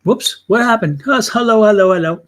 Whoops, what happened? Yes, hello, hello, hello.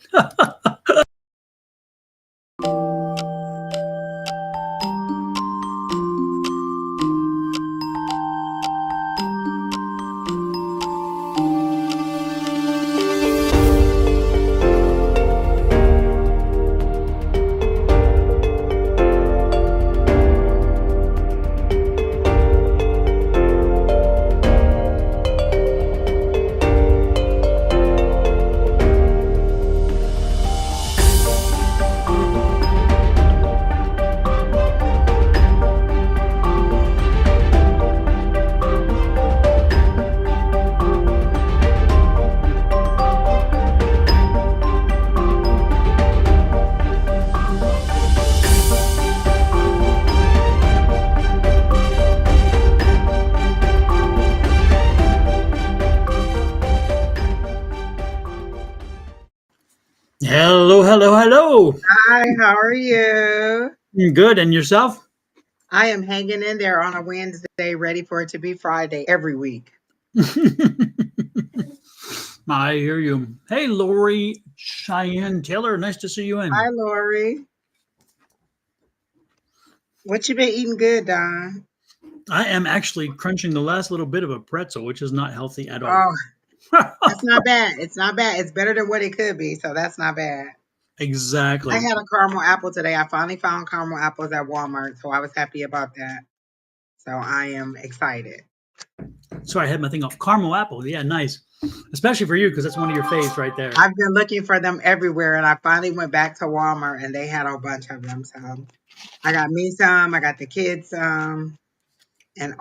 Hello, hello, hello. Hi, how are you? Good, and yourself? I am hanging in there on a Wednesday, ready for it to be Friday every week. I hear you. Hey, Lori Cheyenne Taylor, nice to see you Hi, in. Lori. What you been eating good, Don? I am actually crunching the last little bit of a pretzel, which is not healthy at all. Oh, that's not bad. It's not bad. It's better than what it could be, so that's not bad. I Exactly. had a caramel apple today. I finally found caramel apples at Walmart, so I was happy about that. So I am excited. Sorry, I had my thing off. Caramel apple. Yeah, nice. Especially for you, because that's one of your faves right there. I've been looking for them everywhere, and I finally went back to Walmart, and they had a bunch of them. So I got me some. I got the kids some. And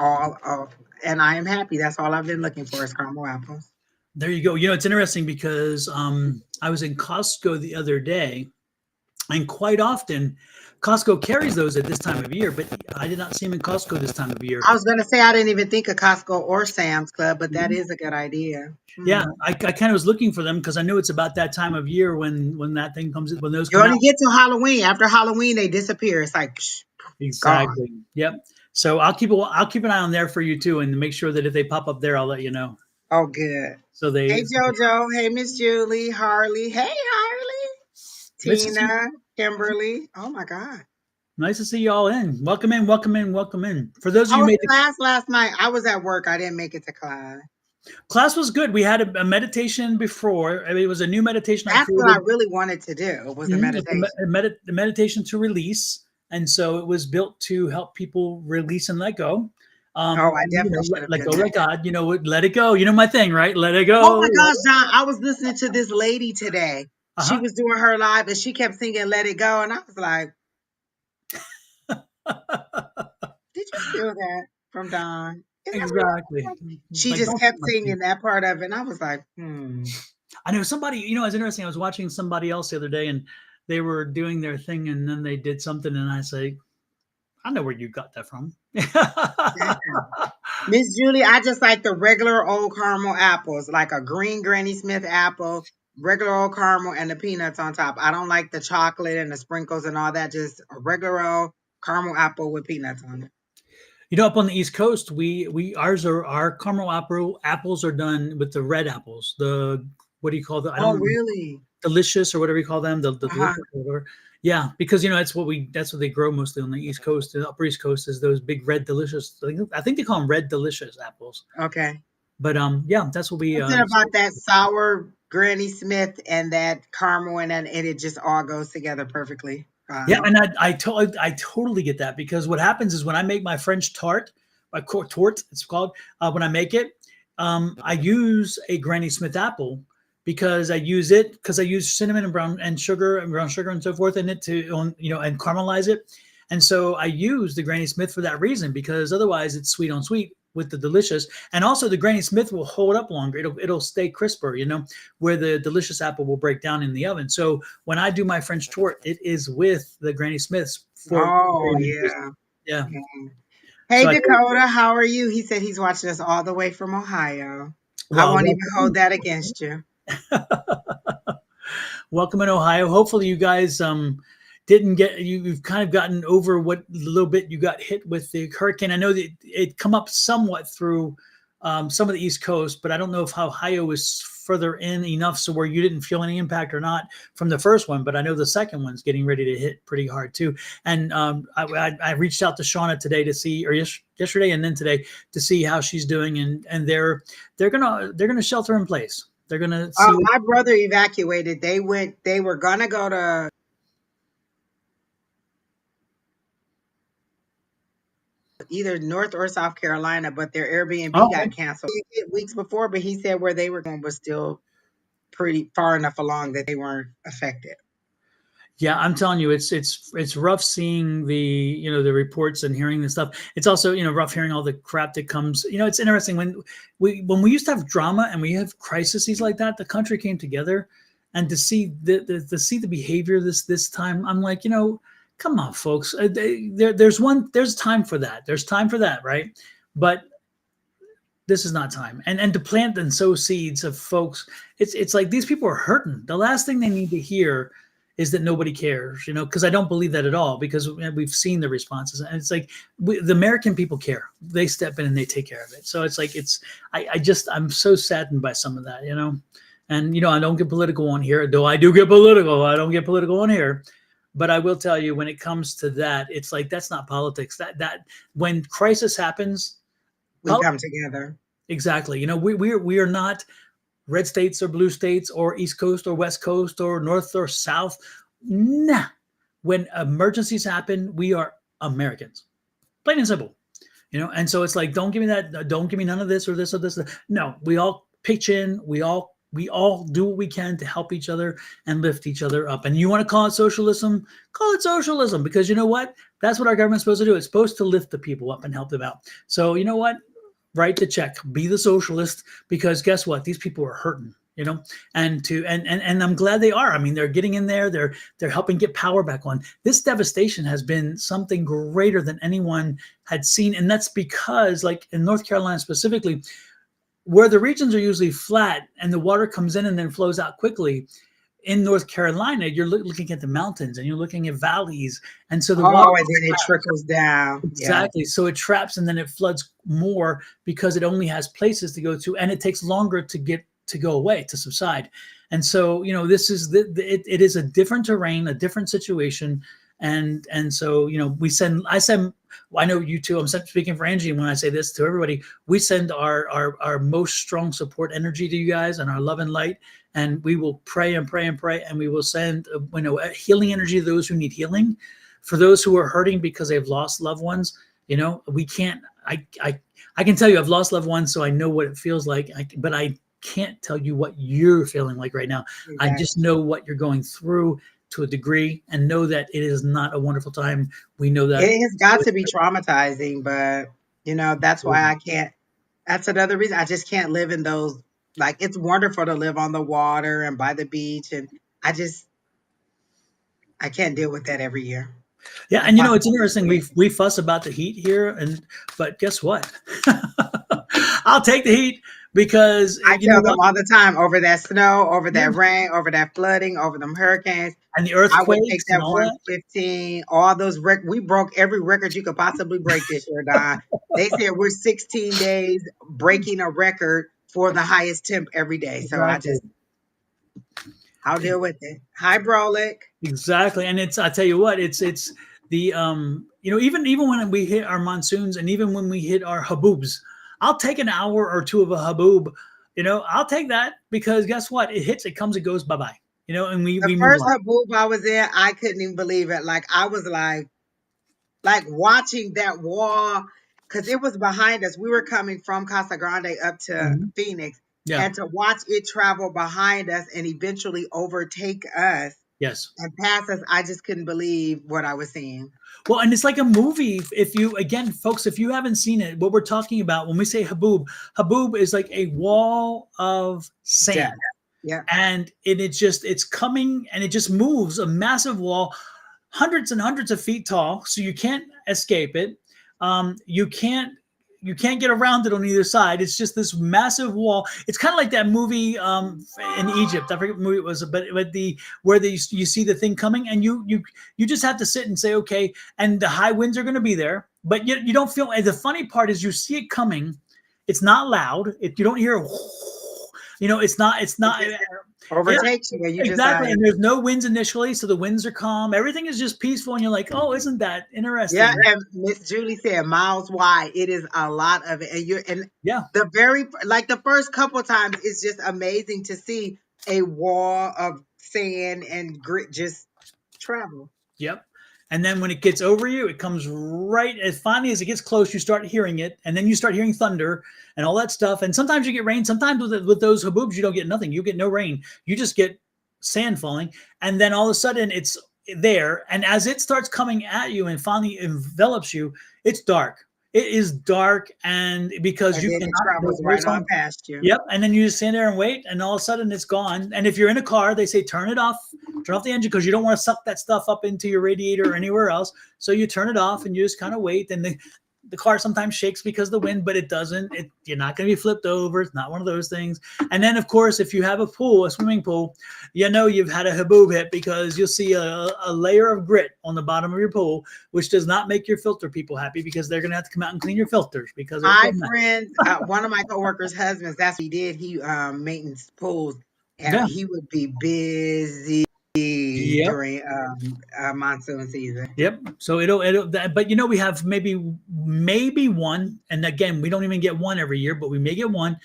and I am happy. That's all I've been looking for is caramel apples. There you go. You know, it's interesting because I was in Costco the other day, and quite often Costco carries those at this time of year, but I did not see them in Costco this time of year. I was gonna say I didn't even think of Costco or Sam's Club, but that Mhm. is a good idea. Yeah, I kind of was looking for them because I knew it's about that time of year when that thing comes when those You come out. only get to Halloween. After Halloween, they disappear. It's like gone. Exactly. Yep. So I'll keep an eye on there for you too, and make sure that if they pop up there, I'll let you know. Oh, good. So they Hey, JoJo. Hey, Miss Julie. Harley. Hey, Harley. nice to see Tina. Kimberly. Oh my God. nice to see you all in. Welcome in, welcome in, welcome in. For those of How you who was made the class last night? I was at work. I didn't make it to class. class was good. We had a meditation before. I mean, it was a new meditation I That's what I created. really wanted to do. Was the It's meditation. the meditation to release, and so it was built to help people release and let go. Oh, I You definitely know, should have let been go, there. let God. You know, let it go. You know my thing, right? Let it Oh go. my gosh, John, I was listening to this lady today. Uh She huh. was doing her live and she kept singing Let It Go. And I was like, did you steal that from Don? Is that Exactly. real? She Like, just don't kept my thing. singing that part of it. And I was like, hmm. I know somebody. You know, it was interesting. I was watching somebody else the other day, and they were doing their thing, and then they did something, and I say, I know where you got that from. Yeah. Miss Julie, I just like the regular old caramel apples, like a green Granny Smith apple, regular old caramel, and the peanuts on top. I don't like the chocolate and the sprinkles and all that. Just a regular old caramel apple with peanuts on it. You know, up on the East Coast, we ours are our caramel apples are done with the red apples. The what do you call the? I don't Oh, remember, really? delicious or whatever you call them. The Uh-huh. delicious or whatever. Yeah, because you know that's what they grow mostly on the East Coast. The Upper East Coast is those big red delicious. I think they call them red delicious apples. Okay. But yeah, that's what we. Something about that sour Granny Smith and that caramel and it just all goes together perfectly. Yeah, and I totally get that because what happens is when I make my French tart, tort it's called, when I make it, I use a Granny Smith apple because I use cinnamon and brown sugar and so forth in it to and caramelize it, and so I use the Granny Smith for that reason because otherwise it's sweet on sweet with the delicious, and also the Granny Smith will hold up longer. It'll stay crisper, where the delicious apple will break down in the oven. So when I do my French tort, it is with the Granny Smiths for Oh, very reason. yeah. Yeah. Yeah. So Hey, I Dakota, how are you? He said he's watching us all the way from Ohio. I well, won't even hold that against you. welcome in Ohio. Hopefully you guys didn't get you've kind of gotten over what little bit you got hit with the hurricane. I know that it come up somewhat through some of the East Coast, but I don't know if Ohio is further in enough so where you didn't feel any impact or not from the first one. But I know the second one's getting ready to hit pretty hard too. And I reached out to Shauna today to see, or yesterday and then today to see how she's doing, and they're gonna shelter in place. They're gonna see. My brother evacuated. They were gonna go to either North or South Carolina, but their Airbnb got canceled weeks before. But he said where they were going was still pretty far enough along that they weren't affected. Yeah, I'm telling you, it's rough seeing the the reports and hearing the stuff. It's also rough hearing all the crap that comes. It's interesting when we used to have drama and we have crises like that. The country came together, and to see the behavior this time, I'm like, come on, folks. There's time for that. There's time for that, right? But this is not time. And to plant and sow seeds of folks, it's like these people are hurting. The last thing they need to hear is that nobody cares, because I don't believe that at all, because we've seen the responses, and it's like the American people care. They step in and they take care of it. So it's like I'm so saddened by some of that, and I don't get political on here, though I do get political. I don't get political on here, but I will tell you, when it comes to that, it's like that's not politics. That when crisis happens, we come together. Exactly. We are not red states or blue states or East Coast or West Coast or North or South. Nah. When emergencies happen, we are Americans. Plain and simple. And so it's like, don't give me that. Don't give me none of this or this or this. No, we all pitch in. We all do what we can to help each other and lift each other up. And you want to call it socialism? Call it socialism, because you know what? That's what our government's supposed to do. It's supposed to lift the people up and help them out. So you know what? Write the check, be the socialist, because guess what? These people are hurting, and I'm glad they are. I mean, they're getting in there. They're helping get power back on. This devastation has been something greater than anyone had seen. And that's because, like in North Carolina specifically, where the regions are usually flat and the water comes in and then flows out quickly, in North Carolina, you're looking at the mountains and you're looking at valleys. And so the water, and then it trickles down. Exactly. Yeah. So it traps and then it floods more because it only has places to go to, and it takes longer to go away, to subside. And so, this is it is a different terrain, a different situation. And so, I know you too. I'm speaking for Angie when I say this to everybody. We send our most strong support energy to you guys and our love and light. And we will pray and pray and pray. And we will send, healing energy to those who need healing. For those who are hurting because they've lost loved ones, we can't, I can tell you I've lost loved ones, so I know what it feels like. But I can't tell you what you're feeling like right now. Exactly. I just know what you're going through to a degree, and know that it is not a wonderful time. We know that it has got to be traumatizing, but that's why I can't. That's another reason I just can't live in those. Like, it's wonderful to live on the water and by the beach, and I can't deal with that every year. Yeah, and it's interesting. We fuss about the heat here, but guess what? I'll take the heat, because I tell them all the time, over that snow, over that rain, over that flooding, over them hurricanes, and the earthquakes. I would take that 115. All those we broke every record you could possibly break this year, Don. They said we're 16 days breaking a record for the highest temp every day. So exactly. I'll deal with it. Hi, Brolic. Exactly. And I tell you what, it's the, even when we hit our monsoons, and even when we hit our haboobs, I'll take an hour or two of a haboob, I'll take that, because guess what? It hits, it comes, it goes, bye-bye, and the first haboob I was in, I couldn't even believe it. Like, I was like watching that wall, because it was behind us. We were coming from Casa Grande up to Phoenix. Yeah. And to watch it travel behind us and eventually overtake us. Yes. And pass us, I just couldn't believe what I was seeing. Well, and it's like a movie. Folks, if you haven't seen it, what we're talking about when we say haboob is like a wall of sand. Yeah. And it's coming, and it just moves, a massive wall, hundreds and hundreds of feet tall. So you can't escape it. You can't get around it on either side. It's just this massive wall. It's kind of like that movie in Egypt. I forget what movie it was, but you see the thing coming, and you just have to sit and say, okay. And the high winds are going to be there, but you don't feel. The funny part is you see it coming, It's not loud. You don't hear, it's not, It just yeah, overtakes you, and you just exactly. like, And there's no winds initially. So the winds are calm. Everything is just peaceful. And you're like, oh, isn't that yeah. interesting? And Miss Julie said miles wide. It is a lot of it, and Yeah. the like the first couple times, it's just amazing to see a wall of sand and grit just travel. Yep. And then when it gets over you, it comes right as finally as it gets close, you start hearing it. And then you start hearing thunder and all that stuff. And sometimes you get rain. Sometimes with those haboobs, you don't get nothing. You get no rain. You just get sand falling. And then all of a sudden it's there. And as it starts coming at you and finally envelops you, it's dark. It is dark. And because And you then it cannot, travels right on past you. yep. And then you just stand there and wait, and all of a sudden it's gone. And if you're in a car, they say turn off the engine because you don't want to suck that stuff up into your radiator or anywhere else. So you turn it off and you just kind of wait. And the car sometimes shakes because of the wind, but it doesn't. You're not going to be flipped over. It's not one of those things. And then, of course, if you have a swimming pool, you've had a haboob hit because you'll see a layer of grit on the bottom of your pool, which does not make your filter people happy because they're going to have to come out and clean your filters because of My the friends, one of my coworkers' husbands, that's what he did. He maintenance pools, and yeah. he would be busy Yep. during monsoon season. Yep. So but we have maybe one, and again, we don't even get one every year, but we may get one,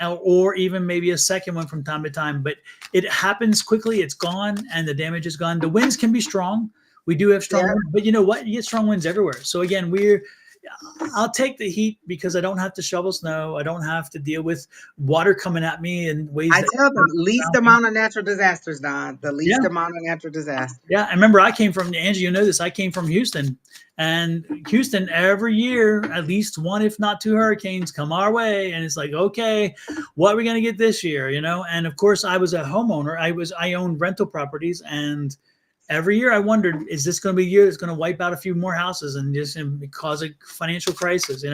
or even maybe a second one from time to time. But it happens quickly. It's gone, and the damage is gone. The winds can be strong. We do have strong Yeah. winds, but you know what? You get strong winds everywhere. So again, I'll take the heat because I don't have to shovel snow. I don't have to deal with water coming at me in ways I that tell them least around me. amount of natural disasters, Don. The Yeah. least amount of natural disasters. Yeah, I remember I came from Angie. You know this. I came from Houston, and Houston every year, at least one, if not two, hurricanes come our way, and it's like, okay, what are we gonna get this year? And of course, I was a homeowner. I owned rental properties, and every year I wondered, is this going to be a year that's going to wipe out a few more houses and just cause a financial crisis?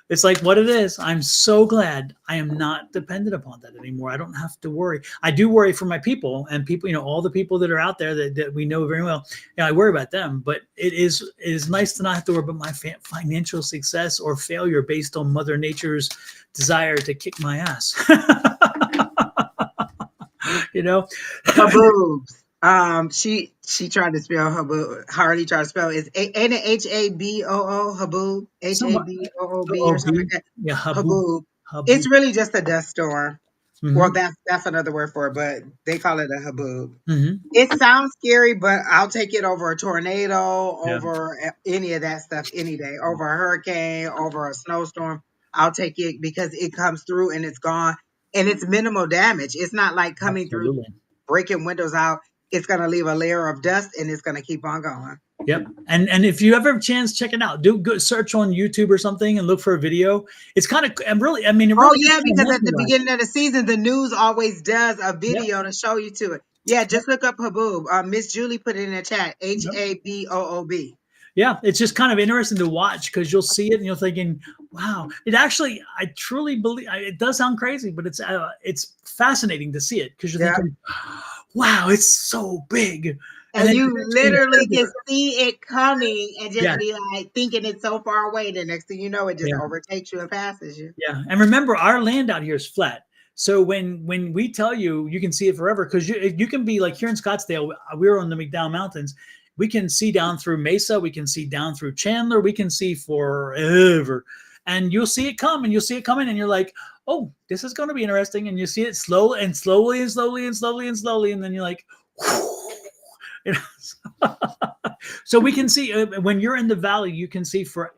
It's like what it is. I'm so glad I am not dependent upon that anymore. I don't have to worry. I do worry for my people and people, all the people that are out there that we know very well. I worry about them, but it is nice to not have to worry about my financial success or failure based on Mother Nature's desire to kick my ass. Haboobs. She tried to spell haboob. Hardy tried to spell it. Ain't it Haboo? Haboob. Somewhat. Haboob or something OB. like that. Yeah, Habu. Haboob. Habu. It's really just a dust storm. Well, Hmm. that's another word for it, but they call it a haboob. Hmm. It sounds scary, but I'll take it over a tornado, Yeah. over any of that stuff any day, over a hurricane, over a snowstorm. I'll take it because it comes through and it's gone and it's minimal damage. It's not like coming through Absolutely. breaking windows out. It's going to leave a layer of dust and it's going to keep on going. Yep. And if you ever have a chance, check it out. Do good search on YouTube or something and look for a video. It's kind of, and really, I mean, it Oh really is yeah, kind of because at the mesmerizing. beginning of the season, the news always does a Yep. video to show you to it. Yeah, just look up Haboob. Miss Julie put it in the chat. Yep. Haboob. Yeah, it's just kind of interesting to watch because you'll see it and you're thinking, "Wow!" It actually, I truly believe it does sound crazy, but it's fascinating to see it because you're Yeah. thinking, "Wow, it's so big," And then you the next thing literally you can see it coming and just yeah, be like thinking it's so far away. The next thing you know, it just yeah. overtakes you and passes you. Yeah, and remember, our land out here is flat. So when we tell you, you can see it forever because you can be like here in Scottsdale. We're on the McDowell Mountains. We can see down through Mesa. We can see down through Chandler. We can see forever, and you'll see it come, and you'll see it coming, and you're like, "Oh, this is going to be interesting." And you see it slowly and slowly and slowly and slowly and slowly, and then you're like, you know? So we can see when you're in the valley, you can see for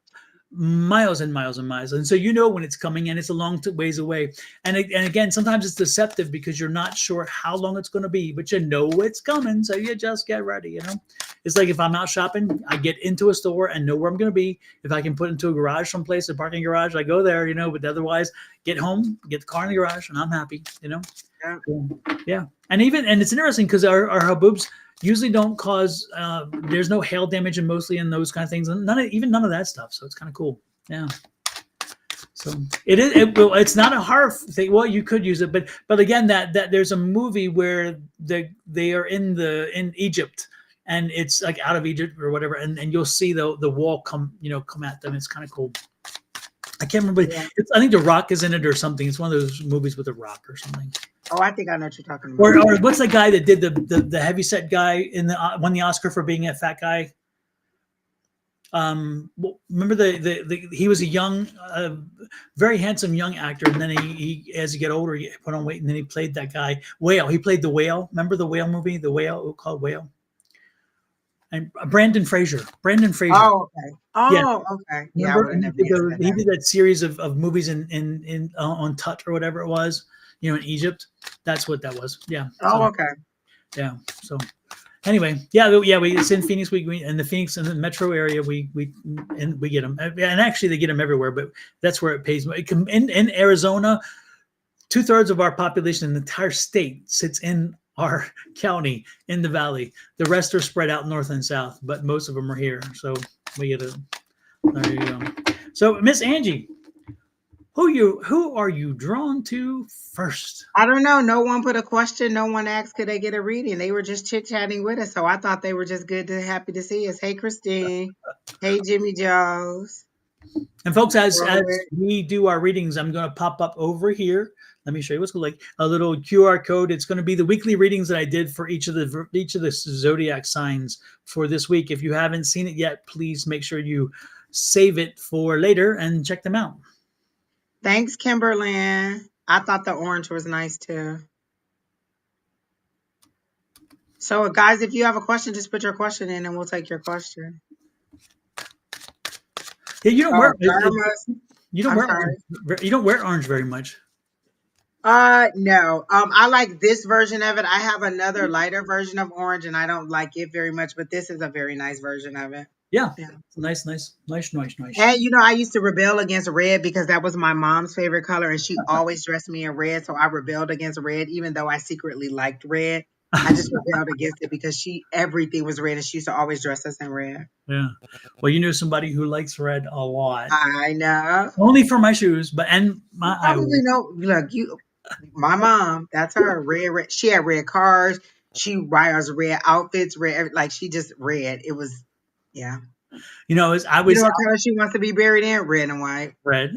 miles and miles and miles, and so when it's coming and it's a long ways away. And again, sometimes it's deceptive because you're not sure how long it's going to be, but it's coming, so you just get ready. It's like if I'm out shopping, I get into a store and know where I'm going to be. If I can put into a garage someplace, a parking garage, I go there. But otherwise, get home, get the car in the garage, and I'm happy. Yeah. Yeah. And it's interesting because our haboobs usually don't cause there's no hail damage and mostly in those kind of things, and none of that stuff. So it's kind of cool. Yeah. So it's not a hard thing. Well, you could use it, but again, that there's a movie where they are in Egypt, and it's like out of Egypt or whatever, and you'll see the wall come at them. It's kind of cool. I can't remember. Yeah. I think The Rock is in it or something. It's one of those movies with The Rock or something. Oh, I think I know what you're talking about. Or what's the guy that did the heavyset guy in the won the Oscar for being a fat guy? Remember the he was a young, very handsome young actor, and then he as he get older he put on weight, and then he played that guy Whale. He played the Whale. Remember the Whale movie, the Whale called Whale, and Brandon Fraser. Brandon Fraser. Oh, okay. Yeah, Oh, okay. Yeah, I remember would have never guessed that. he did that series of movies in on Tut or whatever it was, in Egypt. That's what that was. Yeah. Oh, So okay. yeah. So anyway, it's in Phoenix. We in the Phoenix in the metro area. We get them, and actually they get them everywhere. But that's where it pays. In Arizona, 2/3 of our population in the entire state sits in our county in the valley. The rest are spread out north and south, but most of them are here. So we get a. There you go. So Miss Angie, who are you drawn to first? I don't know. No one put a question. No one asked could they get a reading. They were just chit chatting with us. So I thought they were just happy to see us. Hey, Christine. Hey, Jimmy Joes. And folks, as Robert. we do our readings, I'm going to pop up over here. Let me show you what's like a little QR code. It's going to be the weekly readings that I did for each of the zodiac signs for this week. If you haven't seen it yet, please make sure you save it for later and check them out. Thanks, Kimberlyn. I thought the orange was nice too. So, guys, if you have a question, just put your question in and we'll take your question. Yeah, you don't wear you don't wear orange very much. No. I like this version of it. I have another lighter version of orange and I don't like it very much, but this is a very nice version of it. Yeah. Yeah. Nice. And I used to rebel against red because that was my mom's favorite color and she always dressed me in red. So I rebelled against red, even though I secretly liked red. I just rebelled against it because everything was red and she used to always dress us in red. Yeah. Well, you know somebody who likes red a lot. I know. Only for my shoes, and my Probably know. Look, my mom, that's her. Red. She had red cars. She wears red outfits, red, like she just red. It was, yeah. I was what color she wants to be buried in? Red and white. red.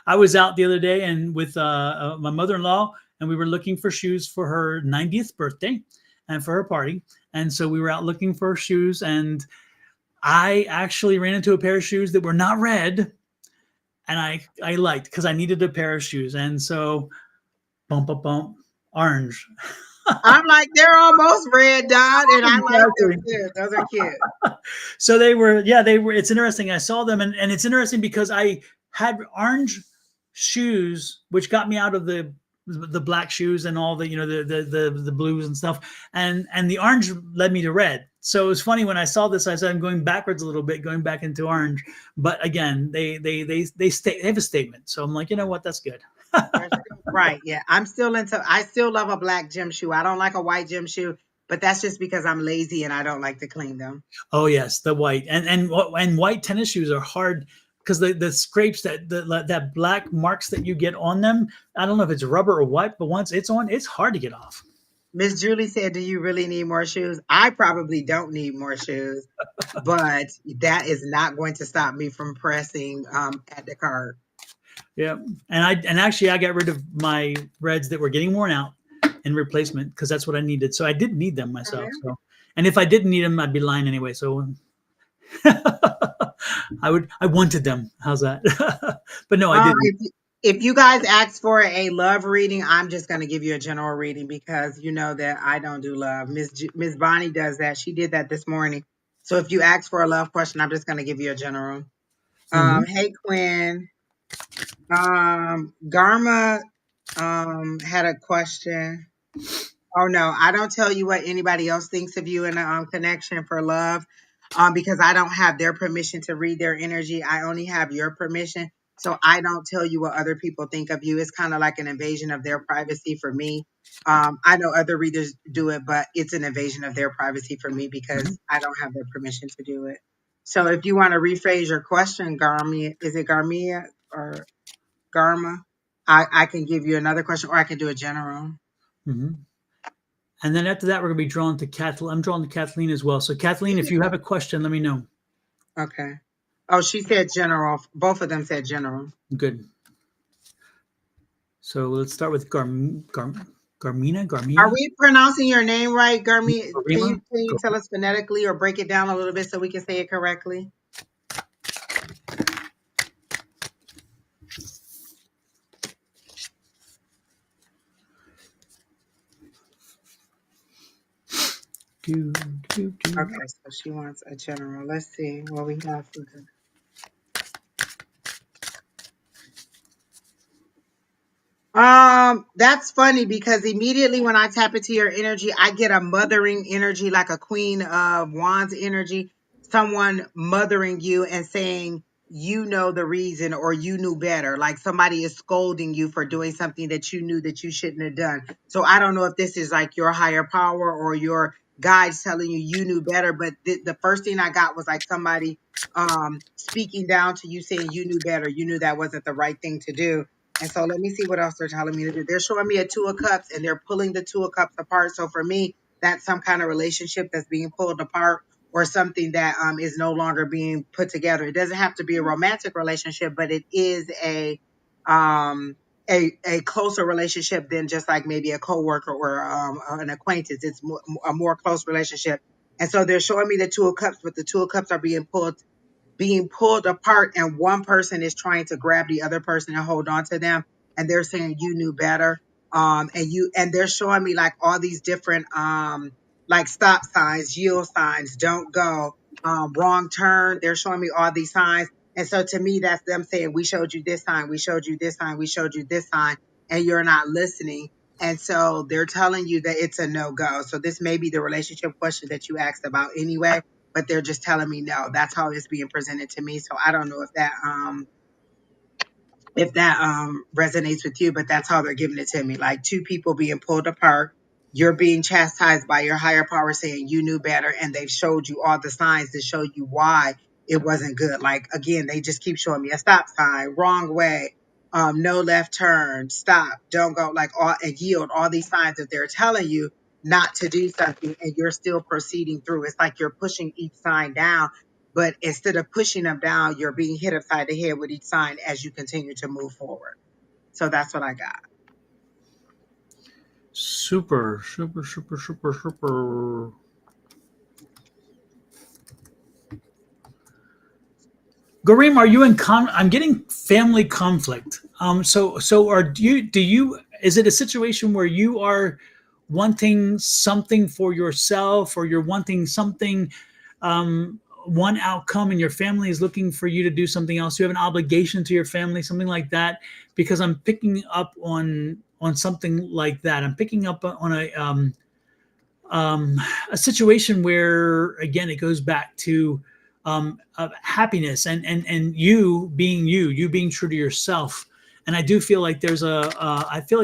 I was out the other day and with my mother-in-law, and we were looking for shoes for her 90th birthday and for her party. And so we were out looking for shoes, and I actually ran into a pair of shoes that were not red, and I liked because I needed a pair of shoes, and so bump, orange. I'm like, they're almost red, Dot, and I like them too. Those are cute. So they were. It's interesting. I saw them, and it's interesting because I had orange shoes, which got me out of the black shoes and all the the blues and stuff, and the orange led me to red. So it was funny when I saw this. I said I'm going backwards a little bit, going back into orange. But again, they have a statement. So I'm like, you know what, that's good. Right. Yeah. I still love a black gym shoe. I don't like a white gym shoe, but that's just because I'm lazy and I don't like to clean them. Oh yes, the white and white tennis shoes are hard because the scrapes that black marks that you get on them. I don't know if it's rubber or what, but once it's on, it's hard to get off. Miss Julie said, "Do you really need more shoes?" I probably don't need more shoes, but that is not going to stop me from pressing at the cart. Yeah, and actually I got rid of my reds that were getting worn out in replacement because that's what I needed. So I didn't need them myself. So, and if I didn't need them, I'd be lying anyway. So I wanted them. How's that? But no, I didn't. If you guys ask for a love reading, I'm just going to give you a general reading because you know that I don't do love. Miss Bonnie does that. She did that this morning. So if you ask for a love question, I'm just going to give you a general. Hey, Quinn. Garma had a question. Oh no, I don't tell you what anybody else thinks of you in a connection for love, because I don't have their permission to read their energy. I only have your permission, so I don't tell you what other people think of you. It's kind of like an invasion of their privacy for me. I know other readers do it, but it's an invasion of their privacy for me because I don't have their permission to do it. So if you want to rephrase your question, Garmia, is it Garmia or Garma? I can give you another question, or I can do a general. Mm-hmm. And then after that, we're going to be drawn to Kathleen. I'm drawn to Kathleen as well. So Kathleen, if you have a question, let me know. Okay. Oh, she said general. Both of them said general. Good. So let's start with Garmina, Are Garmia, we pronouncing your name right, Gurmi? Garima. Can you tell us phonetically or break it down a little bit so we can say it correctly? Do, do. Okay, so she wants a general. Let's see what we have for her. That's funny because immediately when I tap into your energy, I get a mothering energy, like a Queen of Wands energy, someone mothering you and saying, you know the reason or you knew better. Like somebody is scolding you for doing something that you knew that you shouldn't have done. So I don't know if this is like your higher power or your guides telling you you knew better, but the first thing I got was like somebody speaking down to you saying you knew better. You knew that wasn't the right thing to do, and so let me see what else they're telling me to do. They're showing me a Two of Cups and they're pulling the Two of Cups apart. So for me, that's some kind of relationship that's being pulled apart or something that is no longer being put together. It doesn't have to be a romantic relationship, but it is um, a closer relationship than just like maybe a coworker or an acquaintance. It's a more close relationship. And so they're showing me the Two of Cups, but the Two of Cups are being pulled apart and one person is trying to grab the other person and hold on to them and they're saying you knew better, and they're showing me like all these different like stop signs, yield signs, don't go, wrong turn. They're showing me all these signs, and so to me that's them saying we showed you this sign, we showed you this sign, we showed you this sign, and you're not listening. And so they're telling you that it's a no-go. So this may be the relationship question that you asked about anyway, but they're just telling me no. That's how it's being presented to me. So I don't know if that resonates with you, but that's how they're giving it to me. Like two people being pulled apart. You're being chastised by your higher power saying you knew better, and they've showed you all the signs to show you why it wasn't good. Like again, they just keep showing me a stop sign, wrong way, no left turn, stop, don't go, like all and yield, all these signs that they're telling you not to do something, and you're still proceeding through. It's like you're pushing each sign down, but instead of pushing them down, you're being hit upside the head with each sign as you continue to move forward. So that's what I got. Super, super, super, super, super. Garim, are you in I'm getting family conflict. So are do you is it a situation where you are wanting something for yourself or you're wanting something one outcome and your family is looking for you to do something else? You have an obligation to your family, something like that, because I'm picking up on something like that. I'm picking up on a situation where again it goes back to happiness and you being true to yourself. And I do feel like there's I feel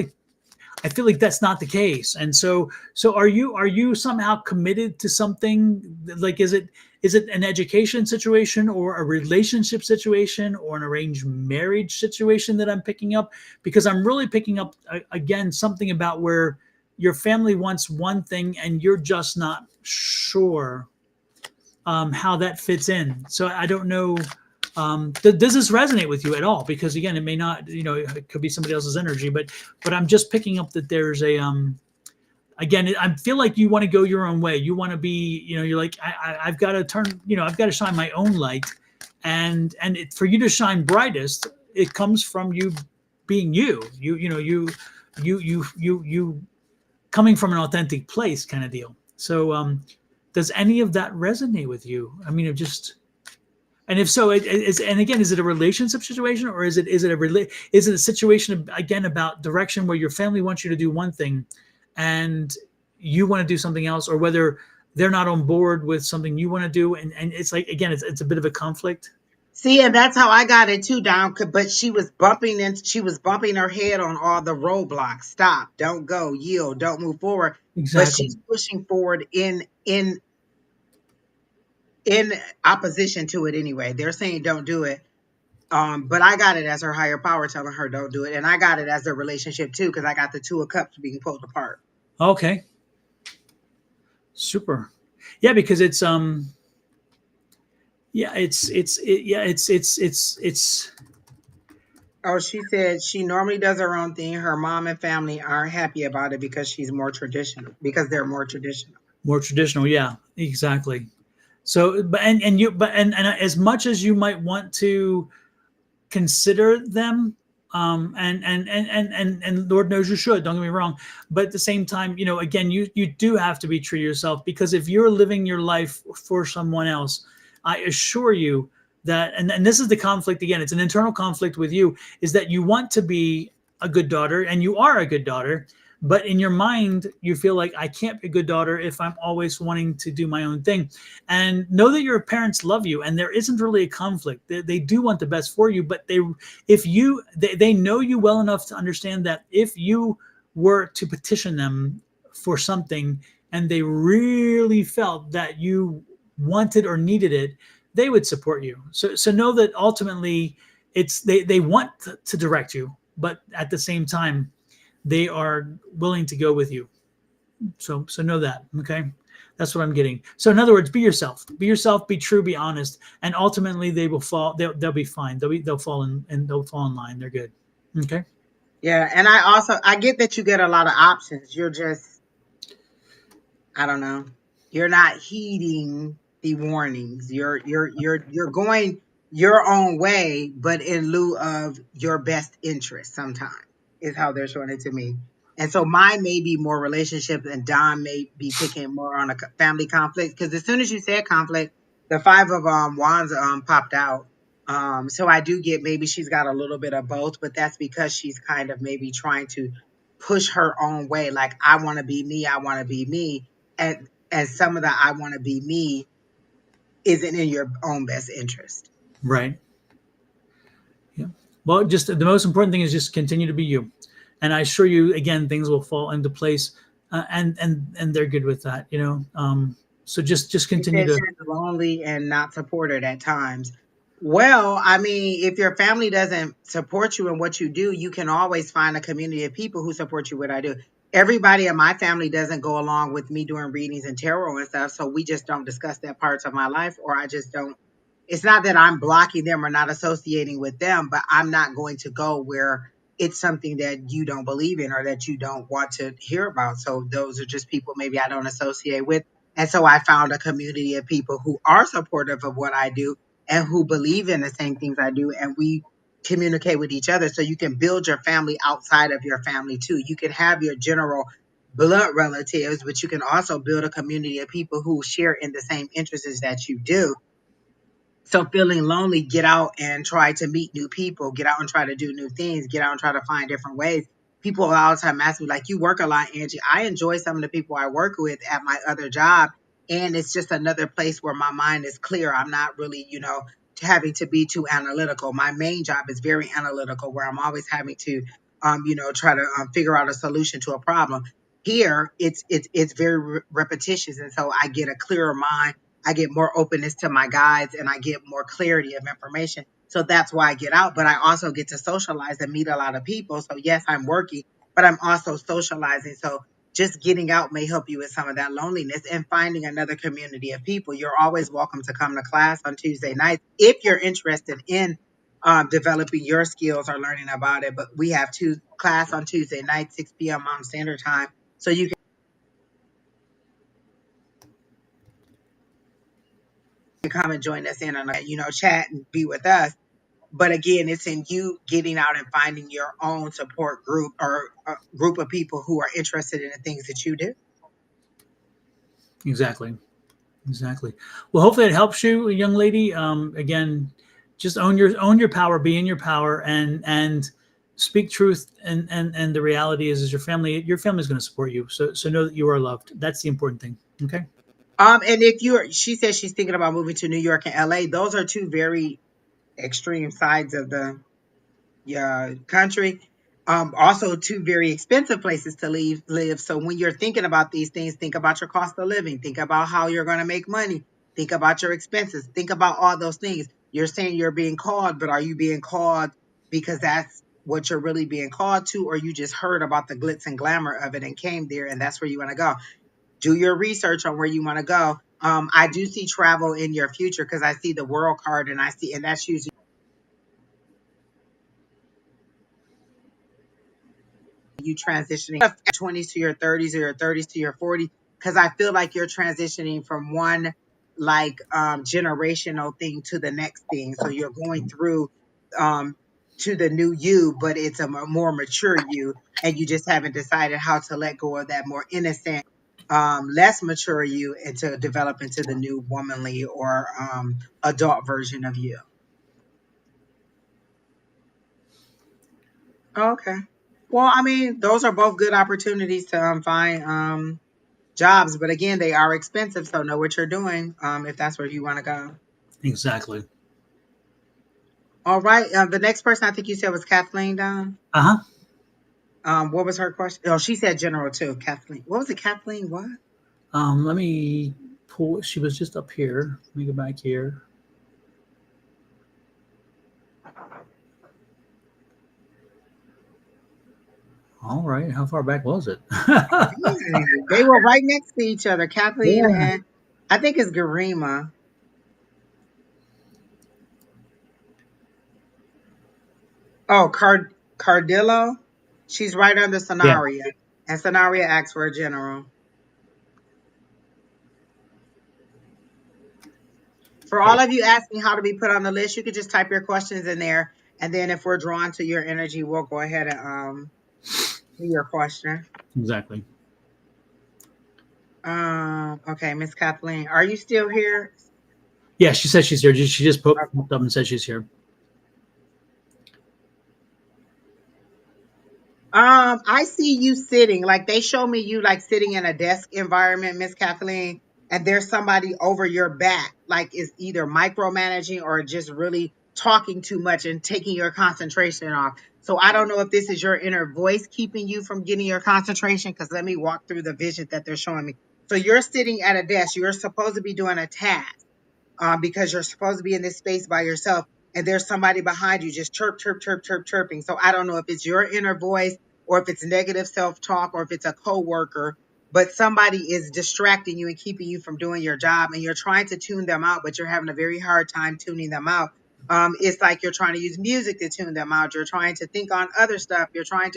like that's not the case. And so are you somehow committed to something? Like is it an education situation or a relationship situation or an arranged marriage situation that I'm picking up? Because I'm really picking up again something about where your family wants one thing and you're just not sure how that fits in. So I don't know. Does this resonate with you at all? Because again, it may not. It could be somebody else's energy, but I'm just picking up that there's a again. I feel like you want to go your own way. You want to be. You're like I've got to turn. I've got to shine my own light, and for you to shine brightest, it comes from you being you. You coming from an authentic place, kind of deal. So does any of that resonate with you? I mean, it just and if so, and again, is it a relationship situation or is it a situation again about direction where your family wants you to do one thing, and you want to do something else, or whether they're not on board with something you want to do, and it's like again, it's a bit of a conflict. See, and that's how I got it too, down. But she was bumping her head on all the roadblocks. Stop, don't go, yield, don't move forward. But Exactly. she's pushing forward in opposition to it anyway. They're saying don't do it. But I got it as her higher power telling her don't do it, and I got it as a relationship too because I got the Two of Cups being pulled apart. Okay. Super. Yeah, because it's Yeah, it's Oh, she said she normally does her own thing. Her mom and family aren't happy about it because she's more traditional, because they're more traditional. more traditional. Yeah, exactly. So, but and you but and as much as you might want to consider them, and Lord knows you should, don't get me wrong, but at the same time, again, you do have to be true to yourself, because if you're living your life for someone else, I assure you that, and this is the conflict again, it's an internal conflict with you, is that you want to be a good daughter, and you are a good daughter, but in your mind you feel like, I can't be a good daughter if I'm always wanting to do my own thing. And know that your parents love you, and there isn't really a conflict. They do want the best for you, but they know you well enough to understand that if you were to petition them for something, and they really felt that you wanted or needed it, they would support you. So know that ultimately, they want to direct you, but at the same time, they are willing to go with you. So know that. Okay. That's what I'm getting. So in other words, be yourself. Be yourself. Be true. Be honest. And ultimately, they will fall. They'll be fine. They'll fall in, and they'll fall in line. They're good. Okay. Yeah, and I get that you get a lot of options. You're just, I don't know. You're not heeding the warnings. You're going your own way, but in lieu of your best interest sometimes is how they're showing it to me. And so mine may be more relationships, and Don may be picking more on a family conflict, because as soon as you said conflict, the five of wands popped out. So I do get maybe she's got a little bit of both, but that's because she's kind of maybe trying to push her own way. Like, I want to be me, I want to be me, and some of the I want to be me isn't in your own best interest. Right. Yeah. Well, just the most important thing is just continue to be you, and I assure you, again, things will fall into place, and they're good with that. So just She continue said to. she's lonely and not supported at times. Well, I mean, if your family doesn't support you in what you do, you can always find a community of people who support you what I do. Everybody in my family doesn't go along with me doing readings and tarot and stuff, so we just don't discuss that parts of my life, or I just don't. It's not that I'm blocking them or not associating with them, but I'm not going to go where it's something that you don't believe in or that you don't want to hear about. So those are just people maybe I don't associate with. And so I found a community of people who are supportive of what I do and who believe in the same things I do. And we communicate with each other. So you can build your family outside of your family too. You can have your general blood relatives, but you can also build a community of people who share in the same interests that you do. So feeling lonely, get out and try to meet new people, get out and try to do new things, get out and try to find different ways. People all the time ask me, like, you work a lot, Angie. I enjoy some of the people I work with at my other job. And it's just another place where my mind is clear. I'm not really, having to be too analytical. My main job is very analytical, where I'm always having to, try to figure out a solution to a problem. Here, it's very repetitious. And so I get a clearer mind. I get more openness to my guides, and I get more clarity of information. So that's why I get out. But I also get to socialize and meet a lot of people. So yes, I'm working, but I'm also socializing. So just getting out may help you with some of that loneliness and finding another community of people. You're always welcome to come to class on Tuesday nights if you're interested in developing your skills or learning about it. But we have two class on Tuesday night, 6 p.m. Mountain Standard Time. So you can come and join us in on a, chat and be with us. But again, it's in you getting out and finding your own support group or a group of people who are interested in the things that you do. Exactly. Exactly. Well, hopefully it helps you, young lady. Again, just own your power, be in your power, and speak truth. And the reality is your family is going to support you. So know that you are loved. That's the important thing. Okay. And if she says she's thinking about moving to New York and LA. Those are two very extreme sides of the country. Also, two very expensive places to live. So when you're thinking about these things, think about your cost of living. Think about how you're going to make money. Think about your expenses. Think about all those things. You're saying you're being called, but are you being called because that's what you're really being called to, or you just heard about the glitz and glamour of it and came there, and that's where you want to go? Do your research on where you want to go. I do see travel in your future because I see the world card and and that's usually you transitioning 20s to your 30s or your 30s to your 40s because I feel like you're transitioning from one like generational thing to the next thing. So you're going through um to the new you, but it's a more mature you, and you just haven't decided how to let go of that more innocent, less mature you and to develop into the new womanly or adult version of you. Okay. Well, I mean, those are both good opportunities to find jobs, but again, they are expensive. So know what you're doing if that's where you want to go. Exactly. All right. The next person I think you said was Kathleen Dunn. Uh huh. What was her question? Oh, she said general too. Kathleen. What was it? Kathleen? What? Let me pull. She was just up here. Let me go back here. All right. How far back was it? They were right next to each other. Kathleen Yeah. and I think it's Garima. Oh, Cardillo. She's right under Yeah. Sonaria, and Sonaria asks for a general. For all of you asking how to be put on the list, you could just type your questions in there, and then if we're drawn to your energy, we'll go ahead and do your question. Exactly. Okay, Miss Kathleen, are you still here? Yeah. She said she's here. She just popped up and said she's here. I see you sitting, like they show me you like sitting in a desk environment, Miss Kathleen, and there's somebody over your back, like is either micromanaging or just really talking too much and taking your concentration off. So I don't know if this is your inner voice keeping you from getting your concentration, because let me walk through the vision that they're showing me. So you're sitting at a desk, you're supposed to be doing a task because you're supposed to be in this space by yourself, and there's somebody behind you just chirp, chirp, chirp, chirp, chirping. So I don't know if it's your inner voice or if it's negative self-talk or if it's a coworker, but somebody is distracting you and keeping you from doing your job, and you're trying to tune them out, but you're having a very hard time tuning them out. It's like you're trying to use music to tune them out. You're trying to think on other stuff. You're trying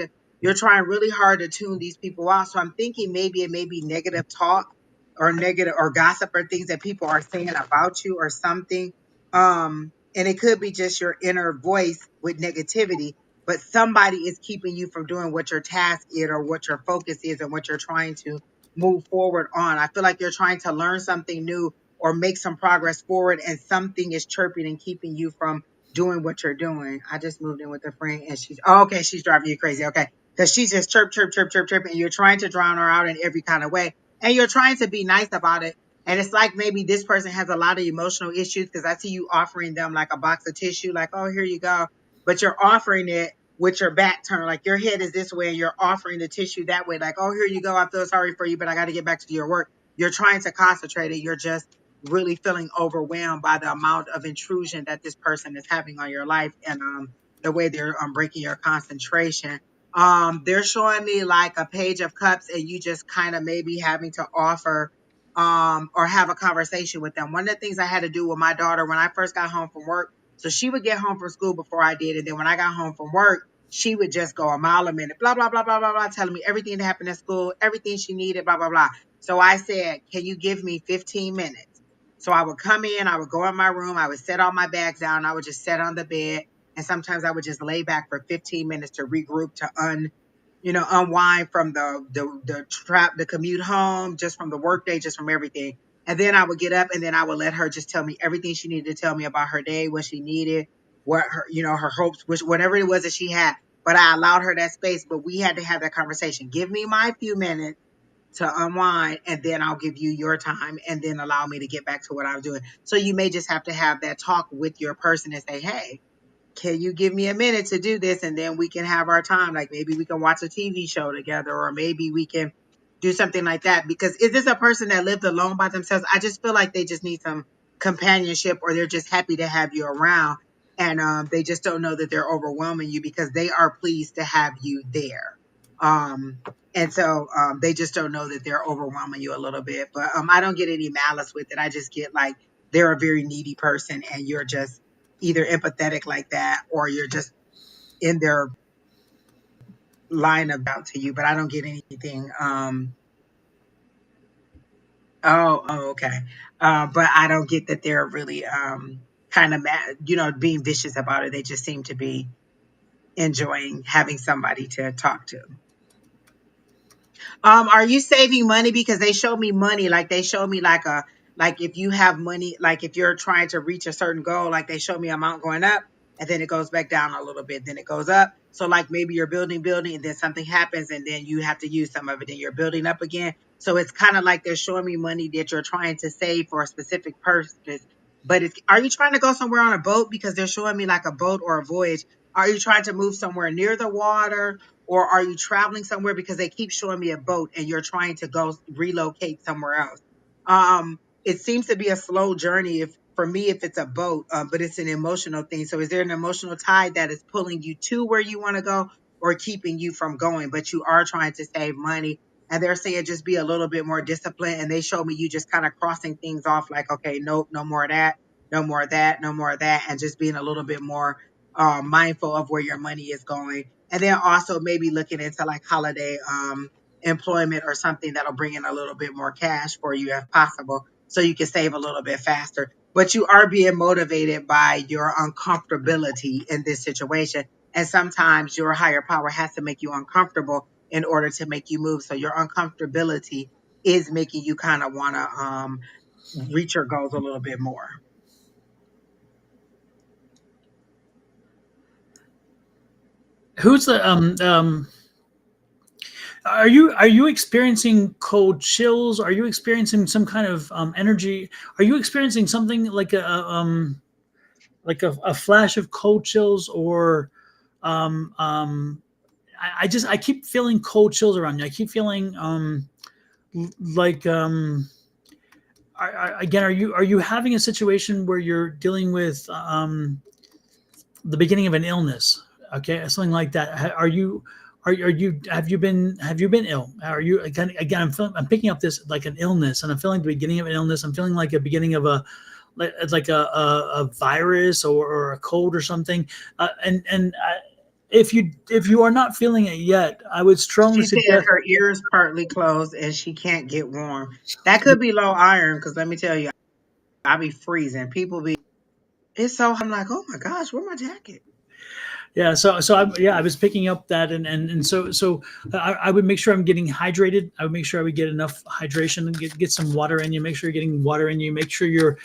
really hard to tune these people out. So I'm thinking maybe it may be negative talk or negative or gossip or things that people are saying about you or something. And it could be just your inner voice with negativity, but somebody is keeping you from doing what your task is or what your focus is and what you're trying to move forward on. I feel like you're trying to learn something new or make some progress forward, and something is chirping and keeping you from doing what you're doing. I just moved in with a friend and okay, she's driving you crazy. Okay. Because she's just chirp, chirp, chirp, chirp, chirp, and you're trying to drown her out in every kind of way, and you're trying to be nice about it. And it's like maybe this person has a lot of emotional issues because I see you offering them like a box of tissue, like, oh, here you go. But you're offering it with your back turned, like your head is this way, and you're offering the tissue that way, like, oh, here you go. I feel sorry for you, but I got to get back to your work. You're trying to concentrate it. You're just really feeling overwhelmed by the amount of intrusion that this person is having on your life, and the way they're breaking your concentration. They're showing me like a page of cups, and you just kind of maybe having to offer or have a conversation with them. One of the things I had to do with my daughter when I first got home from work, so she would get home from school before I did, and then when I got home from work, she would just go a mile a minute, blah blah blah blah blah blah, telling me everything that happened at school, everything she needed, blah blah blah. So I said, can you give me 15 minutes? So I would come in, I would go in my room, I would set all my bags down, I would just sit on the bed, and sometimes I would just lay back for 15 minutes to regroup, to unwind from the trap, the commute home, just from the workday, just from everything. And then I would get up, and then I would let her just tell me everything she needed to tell me about her day, what she needed, what her hopes, which whatever it was that she had. But I allowed her that space, but we had to have that conversation. Give me my few minutes to unwind, and then I'll give you your time, and then allow me to get back to what I was doing. So you may just have to have that talk with your person and say, hey, can you give me a minute to do this, and then we can have our time, like maybe we can watch a TV show together, or maybe we can do something like that. Because is this a person that lived alone by themselves? I just feel like they just need some companionship, or they're just happy to have you around, and they just don't know that they're overwhelming you because they are pleased to have you there. um And so they just don't know that they're overwhelming you a little bit. But I don't get any malice with it. I just get like they're a very needy person and you're just either empathetic like that or you're just in their line of doubt to you. But I don't get anything. Okay. But I don't get that they're really kind of mad, being vicious about it. They just seem to be enjoying having somebody to talk to. Are you saving money? Because they show me money, like they show me like if you have money, like if you're trying to reach a certain goal, like they show me amount going up and then it goes back down a little bit, then it goes up. So like maybe you're building, and then something happens and then you have to use some of it and you're building up again. So it's kind of like they're showing me money that you're trying to save for a specific purpose. But are you trying to go somewhere on a boat? Because they're showing me like a boat or a voyage. Are you trying to move somewhere near the water? Or are you traveling somewhere because they keep showing me a boat and you're trying to go relocate somewhere else? It seems to be a slow journey if for me if it's a boat, but it's an emotional thing. So is there an emotional tide that is pulling you to where you want to go or keeping you from going, but you are trying to save money? And they're saying just be a little bit more disciplined. And they show me you just kind of crossing things off like, okay, nope, no more of that, no more of that, no more of that, and just being a little bit more mindful of where your money is going. And then also maybe looking into like holiday employment or something that'll bring in a little bit more cash for you if possible, so you can save a little bit faster. But you are being motivated by your uncomfortability in this situation. And sometimes your higher power has to make you uncomfortable in order to make you move. So your uncomfortability is making you kind of want to reach your goals a little bit more. Who's the are you experiencing cold chills? Are you experiencing some kind of energy? Are you experiencing something like a flash of cold chills or um um I keep feeling cold chills around me. I keep feeling like again, are you having a situation where you're dealing with the beginning of an illness? Okay, something like that. Are you have you been ill? Are you again? I'm picking up this like an illness, and I'm feeling the beginning of an illness. I'm feeling like a beginning of a like a virus or a cold or something. If you are not feeling it yet, I would strongly She said suggest. her ears partly closed and she can't get warm. That could be low iron because let me tell you, I be freezing. People be, it's so, I'm like, oh my gosh, where's my jacket? Yeah, I was picking up that, and so I would make sure I'm getting hydrated. I would make sure I would get enough hydration and get some water in you. Make sure you're getting water in you. Make sure you're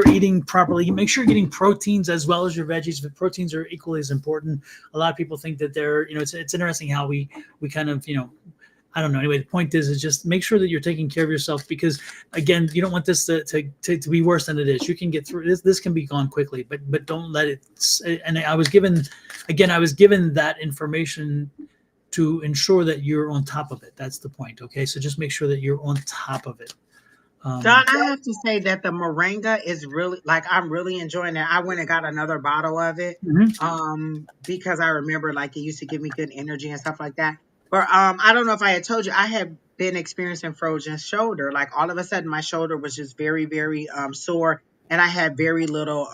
eating properly. Make sure you're getting proteins as well as your veggies. But proteins are equally as important. A lot of people think that it's interesting how we kind of I don't know. Anyway, the point is just make sure that you're taking care of yourself because, again, you don't want this to be worse than it is. You can get through this. This can be gone quickly, but don't let it. And I was given that information to ensure that you're on top of it. That's the point. Okay, so just make sure that you're on top of it. Don, Um, I have to say that the moringa is really like I'm really enjoying it. I went and got another bottle of it mhm. because I remember like it used to give me good energy and stuff like that. But I don't know if I had told you I had been experiencing frozen shoulder. Like all of a sudden my shoulder was just very very sore and I had very little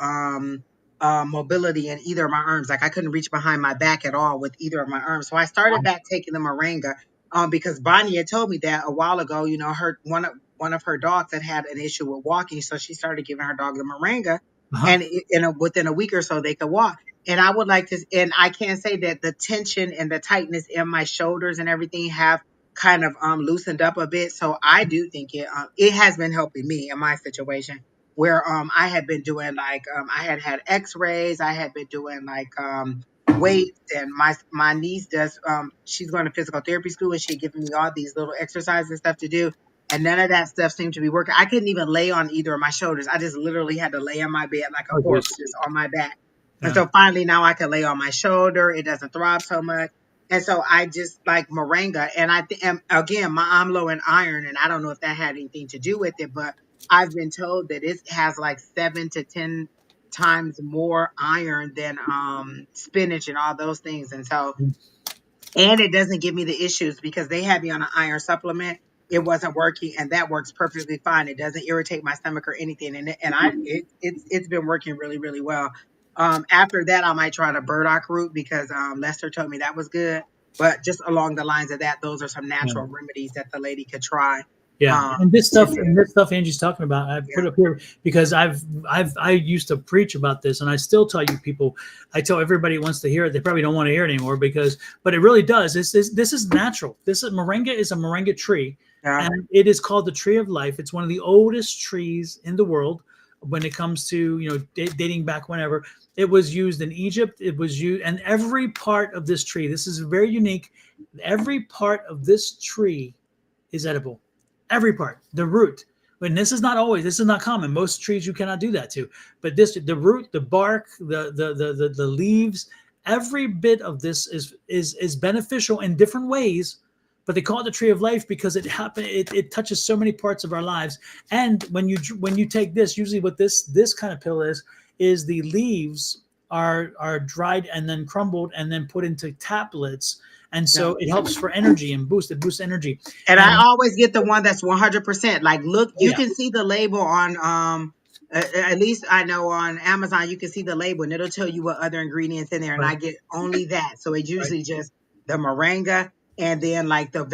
mobility in either of my arms. Like I couldn't reach behind my back at all with either of my arms. So I started back taking the moringa because Bonnie had told me that a while ago, her one of her dogs had an issue with walking, so she started giving her dog the moringa, Uh-huh. and within a week or so they could walk. And I would like to, and I can say that the tension and the tightness in my shoulders and everything have kind of loosened up a bit. So I do think it has been helping me in my situation where I had been doing like I had X-rays, I had been doing like weights, and my niece does she's going to physical therapy school and she had given me all these little exercises and stuff to do, and none of that stuff seemed to be working. I couldn't even lay on either of my shoulders. I just literally had to lay on my bed like a Oh, corpse, geez. just on my back. And Yeah. so finally now I can lay on my shoulder. It doesn't throb so much. And so I just like moringa. And and again, I'm low in iron, and I don't know if that had anything to do with it, but I've been told that it has like 7 to 10 times more iron than spinach and all those things. And so And it doesn't give me the issues because they had me on an iron supplement. It wasn't working, and that works perfectly fine. It doesn't irritate my stomach or anything, it's been working really really well. After that, I might try the burdock root because Lester told me that was good. But just along the lines of that, those are some Yeah. natural remedies that the lady could try. Yeah, Um, and to do. this stuff Angie's talking about, I Yeah, put up here because I used to preach about this, and I still tell you people, I tell everybody who wants to hear it, they probably don't want to hear it anymore because, but it really does. This is natural. This is moringa is a moringa tree, yeah, and it is called the tree of life. It's one of the oldest trees in the world when it comes to dating back whenever it was used in Egypt. It was used, and every part of this tree. This is very unique. Every part of this tree is edible, every part, the root. And this is not common. Most trees you cannot do that to. But this, the root, the bark, the leaves, every bit of this is beneficial in different ways. But they call it the tree of life because it touches so many parts of our lives. And when you take this, usually what this kind of pill is the leaves are dried and then crumbled and then put into tablets, and yeah. so it helps for energy and it boosts energy. And I And always get the one that's 100%. Like, look, oh you yeah, can see the label on, at least I know on Amazon, you can see the label and it'll tell you what other ingredients in there. And right, I get only that. So it's right. usually just the moringa and then like the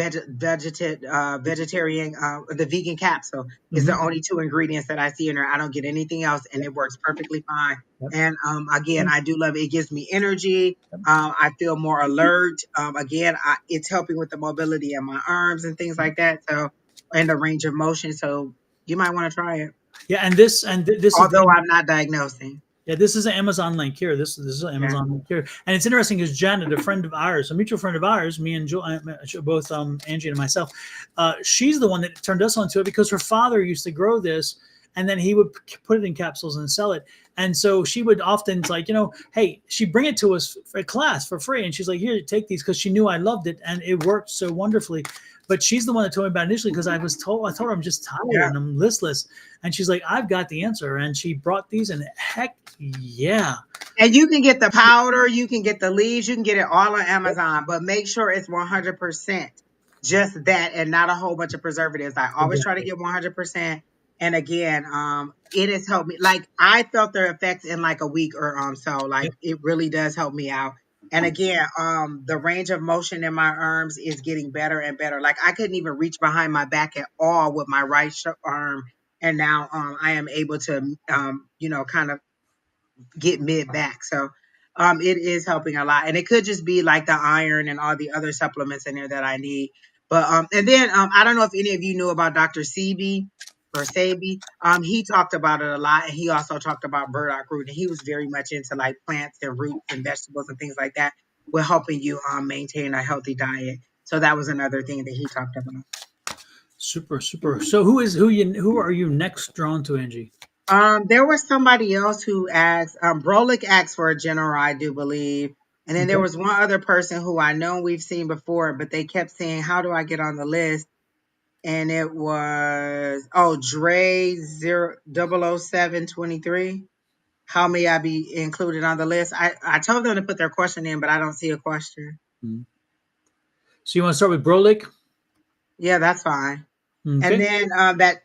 vegetarian, the vegan capsule is the Hmm. only two ingredients that I see in there. I don't get anything else and it works perfectly fine. Yep. And again, Yep. I do love it. It gives me energy. Yep. I feel more alert. Again, it's helping with the mobility of my arms and things like that. So, and the range of motion. So, you might want to try it. Yeah, and this is Although I'm not diagnosing. yeah, this is an Amazon link here. This is an Yeah. Amazon link here, and it's interesting because Janet, a friend of ours, a mutual friend of ours, me and both Angie and myself, she's the one that turned us onto it because her father used to grow this, and then he would put it in capsules and sell it. And so she would often like, hey, she'd bring it to us for class for free, and she's like, here, take these because she knew I loved it and it worked so wonderfully. But she's the one that told me about it initially because I told her I'm just tired Yeah. and I'm listless. And she's like, I've got the answer. And she brought these, and heck yeah. And you can get the powder, you can get the leaves, you can get it all on Yep, Amazon, but make sure it's 100% just that and not a whole bunch of preservatives. I always try to exactly. get 100%. And again, it has helped me. Like I felt their effects in like a week or so. Like Yep. it really does help me out. And again, the range of motion in my arms is getting better and better. Like I couldn't even reach behind my back at all with my right arm, and now I am able to kind of get mid back. So it is helping a lot. And it could just be like the iron and all the other supplements in there that I need. But and then I don't know if any of you knew about Dr. Sebi or Sabi. He talked about it a lot, and he also talked about burdock root, and he was very much into like plants and roots and vegetables and things like that, with helping you maintain a healthy diet. So that was another thing that he talked about. Super, super. So who are you next drawn to, Angie? There was somebody else who asked, Brolic asked for a general, I do believe. And then there Okay. was one other person who I know we've seen before, but they kept saying, how do I get on the list? And it was, Dre 00723. How may I be included on the list? I told them to put their question in, but I don't see a question. Mhm. So you want to start with Brolic? Yeah, that's fine. And Okay. then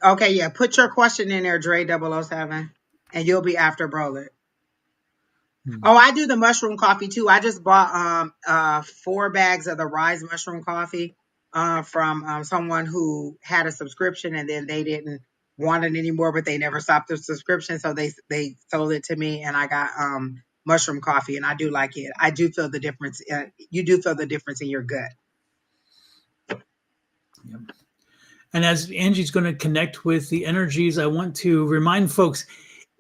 okay, yeah, put your question in there, Dre 007, and you'll be after Brolic. Hmm. Oh, I do the mushroom coffee too. I just bought 4 bags of the Rise mushroom coffee from someone who had a subscription and then they didn't want it anymore, but they never stopped the subscription, so they sold it to me, and I got mushroom coffee, and I do like it. I do feel the difference. You do feel the difference in your gut. Yep. And as Angie's going to connect with the energies, I want to remind folks,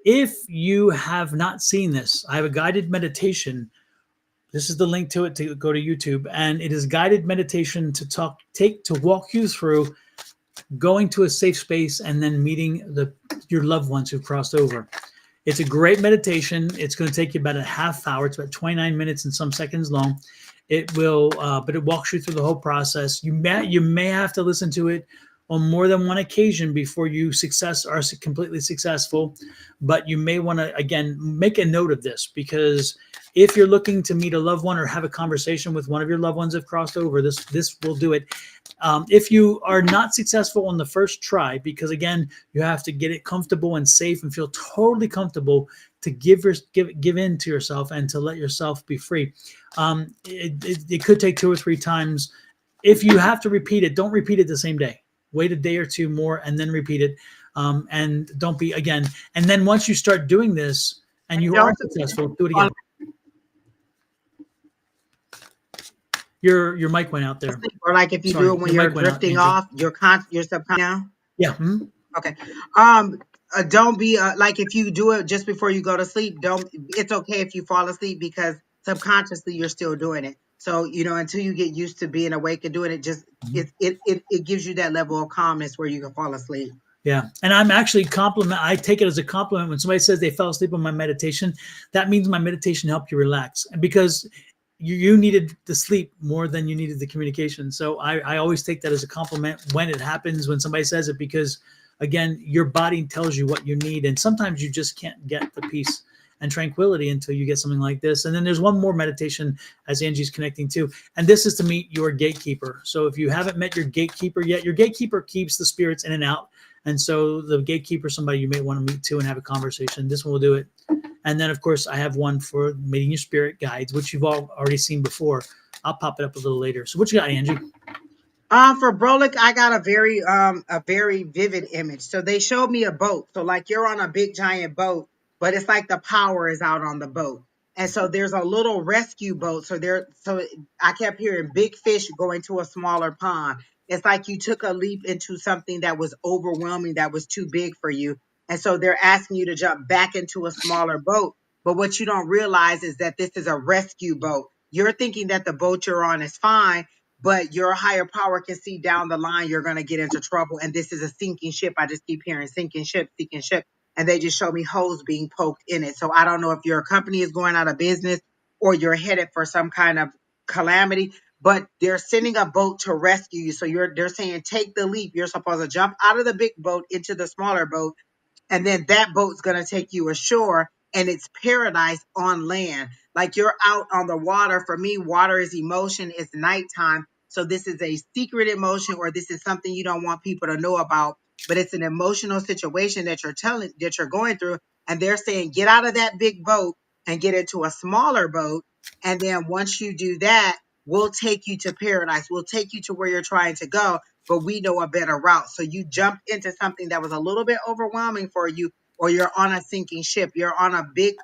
if you have not seen this, I have a guided meditation. This is the link to it to go to YouTube, and it is guided meditation to walk you through going to a safe space and then meeting your loved ones who've crossed over. It's a great meditation. It's going to take you about a half hour. It's about 29 minutes and some seconds long. It will, but it walks you through the whole process. You may have to listen to it on more than one occasion before you are completely successful. But you may want to again make a note of this because If you're looking to meet a loved one or have a conversation with one of your loved ones that crossed over, this will do it. If you are not successful on the first try, because again, you have to get it comfortable and safe and feel totally comfortable to give in to yourself and to let yourself be free. It could take 2 or 3 times. If you have to repeat it, don't repeat it the same day. Wait a day or two more and then repeat it. And don't be again. And then once you start doing this and you are Don't successful, do it again. Your mic went out there. or like if you Sorry, do it when your you're mic went out, drifting Angie. off, your subconscious now. Yeah. Mm-hmm. Okay. Don't be like if you do it just before you go to sleep. Don't. It's okay if you fall asleep because subconsciously you're still doing it. So until you get used to being awake and doing it, just it gives you that level of calmness where you can fall asleep. Yeah. And I'm actually I take it as a compliment when somebody says they fell asleep on my meditation. That means my meditation helped you relax. And because you needed the sleep more than you needed the communication. So I always take that as a compliment when it happens, when somebody says it, because again, your body tells you what you need. And sometimes you just can't get the peace and tranquility until you get something like this. And then there's one more meditation as Angie's connecting to, and this is to meet your gatekeeper. So if you haven't met your gatekeeper yet, your gatekeeper keeps the spirits in and out. And so the gatekeeper is somebody you may want to meet to and have a conversation. This one will do it. And then, of course, I have one for meeting your spirit guides, which you've all already seen before. I'll pop it up a little later. So what you got, Angie? For Brolic, I got a very vivid image. So they showed me a boat. So like you're on a big giant boat, but it's like the power is out on the boat. And so there's a little rescue boat. So I kept hearing big fish going to a smaller pond. It's like you took a leap into something that was overwhelming, that was too big for you. And so they're asking you to jump back into a smaller boat. But what you don't realize is that this is a rescue boat. You're thinking that the boat you're on is fine, but your higher power can see down the line you're going to get into trouble. And this is a sinking ship. I just keep hearing sinking ship, sinking ship. And they just show me holes being poked in it. So I don't know if your company is going out of business or you're headed for some kind of calamity, but they're sending a boat to rescue you. So they're saying, take the leap. You're supposed to jump out of the big boat into the smaller boat, and then that boat's going to take you ashore, and it's paradise on land. Like you're out on the water. For me, water is emotion. It's nighttime. So this is a secret emotion, or this is something you don't want people to know about, but it's an emotional situation that you're going through. And they're saying, get out of that big boat and get into a smaller boat. And then once you do that, we'll take you to paradise. We'll take you to where you're trying to go, but we know a better route. So you jumped into something that was a little bit overwhelming for you, or you're on a sinking ship, you're on a big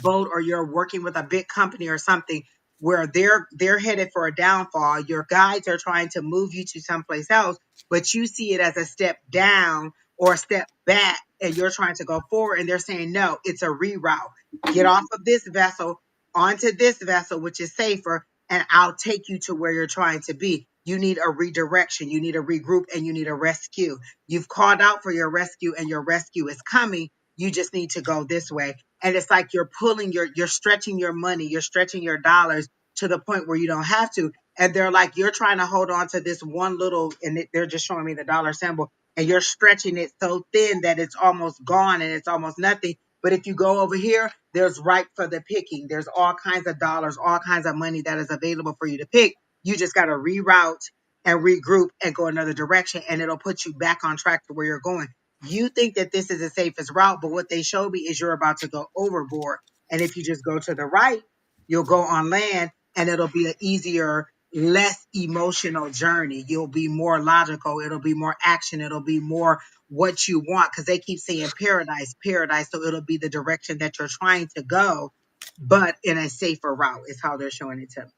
boat, or you're working with a big company or something where they're headed for a downfall. Your guides are trying to move you to someplace else, but you see it as a step down or a step back, and you're trying to go forward, and they're saying no, it's a reroute. Get off of this vessel onto this vessel, which is safer, and I'll take you to where you're trying to be. You need a redirection, you need a regroup, and you need a rescue. You've called out for your rescue, and your rescue is coming. You just need to go this way. And it's like you're stretching your money, you're stretching your dollars to the point where you don't have to. And they're like, you're trying to hold on to this one little, and they're just showing me the dollar symbol, and you're stretching it so thin that it's almost gone and it's almost nothing. But if you go over here, there's ripe for the picking. There's all kinds of dollars, all kinds of money that is available for you to pick. You just got to reroute and regroup and go another direction, and it'll put you back on track to where you're going. You think that this is the safest route, but what they showed me is you're about to go overboard. And if you just go to the right, you'll go on land, and it'll be an easier, less emotional journey. You'll be more logical. It'll be more action. It'll be more what you want, because they keep saying paradise, paradise. So it'll be the direction that you're trying to go, but in a safer route is how they're showing it to me.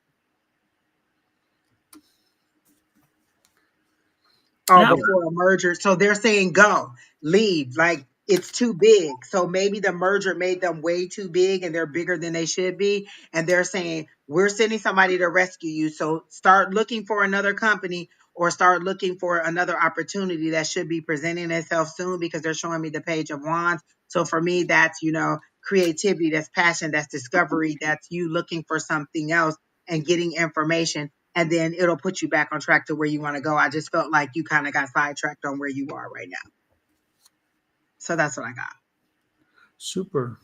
Oh, Now, before a merger. So they're saying go, leave. Like it's too big. So maybe the merger made them way too big, and they're bigger than they should be. And they're saying, we're sending somebody to rescue you. So start looking for another company, or start looking for another opportunity that should be presenting itself soon, because they're showing me the Page of Wands. So for me, that's, creativity, that's passion, that's discovery, that's you looking for something else and getting information, and then it'll put you back on track to where you want to go. I just felt like you kind of got sidetracked on where you are right now. So that's what I got. super.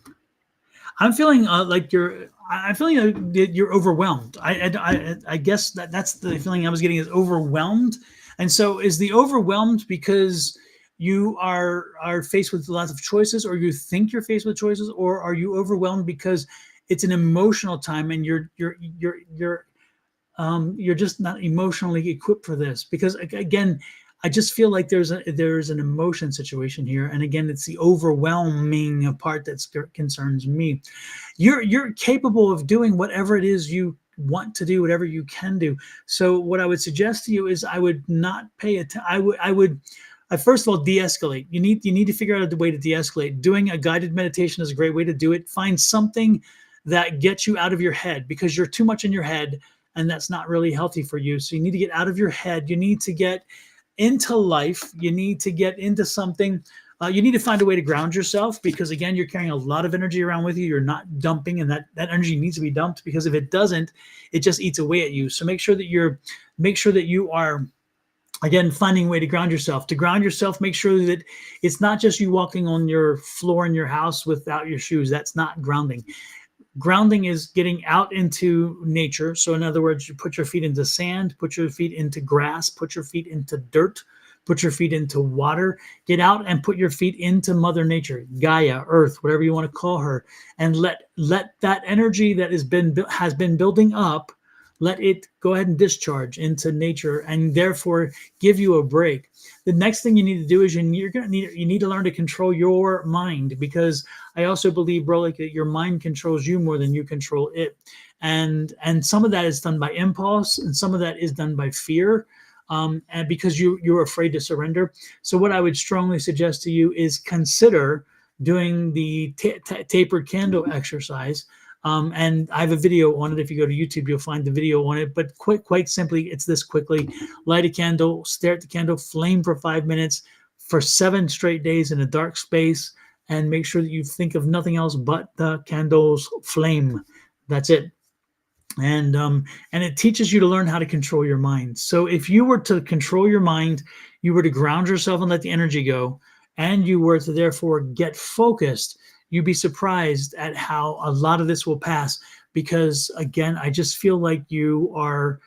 I'm feeling like you're. I'm feeling that you're overwhelmed. I guess that's the feeling I was getting is overwhelmed. And so, is the overwhelmed because you are faced with lots of choices, or you think you're faced with choices, or are you overwhelmed because it's an emotional time and you're just not emotionally equipped for this? Because again, I just feel like there's an emotion situation here, and again, it's the overwhelming part that concerns me. You're capable of doing whatever it is you want to do, whatever you can do. So what I would suggest to you is I would not pay attention. I first of all de-escalate. You need to figure out a way to de-escalate. Doing a guided meditation is a great way to do it. Find something that gets you out of your head, because you're too much in your head, and that's not really healthy for you. So you need to get out of your head. You need to get into life. You need to get into something. You need to find a way to ground yourself, because again, you're carrying a lot of energy around with you. You're not dumping, and that energy needs to be dumped, because if it doesn't, it just eats away at you. So make sure that you are, again, finding a way to ground yourself. To ground yourself, make sure that it's not just you walking on your floor in your house without your shoes. That's not grounding. Grounding is getting out into nature. So in other words, you put your feet into sand, put your feet into grass, put your feet into dirt, put your feet into water. Get out and put your feet into Mother Nature, Gaia, Earth, whatever you want to call her, and let that energy that has been building up, let it go ahead and discharge into nature, and therefore give you a break. The next thing you need to do is you need to learn to control your mind, because I also believe, bro, like that your mind controls you more than you control it. And some of that is done by impulse, and some of that is done by fear, and because you're afraid to surrender. So what I would strongly suggest to you is consider doing the tapered candle exercise. And I have a video on it. If you go to YouTube, you'll find the video on it. But quite simply, it's this: quickly light a candle, stare at the candle, flame for 5 minutes for 7 straight days in a dark space, and make sure that you think of nothing else but the candle's flame. That's it. And it teaches you to learn how to control your mind. So if you were to control your mind, you were to ground yourself and let the energy go, and you were to therefore get focused, you'd be surprised at how a lot of this will pass. Because again, I just feel like you're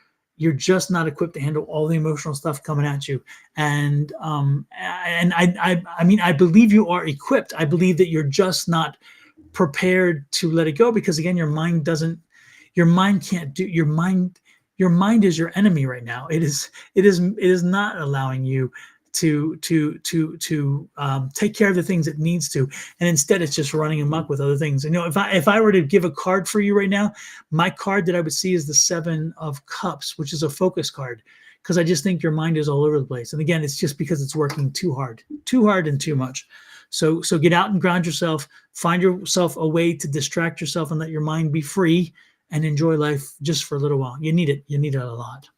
just not equipped to handle all the emotional stuff coming at you. And mean, I believe you are equipped. I believe that you're just not prepared to let it go, because again, your mind can't do your mind is your enemy right now. It is not allowing you to take care of the things it needs to, and instead it's just running amok with other things. If I were to give a card for you right now, my card that I would see is the 7 of Cups, which is a focus card, because I just think your mind is all over the place. And again, it's just because it's working too hard and too much. So get out and ground yourself. Find yourself a way to distract yourself and let your mind be free, and enjoy life just for a little while. You need it. You need it a lot.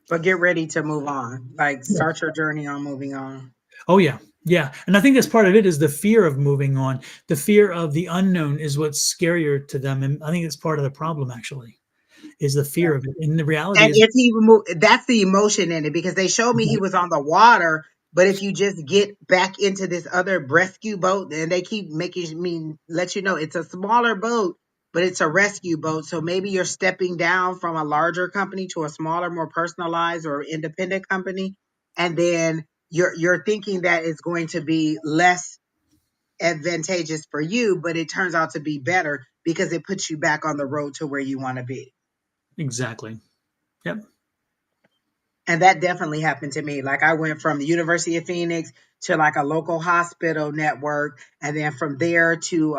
But get ready to move on. Like, Yeah. start your journey on moving on. Oh yeah. Yeah. And I think that's part of it, is the fear of moving on. The fear of the unknown is what's scarier to them. And I think it's part of the problem, actually, is the fear of it. And the reality And is, if he remove, that's the emotion in it, because they showed me he was on the water. But if you just get back into this other rescue boat, and they keep making me let you know it's a smaller boat, but it's a rescue boat. So maybe you're stepping down from a larger company to a smaller, more personalized or independent company, and then you're thinking that it's going to be less advantageous for you, but it turns out to be better because it puts you back on the road to where you want to be. exactly. Yep. And that definitely happened to me. Like, I went from the University of Phoenix to like a local hospital network, and then from there to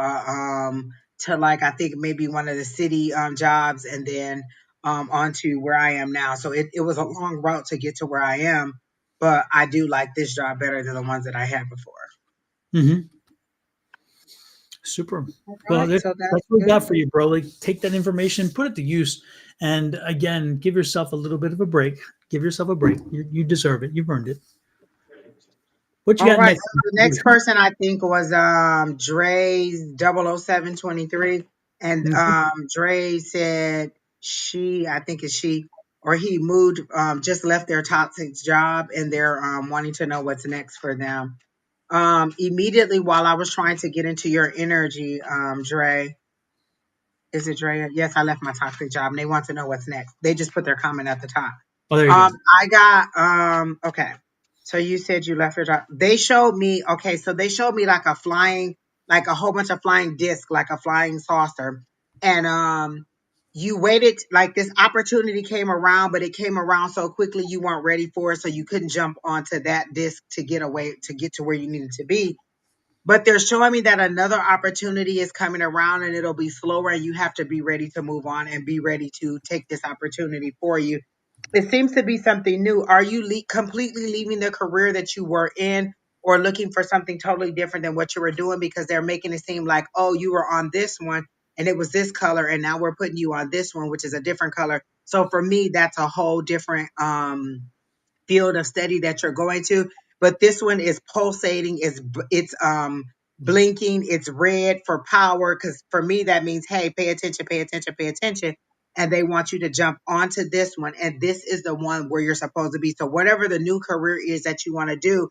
like, I think maybe one of the city jobs, and then on to where I am now. So it was a long route to get to where I am, but I do like this job better than the ones that I had before. Hmm. Super. All Well, right, so that's that's what we good. got for you, Broly. Take that information, put it to use, and again, give yourself a little bit of a break. Give yourself a break. You deserve it. You've earned it. What you All got right. next? So the next person I think was Dre's 00723. And Mhm. Dre said she, I think it's she, or he moved, just left their toxic job, and they're wanting to know what's next for them. Immediately while I was trying to get into your energy, Dre. Is it Drea? Yes, I left my toxic job and they want to know what's next. They just put their comment at the top. Oh, there you go. I got okay. So you said you left your job. They showed me, okay, so they showed me like a flying, like a whole bunch of flying discs, like a flying saucer. And you waited, like this opportunity came around, but it came around so quickly you weren't ready for it, so you couldn't jump onto that disc to get away, to get to where you needed to be. But they're showing me that another opportunity is coming around and it'll be slower and you have to be ready to move on and be ready to take this opportunity for you. It seems to be something new. Are you completely leaving the career that you were in or looking for something totally different than what you were doing? Because they're making it seem like, oh, you were on this one and it was this color and now we're putting you on this one, which is a different color. So for me, that's a whole different field of study that you're going to, but this one is pulsating, it's blinking, it's red for power, because for me that means, hey, pay attention, pay attention, pay attention. And they want you to jump onto this one, and this is the one where you're supposed to be. So whatever the new career is that you want to do,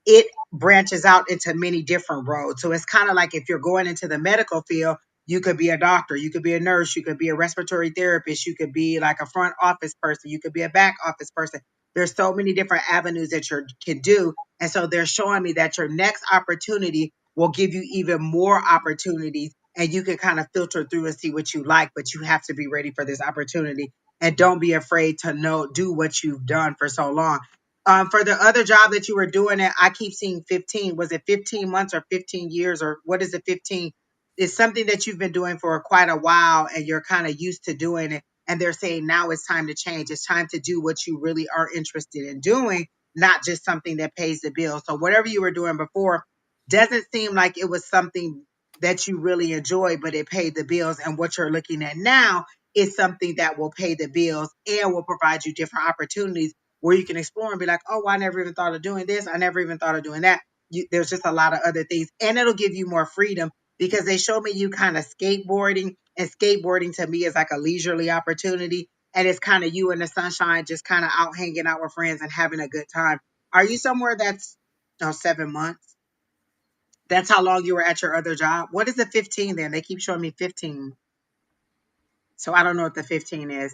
it branches out into many different roads. So it's kind of like if you're going into the medical field, you could be a doctor, you could be a nurse, you could be a respiratory therapist, you could be like a front office person, you could be a back office person. There's so many different avenues that you can do. And so they're showing me that your next opportunity will give you even more opportunities and you can kind of filter through and see what you like, but you have to be ready for this opportunity and don't be afraid to do what you've done for so long. For the other job that you were doing, I keep seeing 15. Was it 15 months or 15 years or what is it? 15? It's something that you've been doing for quite a while and you're kind of used to doing it. And they're saying now it's time to change. It's time to do what you really are interested in doing, not just something that pays the bill. So whatever you were doing before doesn't seem like it was something that you really enjoy, but it paid the bills. And what you're looking at now is something that will pay the bills and will provide you different opportunities where you can explore and be like, oh, I never even thought of doing this. I never even thought of doing that. There's just a lot of other things. And it'll give you more freedom because they show me you kind of skateboarding. And skateboarding to me is like a leisurely opportunity. And it's kind of you in the sunshine, just kind of out hanging out with friends and having a good time. Are you somewhere that's 7 months? That's how long you were at your other job? What is the 15 then? They keep showing me 15. So I don't know what the 15 is.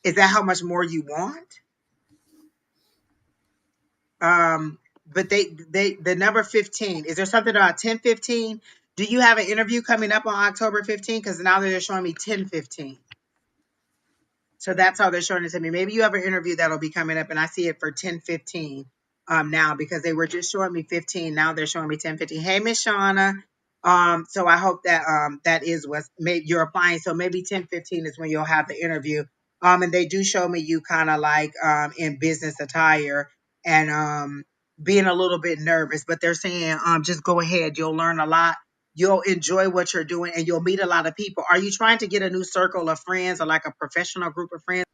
Is that how much more you want? But the number 15, is there something about 10-15? Do you have an interview coming up on October 15? Because now they're showing me 10-15. So that's how they're showing it to me. Maybe you have an interview that'll be coming up and I see it for 10-15 now because they were just showing me 15. Now they're showing me 10-15. Hey, Miss Shauna. So I hope that that is what maybe you're applying. So maybe 10-15 is when you'll have the interview. And they do show me you kind of like in business attire and being a little bit nervous, but they're saying just go ahead. You'll learn a lot. You'll enjoy what you're doing and you'll meet a lot of people. Are you trying to get a new circle of friends or like a professional group of friends?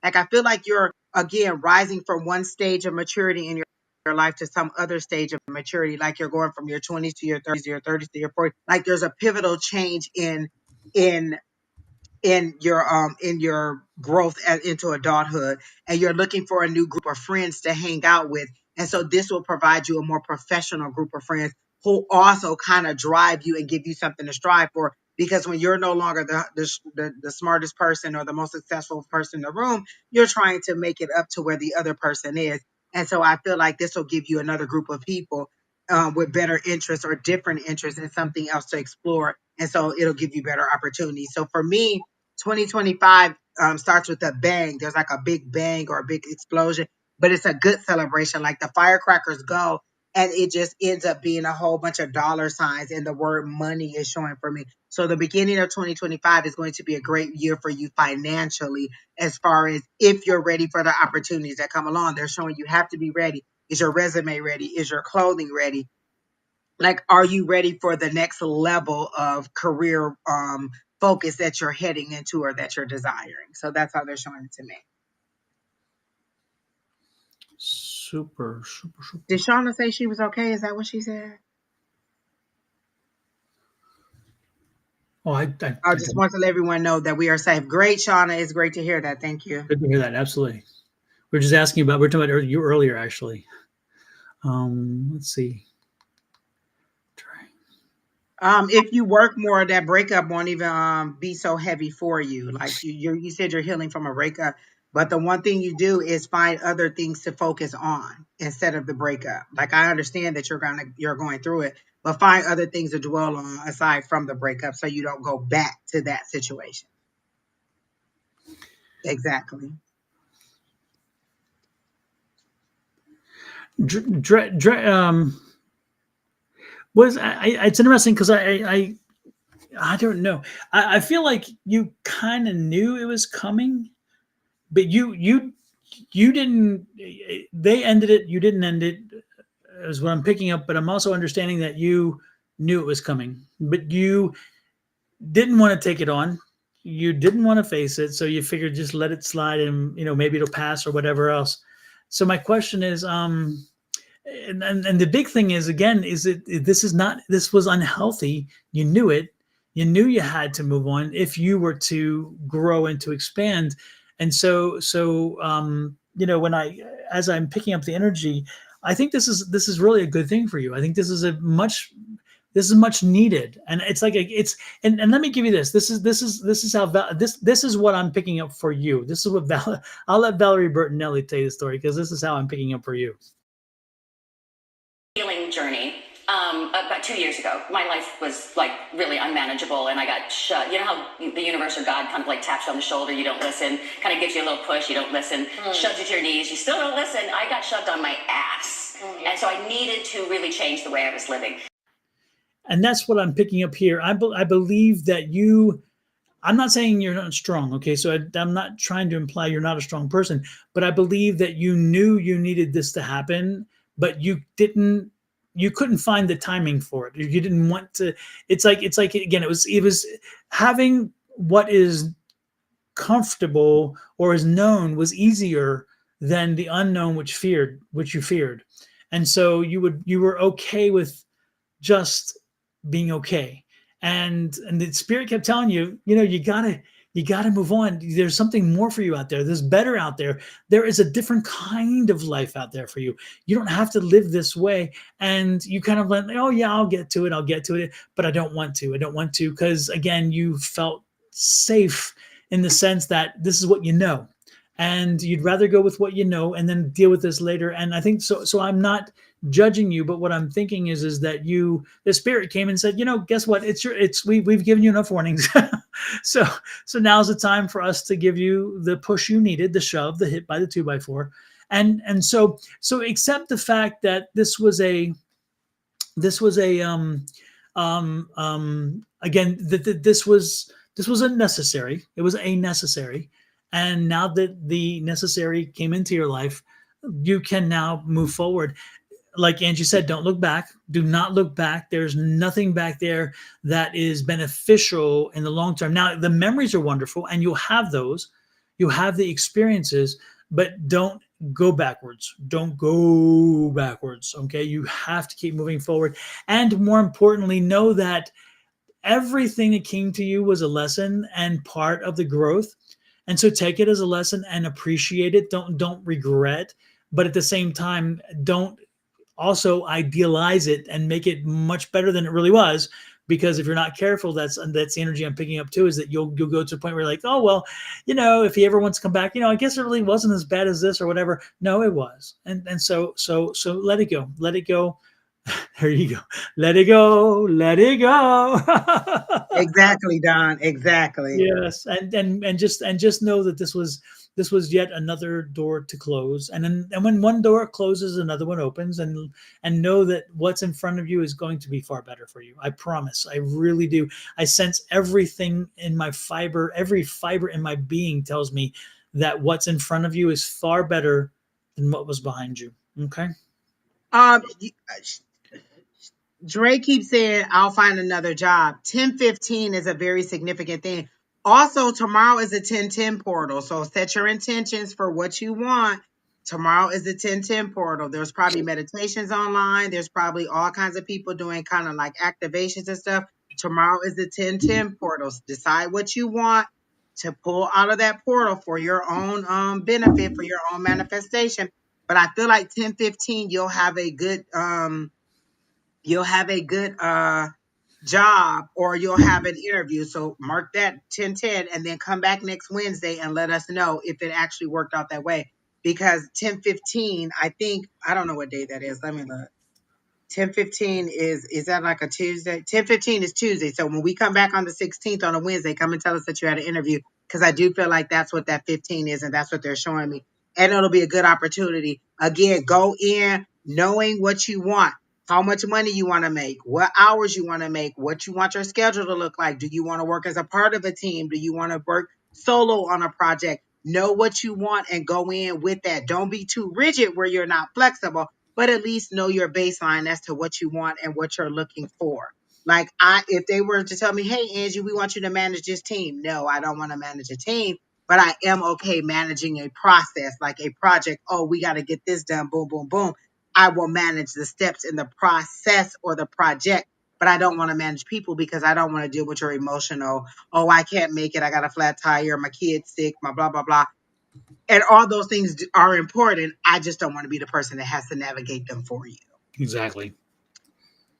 Like, I feel like you're, again, rising from one stage of maturity in your life to some other stage of maturity. Like you're going from your 20s to your 30s to your 40s. Like there's a pivotal change in in your growth into adulthood, and you're looking for a new group of friends to hang out with, and so this will provide you a more professional group of friends who also kind of drive you and give you something to strive for, because when you're no longer the smartest person or the most successful person in the room, you're trying to make it up to where the other person is. And so I feel like this will give you another group of people with better interests or different interests and something else to explore, and so it'll give you better opportunities. So for me, 2025 starts with a bang. There's like a big bang or a big explosion, but it's a good celebration. Like the firecrackers go, and it just ends up being a whole bunch of dollar signs, and the word money is showing for me. So the beginning of 2025 is going to be a great year for you financially, as far as if you're ready for the opportunities that come along. They're showing you have to be ready. Is your resume ready? Is your clothing ready? Like, are you ready for the next level of career focus that you're heading into or that you're desiring? So that's how they're showing it to me. Super, super, super. Did Shauna say she was okay? Is that what she said? Oh, I just want to let everyone know that we are safe. Great, Shauna. It's great to hear that. Thank you. Good to hear that. Absolutely. We're just asking about, we're talking about you earlier, actually. Let's see. If you work more, that breakup won't even be so heavy for you. Like you said, you're healing from a breakup, but the one thing you do is find other things to focus on instead of the breakup. Like I understand that you're going through it, but find other things to dwell on aside from the breakup, so you don't go back to that situation. Exactly. Was it's interesting because I don't know. I feel like you kind of knew it was coming, but you didn't. They ended it. You didn't end it. Is what I'm picking up. But I'm also understanding that you knew it was coming, but you didn't want to take it on. You didn't want to face it, so you figured just let it slide, and maybe it'll pass or whatever else. So my question is, and the big thing is again is this was unhealthy. You knew it. You knew you had to move on if you were to grow and to expand. And when I as I'm picking up the energy, I think this is really a good thing for you. I think this is much needed. And it's like and let me give you this is how this is what I'm picking up for you. This is what I'll let Valerie Bertinelli tell you the story, because this is how I'm picking up for you. Healing journey. About 2 years ago, my life was like really unmanageable, and I got shut. You know how the universe or God kind of like taps you on the shoulder, you don't listen, kind of gives you a little push, you don't listen, shoves you to your knees, you still don't listen. I got shoved on my ass, and so I needed to really change the way I was living. And that's what I'm picking up here. I believe that you. I'm not saying you're not strong, okay? So I'm not trying to imply you're not a strong person, but I believe that you knew you needed this to happen, but you couldn't find the timing for it. You didn't want to. It's like again, it was having what is comfortable or is known was easier than the unknown, which you feared. And so you were okay with just being okay. And the spirit kept telling you, you gotta move on. There's something more for you out there. There's better out there. There is a different kind of life out there for you. You don't have to live this way. And you kind of went, oh yeah, I'll get to it, but I don't want to. I don't want to, because again, you felt safe in the sense that this is what you know. And you'd rather go with what you know and then deal with this later. And I think so. So I'm not judging you, but what I'm thinking is that the spirit came and said, guess what? We've given you enough warnings. so so now's the time for us to give you the push you needed, the shove, the hit by the 2x4. And so accept the fact that again, that this was a necessary. It was a necessary. And now that the necessary came into your life, you can now move forward. Like Angie said, don't look back. Do not look back. There's nothing back there that is beneficial in the long term. Now, the memories are wonderful, and you'll have those. You have the experiences, but don't go backwards. Don't go backwards. Okay. You have to keep moving forward. And more importantly, know that everything that came to you was a lesson and part of the growth. And so take it as a lesson and appreciate it. Don't regret, but at the same time, don't also idealize it and make it much better than it really was. Because if you're not careful, that's the energy I'm picking up too, is that you'll go to a point where you're like, oh well, if he ever wants to come back, I guess it really wasn't as bad as this or whatever. No, it was. And so let it go. Let it go. There you go. Let it go. Let it go. Exactly, Don. Exactly. Yes, and just know that this was yet another door to close, and when one door closes, another one opens, and know that what's in front of you is going to be far better for you. I promise. I really do. I sense everything in my fiber, every fiber in my being tells me that what's in front of you is far better than what was behind you. Okay. Um, Dre keeps saying, I'll find another job. 1015 is a very significant thing. Also, tomorrow is a 1010 portal. So set your intentions for what you want. Tomorrow is the 1010 portal. There's probably meditations online. There's probably all kinds of people doing kind of like activations and stuff. Tomorrow is the 1010 portal. Decide what you want to pull out of that portal for your own benefit, for your own manifestation. but I feel like 10-15, you'll have a good job, or you'll have an interview. So mark that 10-10, and then come back next Wednesday and let us know if it actually worked out that way. Because 10-15, I don't know what day that is. Let me look. 10-15 is that like a Tuesday? 10-15 is Tuesday. So when we come back on the 16th on a Wednesday, come and tell us that you had an interview, because I do feel like that's what that 15 is, and that's what they're showing me. And it'll be a good opportunity. Again, go in knowing what you want, how much money you want to make, what hours you want to make, what you want your schedule to look like. Do you want to work as a part of a team? Do you want to work solo on a project? Know what you want and go in with that. Don't be too rigid where you're not flexible, but at least know your baseline as to what you want and what you're looking for. Like if they were to tell me, hey, Angie, we want you to manage this team. No, I don't want to manage a team, but I am okay managing a process, like a project. Oh, we got to get this done. Boom, boom, boom. I will manage the steps in the process or the project, but I don't want to manage people because I don't want to deal with your emotional. Oh, I can't make it. I got a flat tire. My kid's sick. My blah, blah, blah. And all those things are important. I just don't want to be the person that has to navigate them for you. Exactly.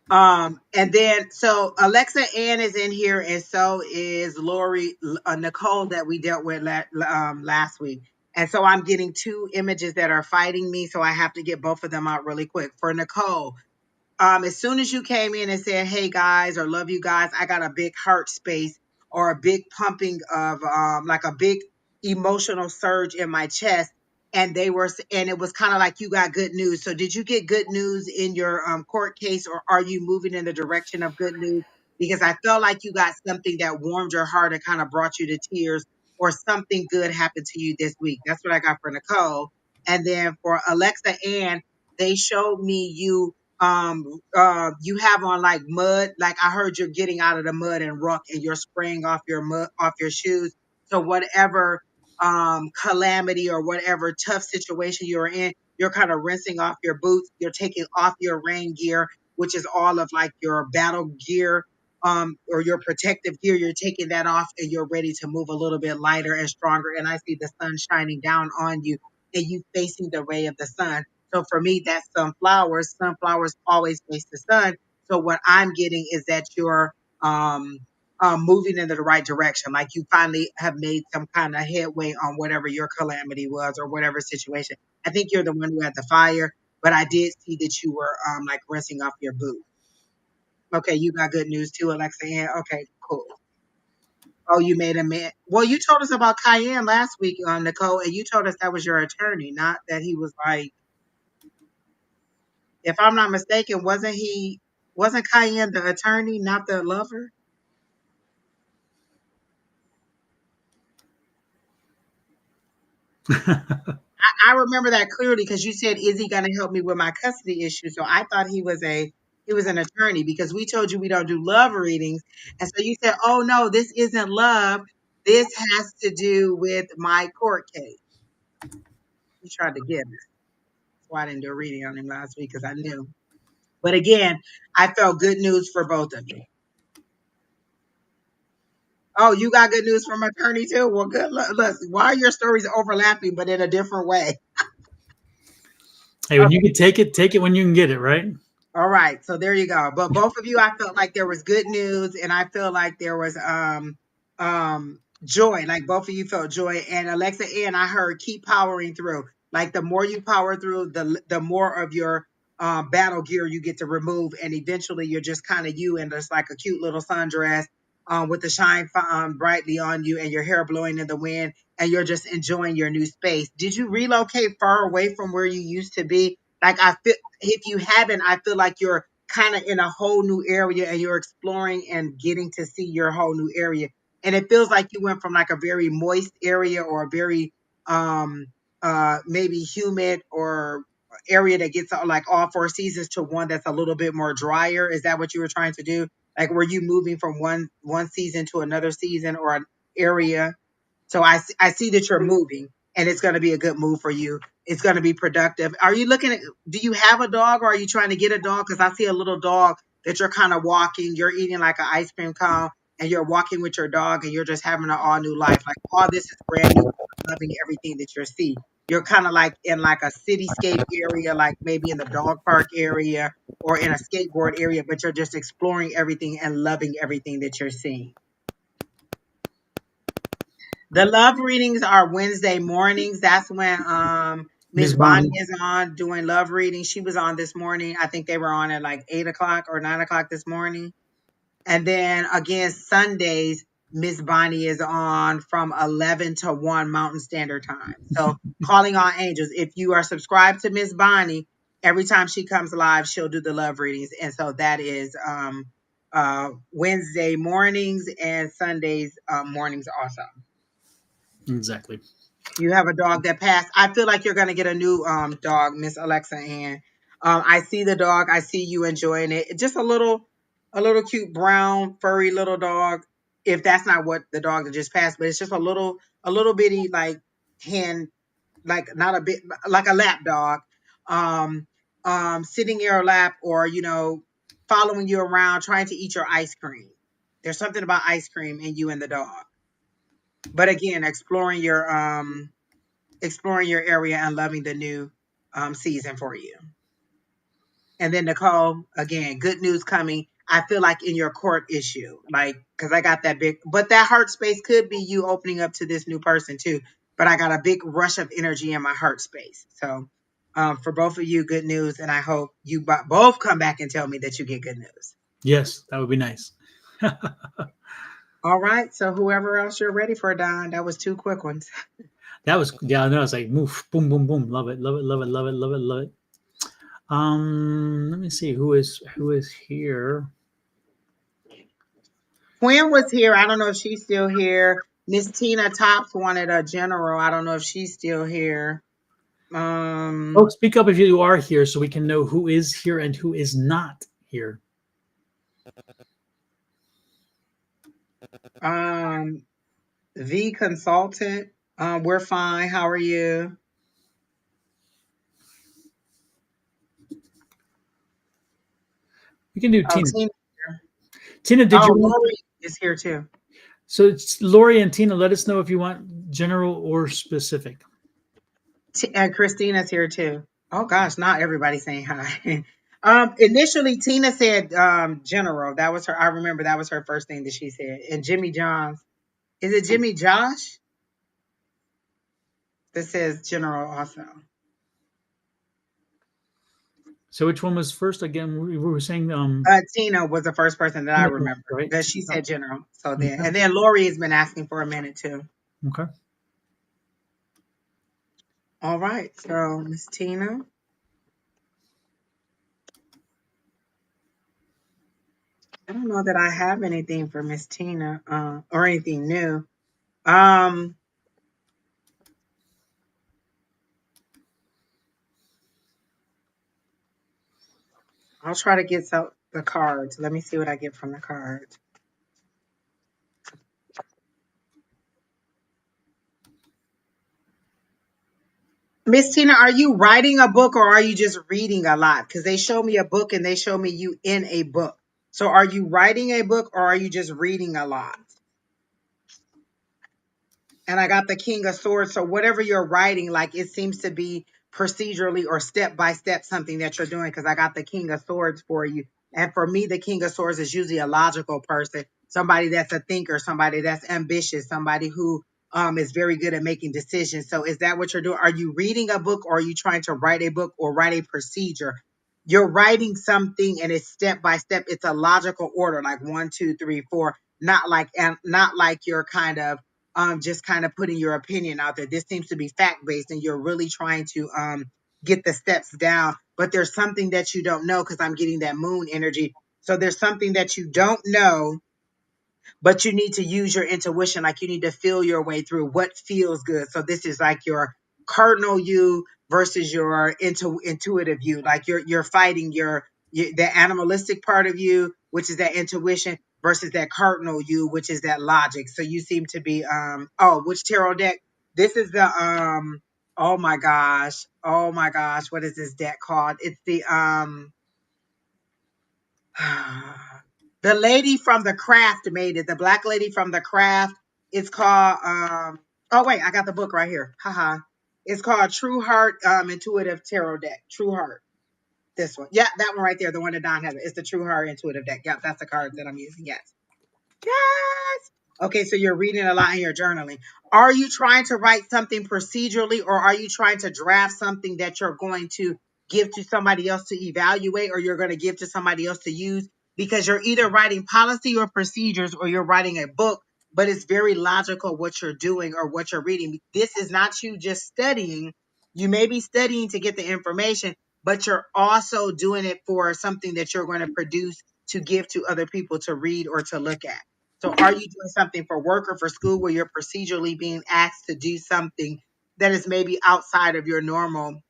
And then so Alexa Ann is in here, and so is Lori Nicole that we dealt with last week. And so I'm getting two images that are fighting me, so I have to get both of them out really quick. For Nicole, as soon as you came in and said, hey guys, or love you guys, I got a big heart space or a big pumping of like a big emotional surge in my chest. And it was kind of like you got good news. So did you get good news in your court case, or are you moving in the direction of good news? Because I felt like you got something that warmed your heart and kind of brought you to tears, or something good happened to you this week. That's what I got for Nicole. And then for Alexa Ann, they showed me you have on like mud, like I heard you're getting out of the mud and ruck, and you're spraying off your mud off your shoes. So whatever calamity or whatever tough situation you're in, you're kind of rinsing off your boots, you're taking off your rain gear, which is all of like your battle gear, or your protective gear. You're taking that off and you're ready to move a little bit lighter and stronger. And I see the sun shining down on you, and you facing the ray of the sun. So for me, that's sunflowers. Sunflowers always face the sun. So what I'm getting is that you're moving in the right direction. Like you finally have made some kind of headway on whatever your calamity was or whatever situation. I think you're the one who had the fire, but I did see that you were like rinsing off your boot. Okay, you got good news too, Alexa Ann. Okay, cool. Oh, you made a man. Well, you told us about Cayenne last week, Nicole, and you told us that was your attorney, not that he was like, if I'm not mistaken, wasn't Cayenne the attorney, not the lover? I remember that clearly because you said, "Is he going to help me with my custody issue?" So I thought he was an attorney, because we told you we don't do love readings, and so you said, "Oh no, this isn't love. This has to do with my court case." You tried to get me. That's why I didn't do a reading on him last week, because I knew. But again, I felt good news for both of you. Oh, you got good news from attorney too? Well, good. Look, why are your stories overlapping, but in a different way? Hey, when you can take it when you can get it, right? All right, so there you go. But both of you, I felt like there was good news, and I feel like there was joy. Like both of you felt joy. And Alexa Ann, I heard keep powering through. Like the more you power through, the more of your battle gear you get to remove, and eventually you're just kind of you, and just like a cute little sundress with the shine brightly on you, and your hair blowing in the wind, and you're just enjoying your new space. Did you relocate far away from where you used to be? Like I feel, if you haven't, I feel like you're kind of in a whole new area, and you're exploring and getting to see your whole new area. And it feels like you went from like a very moist area, or a very maybe humid or area that gets like all four seasons, to one that's a little bit more drier. Is that what you were trying to do? Like were you moving from one season to another season, or an area? So I see that you're moving, and it's going to be a good move for you. It's going to be productive. Are you looking at, do you have a dog, or are you trying to get a dog? Because I see a little dog that you're kind of walking. You're eating like an ice cream cone, and you're walking with your dog, and you're just having an all new life. Like all this is brand new. Loving everything that you see. you're kind of like in like a cityscape area, like maybe in the dog park area or in a skateboard area, but you're just exploring everything and loving everything that you're seeing. The love readings are Wednesday mornings. That's when Miss Miss Bonnie Bonnie. is on doing love readings. She was on this morning. I think they were on at like 8 o'clock or 9 o'clock this morning. And then again, Sundays, Miss Bonnie is on from 11 to 1 Mountain Standard Time. So calling all angels. If you are subscribed to Miss Bonnie, every time she comes live, she'll do the love readings. And so that is Wednesday mornings and Sundays mornings also. Exactly. You have a dog that passed. I feel like you're gonna get a new dog, Miss Alexa Ann. I see the dog. I see you enjoying it. Just a little cute brown furry little dog. If that's not what the dog that just passed, but it's just a little bitty like hen, like not a bit like a lap dog, um, sitting in your lap or following you around, trying to eat your ice cream. There's something about ice cream in you and the dog. But again, exploring your area and loving the new season for you. And then Nicole, again, good news coming. I feel like in your court issue, like, because I got that big, but that heart space could be you opening up to this new person too. But I got a big rush of energy in my heart space. So for both of you, good news. And I hope you both come back and tell me that you get good news. Yes, that would be nice. All right. So whoever else you're ready for, Don, that was 2 quick ones. That was, yeah, no, it's like move, boom, boom, boom. Love it, love it, love it, love it, love it, love it. Let me see who is here. Quinn was here. I don't know if she's still here. Miss Tina Tops wanted a general. I don't know if she's still here. Oh, speak up if you are here so we can know who is here and who is not here. The consultant. We're fine. How are you? We can do Oh, Tina. Tina. Tina, did Oh, you want? Lori is here too. So it's Lori and Tina. Let us know if you want general or specific. Christina's here too. Oh gosh, not everybody's saying hi. Initially Tina said general. That was her. I remember that was her first thing that she said. And Jimmy Johns. Is it Jimmy Josh? That says general also. So which one was first again? We were saying Tina was the first person that I remember right? that she said general. So then, Okay. and then Lori has been asking for a minute too. Okay. All right, so Miss Tina. I don't know that I have anything for Miss Tina, or anything new. I'll try to get the cards. Let me see what I get from the cards. Miss Tina, are you writing a book or are you just reading a lot? Because they show me a book and they show me you in a book. So are you writing a book or are you just reading a lot? And I got the King of Swords. So whatever you're writing, like it seems to be procedurally or step by step something that you're doing because I got the King of Swords for you. And for me, the King of Swords is usually a logical person, somebody that's a thinker, somebody that's ambitious, somebody who is very good at making decisions. So is that what you're doing? Are you reading a book or are you trying to write a book or write a procedure? You're writing something and it's step by step. It's a logical order, like 1, 2, 3, 4, not like you're kind of just kind of putting your opinion out there. This seems to be fact based, and you're really trying to get the steps down. But there's something that you don't know because I'm getting that moon energy. So there's something that you don't know, but you need to use your intuition. Like you need to feel your way through what feels good. So this is like your cardinal you versus your intuitive you. Like you're fighting the animalistic part of you, which is that intuition, versus that cardinal you, which is that logic. So you seem to be which tarot deck? This is the oh my gosh, what is this deck called? It's the the lady from the craft made it. The black lady from the craft. It's called oh wait, I got the book right here. Haha. It's called True Heart Intuitive Tarot Deck. True Heart. This one. Yeah, that one right there. The one that Don has. It's the True Heart Intuitive Deck. Yep, that's the card that I'm using. Yes. Yes. Okay, so you're reading a lot and you're journaling. Are you trying to write something procedurally, or are you trying to draft something that you're going to give to somebody else to evaluate, or you're going to give to somebody else to use? Because you're either writing policy or procedures, or you're writing a book, but it's very logical what you're doing or what you're reading. This is not you just studying. You may be studying to get the information, but you're also doing it for something that you're going to produce to give to other people to read or to look at. So are you doing something for work or for school where you're procedurally being asked to do something that is maybe outside of your normal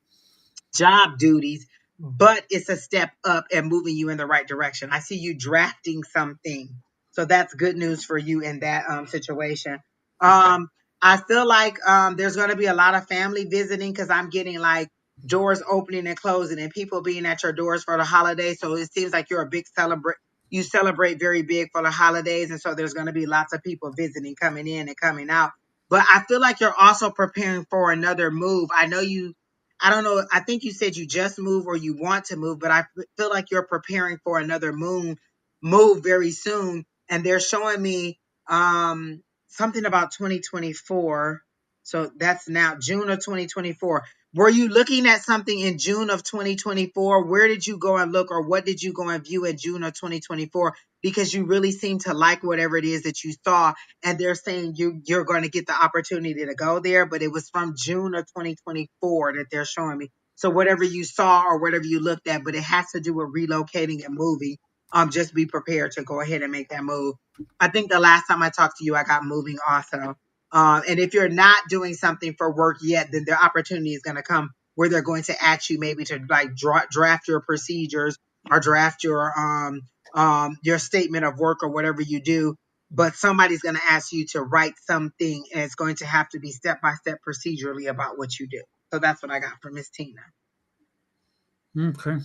job duties, but it's a step up and moving you in the right direction? I see you drafting something. So that's good news for you in that situation. I feel like there's going to be a lot of family visiting, because I'm getting like doors opening and closing and people being at your doors for the holidays. So it seems like you're a big celebrate. You celebrate very big for the holidays. And so there's going to be lots of people visiting, coming in and coming out. But I feel like you're also preparing for another move. I don't know. I think you said you just moved or you want to move, but I feel like you're preparing for another move very soon. And they're showing me something about 2024. So that's now June of 2024. Were you looking at something in June of 2024? Where did you go and look, or what did you go and view in June of 2024? Because you really seem to like whatever it is that you saw, and they're saying you're going to get the opportunity to go there, but it was from June of 2024 that they're showing me. So whatever you saw or whatever you looked at, but it has to do with relocating and moving. Just be prepared to go ahead and make that move. I think the last time I talked to you, I got moving also. And if you're not doing something for work yet, then the opportunity is going to come where they're going to ask you maybe to like draft your procedures or draft your statement of work or whatever you do. But somebody's going to ask you to write something, and it's going to have to be step by step procedurally about what you do. So that's what I got from Miss Tina. Okay.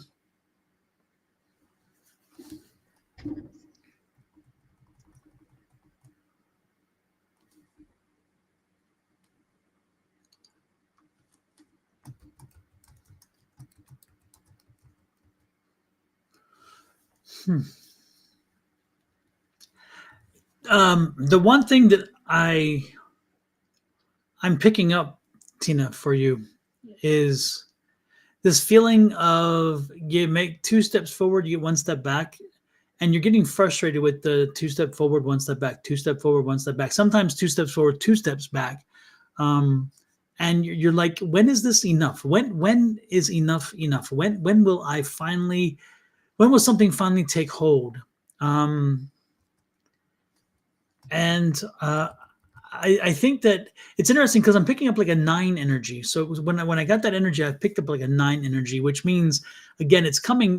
The one thing that I'm picking up, Tina, for you is this feeling of you make two steps forward, you get one step back, and you're getting frustrated with the two step forward, one step back, two step forward, one step back. Sometimes two steps forward, two steps back. And you're like, when is this enough? When is enough enough? When will I finally? When will something finally take hold? And I think that it's interesting because I'm picking up like a 9 energy. So it was when I got that energy, I picked up like a 9 energy, which means again, it's coming.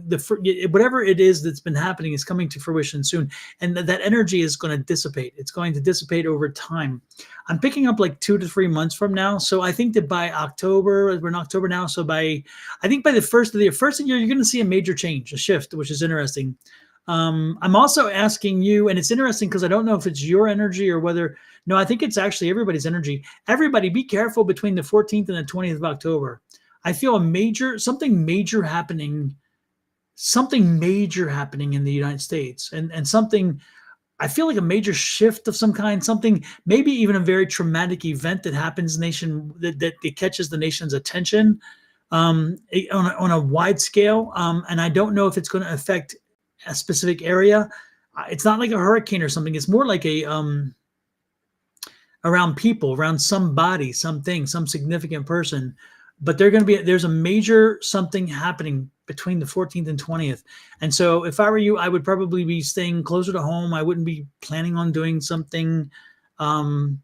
Whatever it is that's been happening is coming to fruition soon, and that energy is going to dissipate. It's going to dissipate over time. I'm picking up like 2 to 3 months from now. So I think that by October, we're in October now. So I think by the first of the year, you're going to see a major change, a shift, which is interesting. I'm also asking you, and it's interesting because I don't know if it's your energy or whether, no, I think it's actually everybody's energy. Everybody be careful between the 14th and the 20th of October. I feel something major happening in the United States, and something, I feel like a major shift of some kind, something, maybe even a very traumatic event that happens that catches the nation's attention on a wide scale. And I don't know if it's going to affect a specific area. It's not like a hurricane or something. It's more like around people, around somebody, something, some significant person. But there's a major something happening between the 14th and 20th. And so if I were you, I would probably be staying closer to home. I wouldn't be planning on doing something above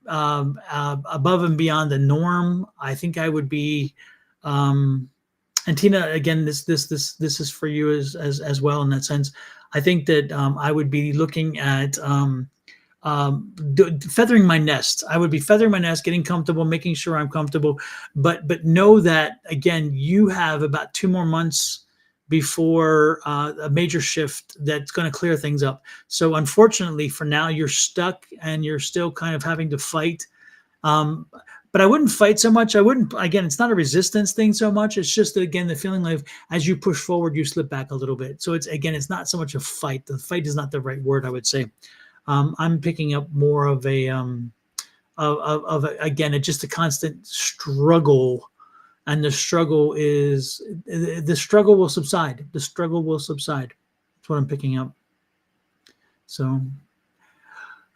and beyond the norm. I think I would be, and Tina, again, this is for you as well in that sense. I think that I would be looking at feathering my nest. I would be feathering my nest, getting comfortable, making sure I'm comfortable. But know that again, you have about 2 more months before a major shift that's going to clear things up. So unfortunately, for now, you're stuck and you're still kind of having to fight. but I wouldn't fight so much. I wouldn't, again, it's not a resistance thing so much. It's just, again, the feeling like as you push forward, you slip back a little bit. So it's, again, it's not so much a fight. The fight is not the right word, I would say. I'm picking up more of a, again, it's just a constant struggle. And the struggle will subside. The struggle will subside. That's what I'm picking up. So,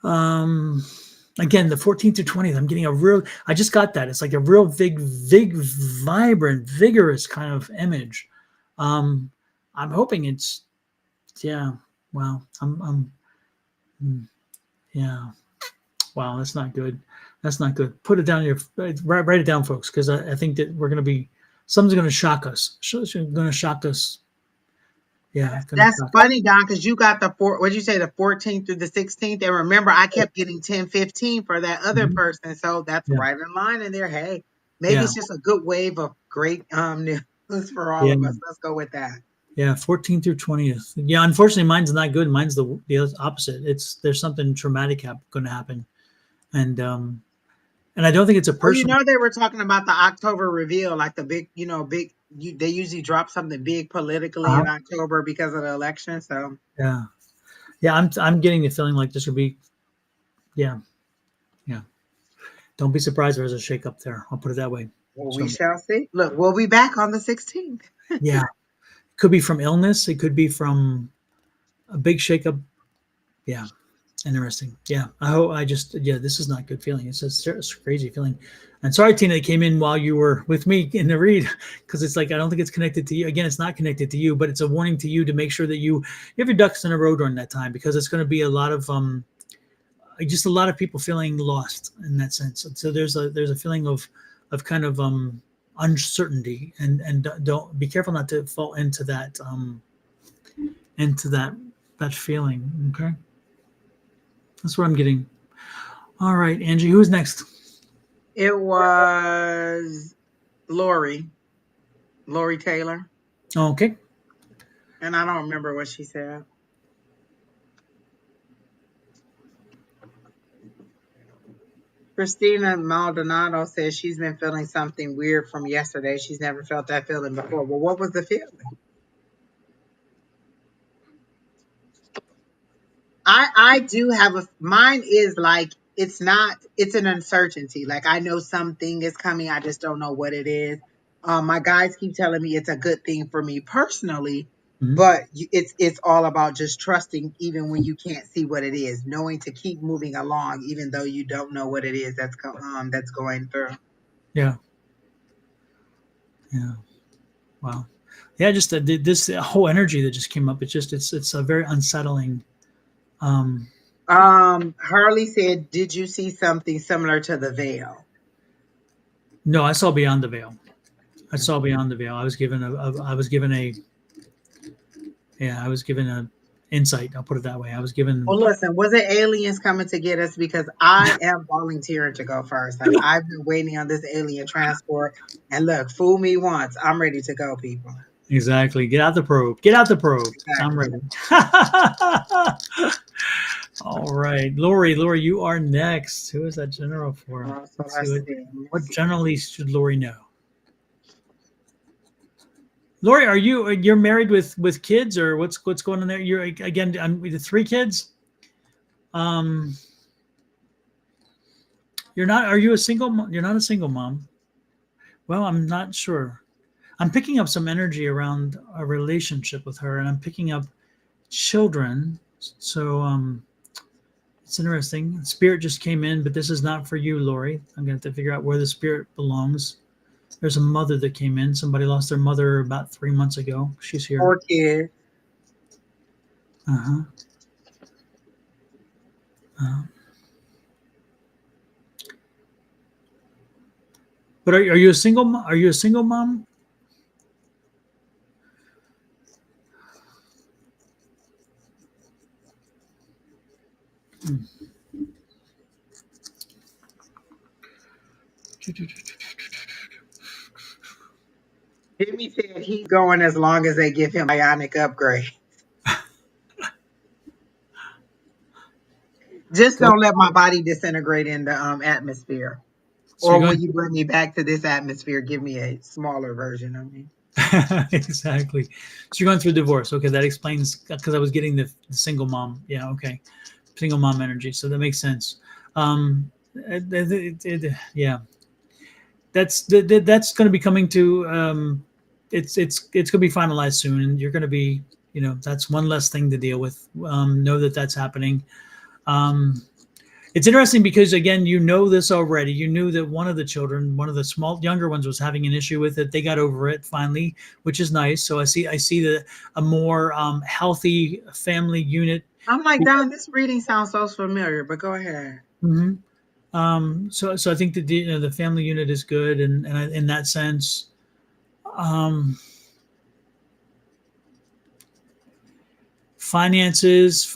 again, the 14th to 20th, I'm getting I just got that. It's like a real big, vibrant, vigorous kind of image. I'm hoping it's, yeah, wow. Yeah, wow, that's not good. That's not good. Put it down here. Write it down, folks, because I think that we're going to be, something's going to shock us. Going to shock us. Yeah. That's funny, Don, because you got what'd you say, the 14th through the 16th? And remember, I kept getting 10-15 for that other person. So that's right in line in there. Hey, maybe it's just a good wave of great news for all of us. Let's go with that. Yeah, 14th through 20th. Yeah, unfortunately, mine's not good. Mine's the opposite. There's something traumatic going to happen, and I don't think it's a person. Well, they were talking about the October reveal, like the big, they usually drop something big politically in October because of the election. So yeah, I'm getting the feeling like this would be, yeah. Don't be surprised if there's a shakeup there. I'll put it that way. Well, we shall see. Look, we'll be back on the 16th. Yeah, it could be from illness. It could be from a big shakeup. Yeah, interesting. Yeah, this is not good feeling. It's a crazy feeling. And sorry, Tina, it came in while you were with me in the read, because it's like, I don't think it's connected to you. Again, it's not connected to you, but it's a warning to you to make sure that you have your ducks in a row during that time, because it's going to be a lot of just a lot of people feeling lost in that sense. And so there's a feeling of kind of uncertainty, and don't be careful not to fall into that feeling. Okay, that's what I'm getting. All right, Angie, who's next? It was Lori Taylor. Okay. And I don't remember what she said. Christina Maldonado says she's been feeling something weird from yesterday. She's never felt that feeling before. Well, what was the feeling? I do have mine is like, it's an uncertainty. Like, I know something is coming. I just don't know what it is. My guides keep telling me it's a good thing for me personally, but it's all about just trusting, even when you can't see what it is, knowing to keep moving along, even though you don't know what it is that's going through. Yeah. Yeah. Wow. Yeah. Just this whole energy that just came up. It's a very unsettling. Harley said, "Did you see something similar to the veil?" No, I saw beyond the veil. I saw beyond the veil. I was given a insight. I'll put it that way. I was given. Well, listen, was it aliens coming to get us? Because I am volunteering to go first. Like, I've been waiting on this alien transport, and look, fool me once, I'm ready to go, people. Exactly. Get out the probe. Get out the probe. Exactly. I'm ready. All right, Lori, you are next. Who is that general for? What generally should Lori know? Lori, you're married with kids, or what's going on there? You're again with the 3 kids. You're not. Are you a single? You're not a single mom. Well, I'm not sure. I'm picking up some energy around a relationship with her, and I'm picking up children. So it's interesting. Spirit just came in, but this is not for you, Lori. I'm going to have to figure out where the spirit belongs. There's a mother that came in. Somebody lost their mother about 3 months ago. She's here. 4 kids. But are you a single? Are you a single mom? Jimmy said he's going as long as they give him bionic upgrade. Just don't let my body disintegrate in the atmosphere. So Or you're will going you bring me back to this atmosphere? Give me a smaller version of me. exactly. So you're going through divorce. Okay, that explains because I was getting the single mom. Yeah, okay, single mom energy. So that makes sense. Yeah, that's going to be coming to. It's going to be finalized soon, and you're going to be. That's one less thing to deal with. Know that that's happening. Um, it's interesting because again, this already. You knew that one of the children, one of the small younger ones, was having an issue with it. They got over it finally, which is nice. So I see a more healthy family unit. I'm like, Don, this reading sounds so familiar, but go ahead. Mhm. So I think that the family unit is good, and in that sense, um, finances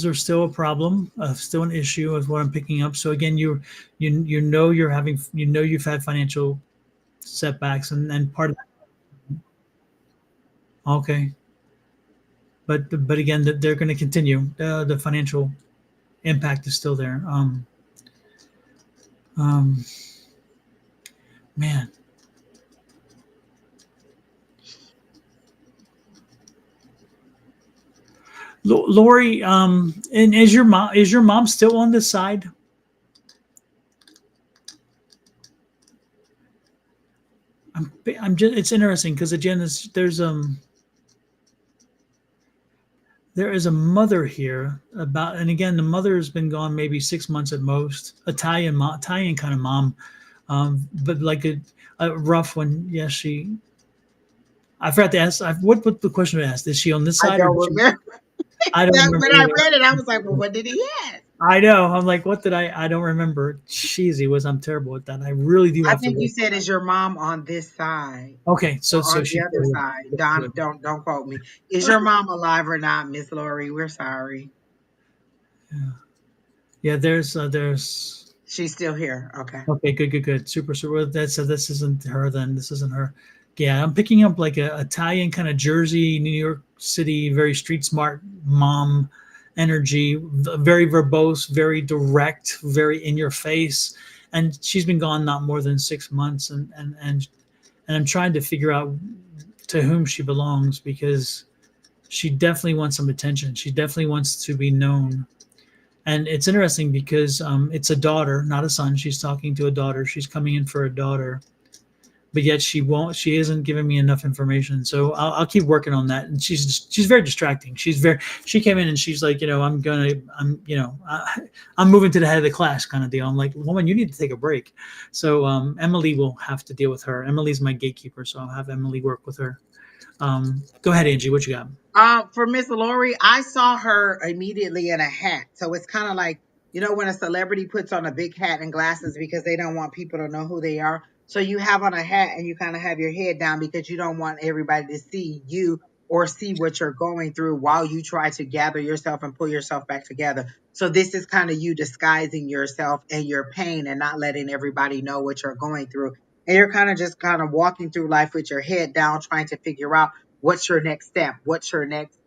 are still a problem, still an issue, is what I'm picking up. So again, you've had financial setbacks, and part of okay, but again, that they're going to continue. The financial impact is still there. Um, man, Lori, and is your mom still on this side? I'm just it's interesting because again, there is a mother here and again, the mother has been gone maybe 6 months at most. Italian kind of mom, but like a rough one. Yes, I forgot to ask. What the question I asked? Is she on this I side or don't did she? remember. I don't remember When I either. read it, I was like, well, what did he ask? I know. I'm like, what did I? I don't remember. Cheesy was. I'm terrible at that. I really do I have to think you look. said, is your mom on this side Okay, or so on the she's other side? Don, don't quote me. Is your mom alive or not, Miss Lori? We're sorry. yeah. Yeah, there's She's still here. Okay. okay, good, super, super. This isn't her then. This isn't her. Yeah, I'm picking up like a Italian kind of Jersey, New York City, very street smart mom energy, very verbose, very direct, very in your face, and she's been gone not more than 6 months, and I'm trying to figure out to whom she belongs because she definitely wants some attention. She definitely wants to be known. And it's interesting because it's a daughter, not a son. She's talking to a daughter. She's coming in for a daughter, but yet she won't. She isn't giving me enough information. So I'll keep working on that. And she's very distracting. She came in and she's like, I'm moving to the head of the class kind of deal. I'm like, woman, you need to take a break. So Emily will have to deal with her. Emily's my gatekeeper, so I'll have Emily work with her. Go ahead, Angie. What you got? For Miss Lori, I saw her immediately in a hat. So it's kind of like, when a celebrity puts on a big hat and glasses because they don't want people to know who they are. So you have on a hat and you kind of have your head down because you don't want everybody to see you or see what you're going through while you try to gather yourself and pull yourself back together. So this is kind of you disguising yourself and your pain and not letting everybody know what you're going through. And you're kind of walking through life with your head down, trying to figure out what's your next step? What's your next,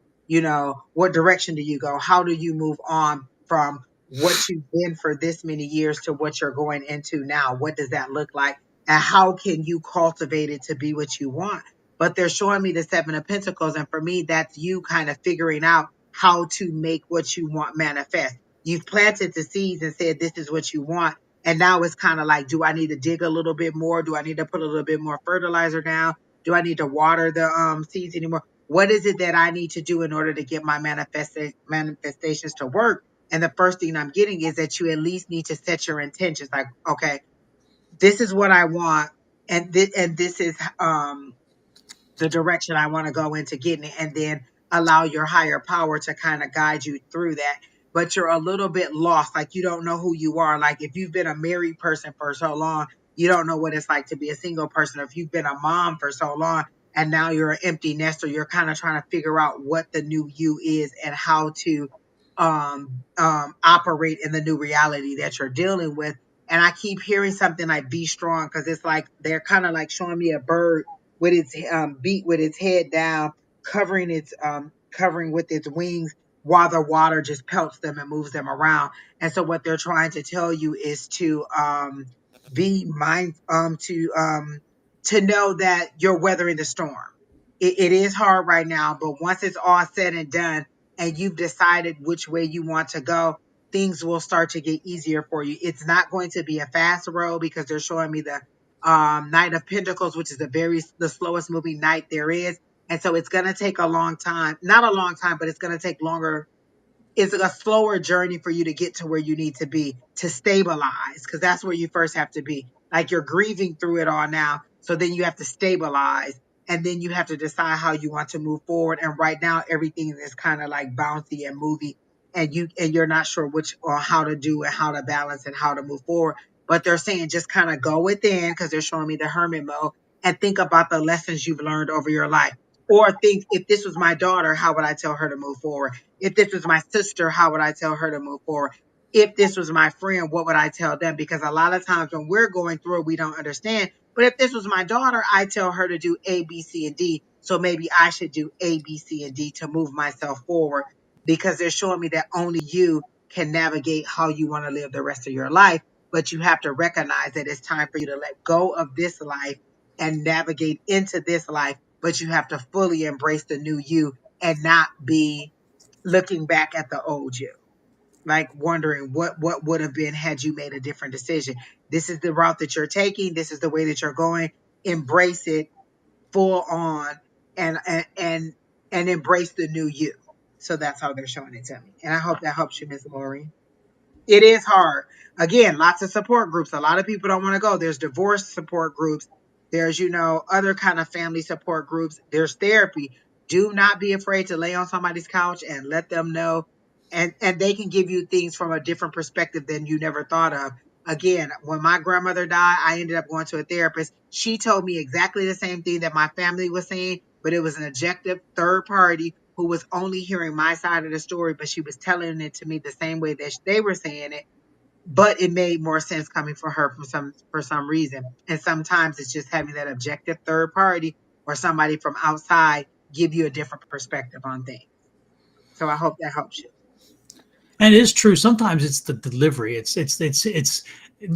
what direction do you go? How do you move on from what you've been for this many years to what you're going into now? What does that look like? And how can you cultivate it to be what you want? But they're showing me the Seven of Pentacles. And for me, that's you kind of figuring out how to make what you want manifest. You've planted the seeds and said, this is what you want. And now it's kind of like, do I need to dig a little bit more? Do I need to put a little bit more fertilizer down? Do I need to water the seeds anymore? What is it that I need to do in order to get my manifestations to work? And the first thing I'm getting is that you at least need to set your intentions. Like, okay, this is what I want, and this is the direction I want to go into getting it, and then allow your higher power to kind of guide you through that. But you're a little bit lost, like you don't know who you are. Like if you've been a married person for so long, you don't know what it's like to be a single person. If you've been a mom for so long and now you're an empty nester, you're kind of trying to figure out what the new you is and how to operate in the new reality that you're dealing with. And I keep hearing something like be strong because it's like they're kind of like showing me a bird with its beat with its head down, covering with its wings while the water just pelts them and moves them around. And so what they're trying to tell you is to be to know that you're weathering the storm. It is hard right now, but once it's all said and done and you've decided which way you want to go, things will start to get easier for you. It's not going to be a fast road because they're showing me the Knight of Pentacles, which is the slowest moving knight there is. And so it's going to take a long time, not a long time, but it's going to take longer. It's a slower journey for you to get to where you need to be to stabilize, because that's where you first have to be. Like, you're grieving through it all now. So then you have to stabilize, and then you have to decide how you want to move forward. And right now, everything is kind of like bouncy and moving, and you're not sure which or how to do and how to balance and how to move forward. But they're saying just kind of go within, because they're showing me the hermit mode, and think about the lessons you've learned over your life. Or think, if this was my daughter, how would I tell her to move forward? If this was my sister, how would I tell her to move forward? If this was my friend, what would I tell them? Because a lot of times when we're going through it, we don't understand. But if this was my daughter, I tell her to do A, B, C, and D. So maybe I should do A, B, C, and D to move myself forward, because they're showing me that only you can navigate how you want to live the rest of your life. But you have to recognize that it's time for you to let go of this life and navigate into this life. But you have to fully embrace the new you and not be looking back at the old you, like wondering what would have been had you made a different decision. This is the route that you're taking. This is the way that you're going. Embrace it full on, and embrace the new you. So that's how they're showing it to me. And I hope that helps you, Miss Lori. It is hard. Again, lots of support groups. A lot of people don't want to go. There's divorce support groups. There's, other kind of family support groups. There's therapy. Do not be afraid to lay on somebody's couch and let them know. And they can give you things from a different perspective than you never thought of. Again, when my grandmother died, I ended up going to a therapist. She told me exactly the same thing that my family was saying, but it was an objective third party who was only hearing my side of the story, but she was telling it to me the same way that they were saying it. But it made more sense coming from her for some reason. And sometimes it's just having that objective third party or somebody from outside give you a different perspective on things. So I hope that helps you. And it is true. Sometimes it's the delivery. It's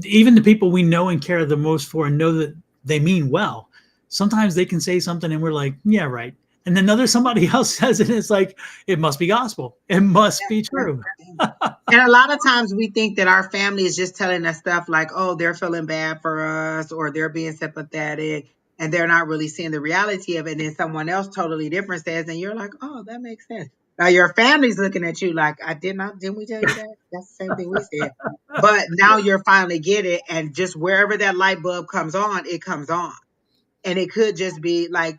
even the people we know and care the most for and know that they mean well. Sometimes they can say something and we're like, yeah, right. And then somebody else says it, and it's like, it must be gospel. It must be true. And a lot of times we think that our family is just telling us stuff like, oh, they're feeling bad for us, or they're being sympathetic, and they're not really seeing the reality of it. And then someone else totally different says, and you're like, oh, that makes sense. Now your family's looking at you like, didn't we tell you that? That's the same thing we said. But now you're finally get it, and just wherever that light bulb comes on, it comes on. And it could just be like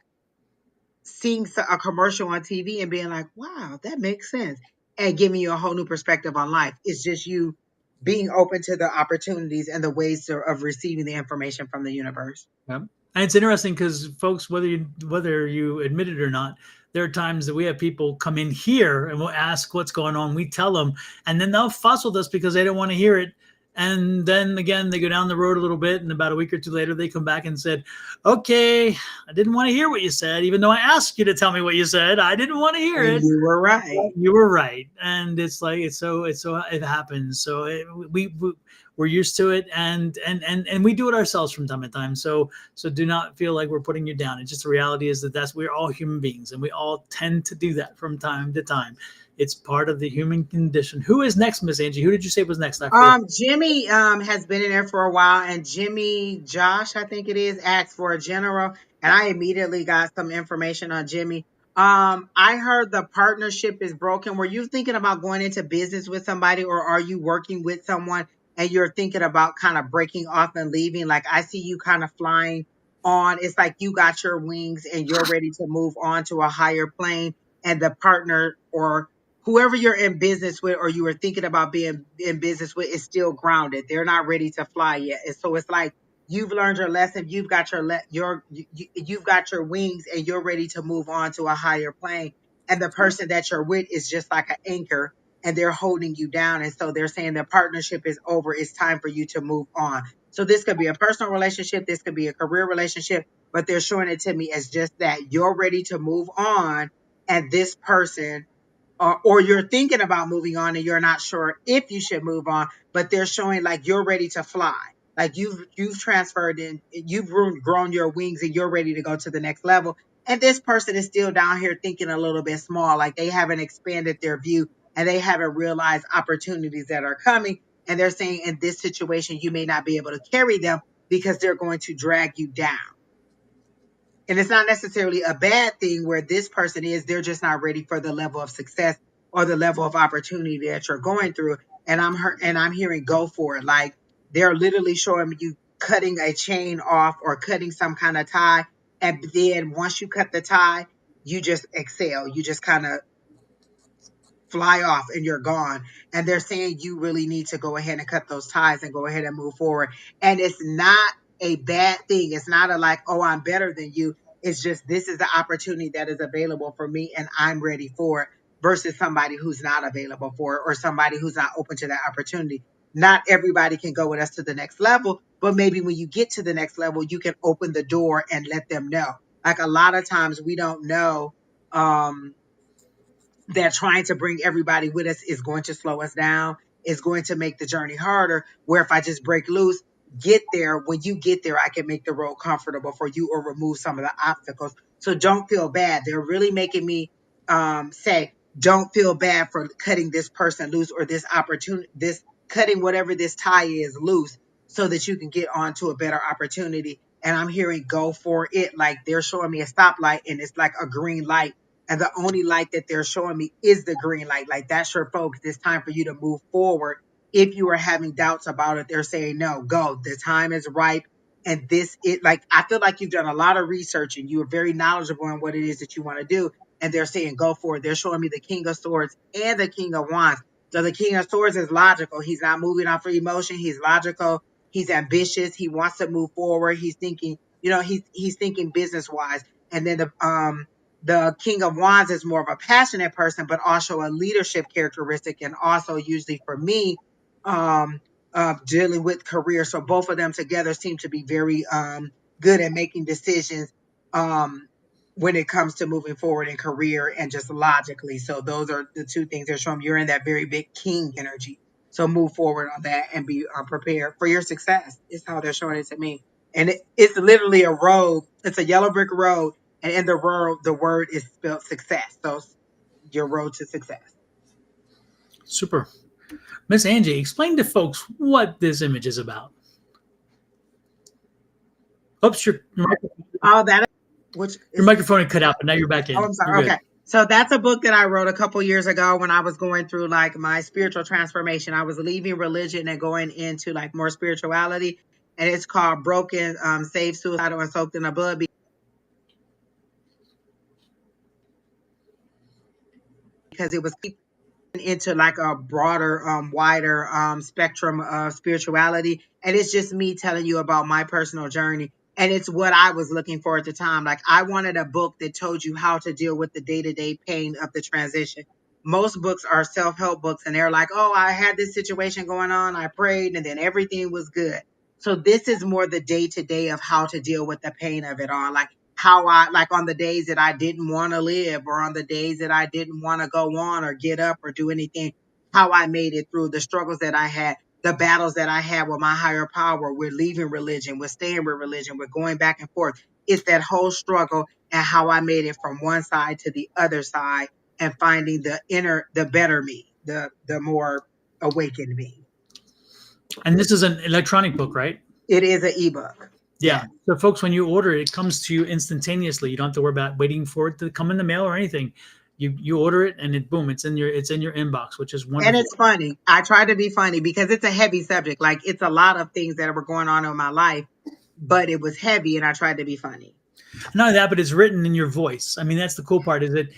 seeing a commercial on TV and being like, wow, that makes sense, and giving you a whole new perspective on life. It's just you being open to the opportunities and the ways of receiving the information from the universe. Yep. And it's interesting because, folks, whether you admit it or not, there are times that we have people come in here and we'll ask what's going on. We tell them, and then they'll fuss with us because they don't want to hear it. And then again, they go down the road a little bit, and about a week or two later, they come back and said, "Okay, I didn't want to hear what you said, even though I asked you to tell me what you said. I didn't want to hear it. You were right. You were right." And it's like it happens. So we're used to it, and we do it ourselves from time to time. So do not feel like we're putting you down. It's just the reality is that we're all human beings, and we all tend to do that from time to time. It's part of the human condition. Who is next, Miss Angie? Who did you say was next? Jimmy has been in there for a while, and Jimmy Josh, I think it is, asked for a general, and I immediately got some information on Jimmy. I heard the partnership is broken. Were you thinking about going into business with somebody, or are you working with someone and you're thinking about kind of breaking off and leaving? Like, I see you kind of flying on. It's like you got your wings and you're ready to move on to a higher plane, and the partner or whoever you're in business with or you were thinking about being in business with is still grounded. They're not ready to fly yet. And so it's like you've learned your lesson. You've got you've got your wings and you're ready to move on to a higher plane. And the person that you're with is just like an anchor, and they're holding you down. And so they're saying the partnership is over. It's time for you to move on. So this could be a personal relationship. This could be a career relationship, but they're showing it to me as just that you're ready to move on. And this person, or you're thinking about moving on and you're not sure if you should move on, but they're showing like you're ready to fly. Like you've transferred in, you've grown your wings and you're ready to go to the next level. And this person is still down here thinking a little bit small, like they haven't expanded their view and they haven't realized opportunities that are coming. And they're saying in this situation, you may not be able to carry them because they're going to drag you down. And it's not necessarily a bad thing where this person is, they're just not ready for the level of success or the level of opportunity that you're going through. And I'm hearing go for it. Like they're literally showing you cutting a chain off or cutting some kind of tie. And then once you cut the tie, you just exhale. You just kind of fly off and you're gone. And they're saying you really need to go ahead and cut those ties and go ahead and move forward. And it's not a bad thing. It's not a like, oh, I'm better than you. It's just this is the opportunity that is available for me and I'm ready for it versus somebody who's not available for it or somebody who's not open to that opportunity. Not everybody can go with us to the next level, but maybe when you get to the next level, you can open the door and let them know. Like a lot of times we don't know that trying to bring everybody with us is going to slow us down, is going to make the journey harder. Where if I just break loose, get there, when you get there, I can make the road comfortable for you or remove some of the obstacles. So don't feel bad. They're really making me say, don't feel bad for cutting this person loose or this opportunity, this cutting whatever this tie is loose so that you can get on to a better opportunity. And I'm hearing go for it. Like they're showing me a stoplight and it's like a green light and the only light that they're showing me is the green light. Like that's your focus. It's time for you to move forward. If you are having doubts about it, they're saying, no, go. The time is ripe. And like, I feel like you've done a lot of research and you are very knowledgeable in what it is that you want to do. And they're saying, go for it. They're showing me the King of Swords and the King of Wands. So the King of Swords is logical. He's not moving off of emotion. He's logical. He's ambitious. He wants to move forward. He's thinking, he's thinking business wise. And then the King of Wands is more of a passionate person, but also a leadership characteristic, and also usually for me, dealing with career. So both of them together seem to be very good at making decisions when it comes to moving forward in career and just logically. So those are the two things they're showing. You're in that very big king energy. So move forward on that and be prepared for your success. Is how they're showing it to me. And it's literally a road. It's a yellow brick road. And in the word is spelled success. So your road to success. Super. Miss Angie, explain to folks what this image is about. Oops, your microphone had cut out, but now you're back in. Oh, I'm sorry. Okay. So that's a book that I wrote a couple years ago when I was going through like my spiritual transformation. I was leaving religion and going into like more spirituality. And it's called Broken, Saved, Suicidal, and Soaked in the Blood. Because it was into like a broader, wider spectrum of spirituality. And it's just me telling you about my personal journey. And it's what I was looking for at the time. Like I wanted a book that told you how to deal with the day-to-day pain of the transition. Most books are self-help books and they're like, oh, I had this situation going on. I prayed and then everything was good. So this is more the day-to-day of how to deal with the pain of it all. Like how I, like on the days that I didn't want to live or on the days that I didn't want to go on or get up or do anything, how I made it through the struggles that I had, the battles that I had with my higher power, with leaving religion, with staying with religion, with going back and forth. It's that whole struggle and how I made it from one side to the other side and finding the better me, the more awakened me. And this is an electronic book, right? It is an ebook. Yeah. So folks, when you order it, it comes to you instantaneously. You don't have to worry about waiting for it to come in the mail or anything. You order it and it's in your inbox, which is wonderful. And it's funny. I try to be funny because it's a heavy subject. Like it's a lot of things that were going on in my life, but it was heavy and I tried to be funny. Not only that, but it's written in your voice. I mean, that's the cool part is that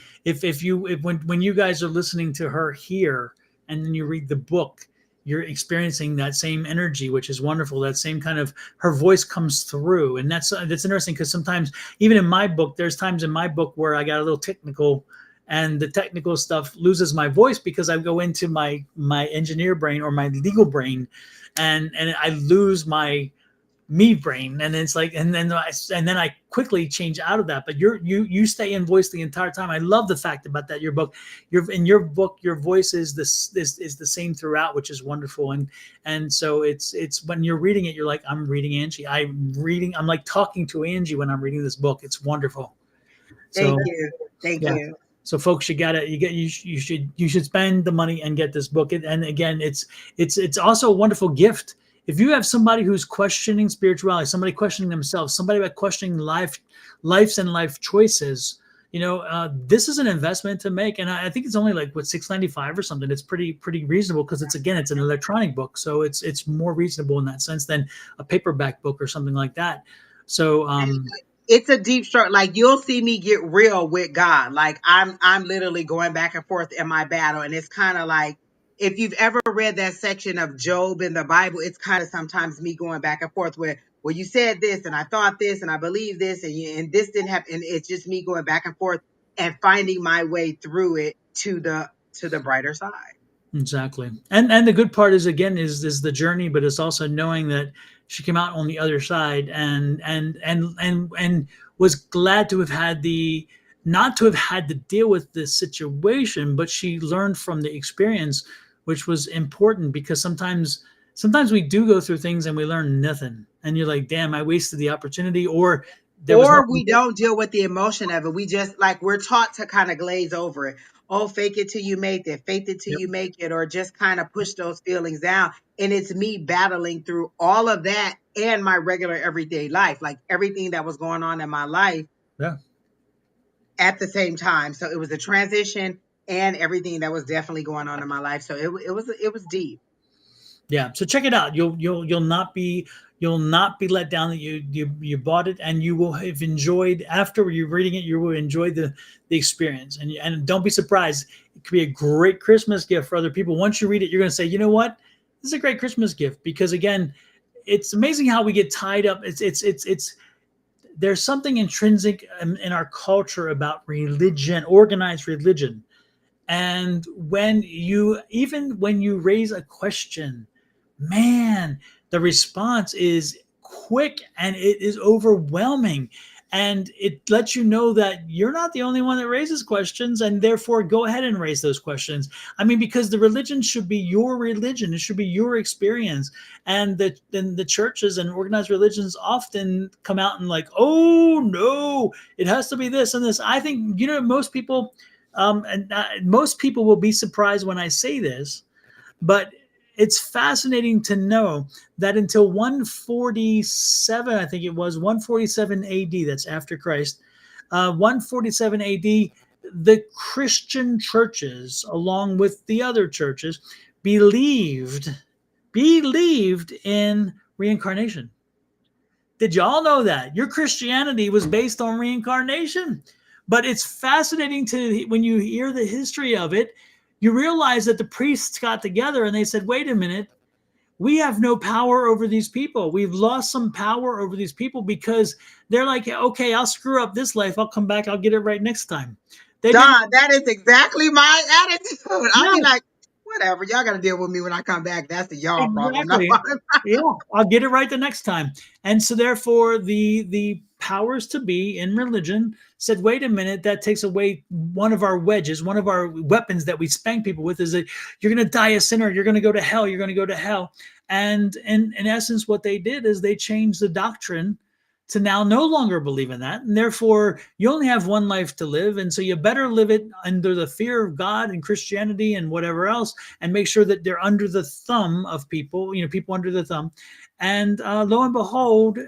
when you guys are listening to her here and then you read the book, you're experiencing that same energy, which is wonderful. That same kind of, her voice comes through. And that's interesting because sometimes even in my book, there's times in my book where I got a little technical and the technical stuff loses my voice because I go into my engineer brain or my legal brain and I lose my me brain, and it's like, and then I quickly change out of that. But you stay in voice the entire time. I love the fact about that. Your book, your voice is is the same throughout, which is wonderful. And so it's when you're reading it, you're like, I'm reading Angie. I'm like talking to Angie when I'm reading this book. It's wonderful. Thank So you. Thank yeah. you. So folks, you should spend the money and get this book. And again, it's also a wonderful gift. If you have somebody who's questioning spirituality, somebody questioning themselves, somebody about questioning life choices, this is an investment to make. And I think it's only like $6.95 or something. It's pretty reasonable because it's an electronic book, so it's more reasonable in that sense than a paperback book or something like that. So It's a deep struggle. Like, you'll see me get real with God. Like, I'm literally going back and forth in my battle. And it's kind of like, if you've ever read that section of Job in the Bible, it's kind of sometimes me going back and forth with, well, you said this and I thought this and I believe this and this didn't happen. And it's just me going back and forth and finding my way through it to the brighter side. exactly. And the good part is, again, is the journey, but it's also knowing that she came out on the other side and was glad to have had not to have had to deal with this situation, but she learned from the experience, which was important, because sometimes we do go through things and we learn nothing. And you're like, damn, I wasted the opportunity, or there was Or nothing. we don't deal with the emotion of it. We just, like, we're taught to kind of glaze over it. Oh, fake it till you make it, fake it till Yep. you make it, or just kind of push those feelings down. And it's me battling through all of that and my regular everyday life, like everything that was going on in my life Yeah. at the same time. So it was a transition and everything that was definitely going on in my life. So it was deep. Yeah, so check it out. You'll not be let down that you bought it, and you will have enjoyed, after you're reading it. You will enjoy the experience, and don't be surprised. It could be a great Christmas gift for other people. Once you read it, you're going to say, you know what, this is a great Christmas gift, because again, it's amazing how we get tied up. It's there's something intrinsic in our culture about religion, organized religion. And even when you raise a question, man, the response is quick and it is overwhelming. And it lets you know that you're not the only one that raises questions, and therefore go ahead and raise those questions. I mean, because the religion should be your religion, it should be your experience. And the churches and organized religions often come out and like, oh no, it has to be this and this. I think, most people will be surprised when I say this, but it's fascinating to know that until 147, I think it was 147 AD, that's after Christ, 147 AD, the Christian churches, along with the other churches, believed in reincarnation. Did y'all know that your Christianity was based on reincarnation? But it's fascinating when you hear the history of it, you realize that the priests got together and they said, wait a minute, we have no power over these people. We've lost some power over these people, because they're like, okay, I'll screw up this life. I'll come back. I'll get it right next time. They didn't. Don, that is exactly my attitude. I'll be No, like, whatever, y'all got to deal with me when I come back. That's the y'all problem, not exactly. mine. Yeah, I'll get it right the next time. And so therefore the powers to be in religion said, wait a minute, that takes away one of our wedges, one of our weapons that we spank people with, is that you're going to die a sinner, you're going to go to hell, you're going to go to hell. And in essence, what they did is they changed the doctrine to now no longer believe in that. And therefore, you only have one life to live. And so you better live it under the fear of God and Christianity and whatever else, and make sure that they're under the thumb of people, people under the thumb. And lo and behold,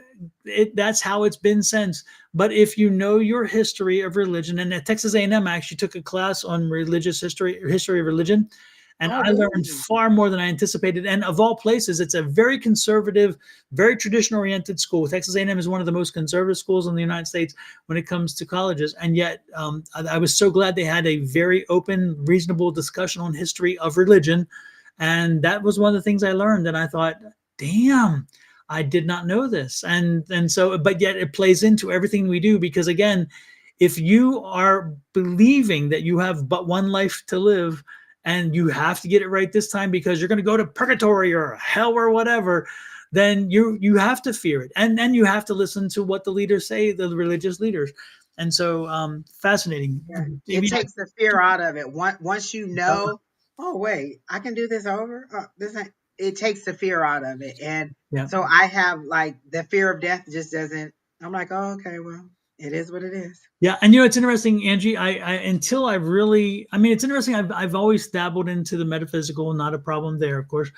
that's how it's been since. But if you know your history of religion, and at Texas A&M, I actually took a class on religious history of religion, and Oh, I learned really? far more than I anticipated. And of all places, it's a very conservative, very tradition-oriented school. Texas A&M is one of the most conservative schools in the United States when it comes to colleges. And yet, I was so glad they had a very open, reasonable discussion on history of religion. And that was one of the things I learned. And I thought, damn, I did not know this. And so, but yet it plays into everything we do, because again, if you are believing that you have but one life to live, and you have to get it right this time because you're going to go to purgatory or hell or whatever, then you have to fear it, and then you have to listen to what the leaders say, the religious leaders. And so fascinating. Yeah. It Maybe takes the fear out of it. Once you know, oh wait, I can do this over. This ain't, it takes the fear out of it, and yeah. so I have like the fear of death just doesn't. I'm like, oh, okay, well, it is what it is. Yeah, and it's interesting, Angie. I until I really, I mean, it's interesting. I've always dabbled into the metaphysical, not a problem there, of course.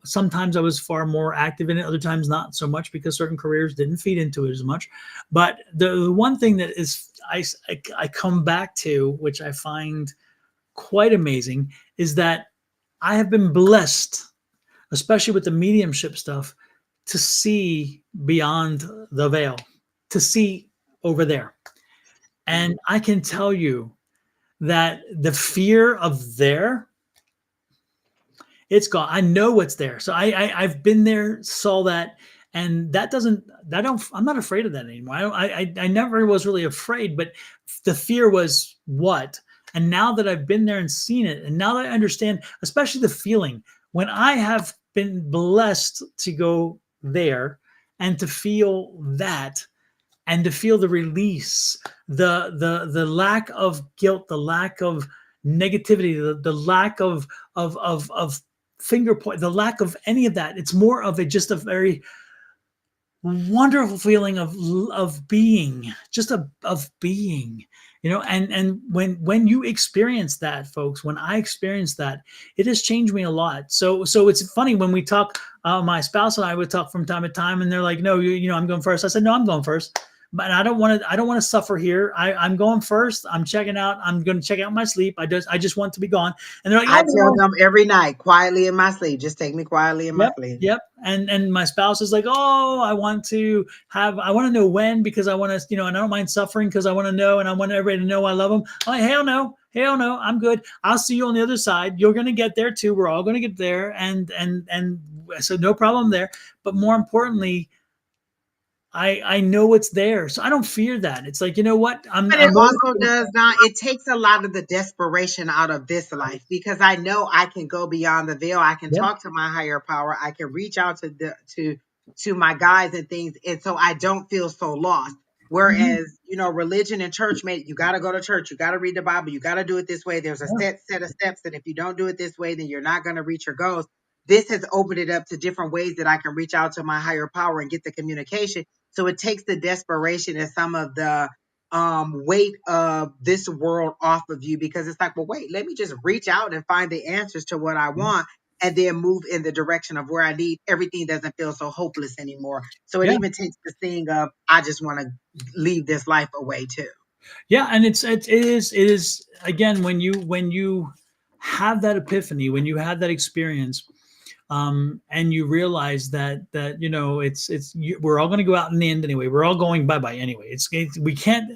Sometimes I was far more active in it, other times not so much because certain careers didn't feed into it as much. But the one thing that is I come back to, which I find quite amazing, is that I have been blessed, especially with the mediumship stuff, to see beyond the veil, to see over there. And I can tell you that the fear of there, it's gone. I know what's there. So I've been there, saw that, and that doesn't. I don't. I'm not afraid of that anymore. I never was really afraid, but the fear was what. And now that I've been there and seen it, and now that I understand, especially the feeling when I have been blessed to go there and to feel that, and to feel the release, the lack of guilt, the lack of negativity, the lack of finger point, the lack of any of that. It's more of a just a very wonderful feeling of being, just of being, and when you experience that, folks, when I experienced that, it has changed me a lot. So it's funny when we talk, my spouse and I would talk from time to time, and they're like, no, I'm going first. I said, no, I'm going first, but I don't want to suffer here. I'm going first. I'm checking out. I'm going to check out my sleep. I just want to be gone. And they're like, I oh, tell no. them every night, quietly in my sleep. Just take me quietly in my Yep, sleep. yep. And my spouse is like, oh, I want to know when, because I want to, and I don't mind suffering because I want to know, and I want everybody to know I love them. I'm like, hell no, I'm good. I'll see you on the other side. You're gonna get there too. We're all gonna get there, and so no problem there. But more importantly, I know what's there, so I don't fear that. It's like, you know what, But it also does not, it takes a lot of the desperation out of this life, because I know I can go beyond the veil. I can Yep. talk to my higher power. I can reach out to my guides and things. And so I don't feel so lost. Mhm. Whereas, religion and church mate, you got to go to church. You got to read the Bible. You got to do it this way. There's a Yeah. set of steps. And if you don't do it this way, then you're not going to reach your goals. This has opened it up to different ways that I can reach out to my higher power and get the communication. So it takes the desperation and some of the weight of this world off of you, because it's like, well, wait, let me just reach out and find the answers to what I want, and then move in the direction of where I need. Everything doesn't feel so hopeless anymore. So it Yeah. even takes the thing of, I just want to leave this life away too. Yeah, and it is again, when you have that epiphany, when you have that experience, and you realize that we're all going to go out in the end anyway. We're all going bye bye anyway. We can't,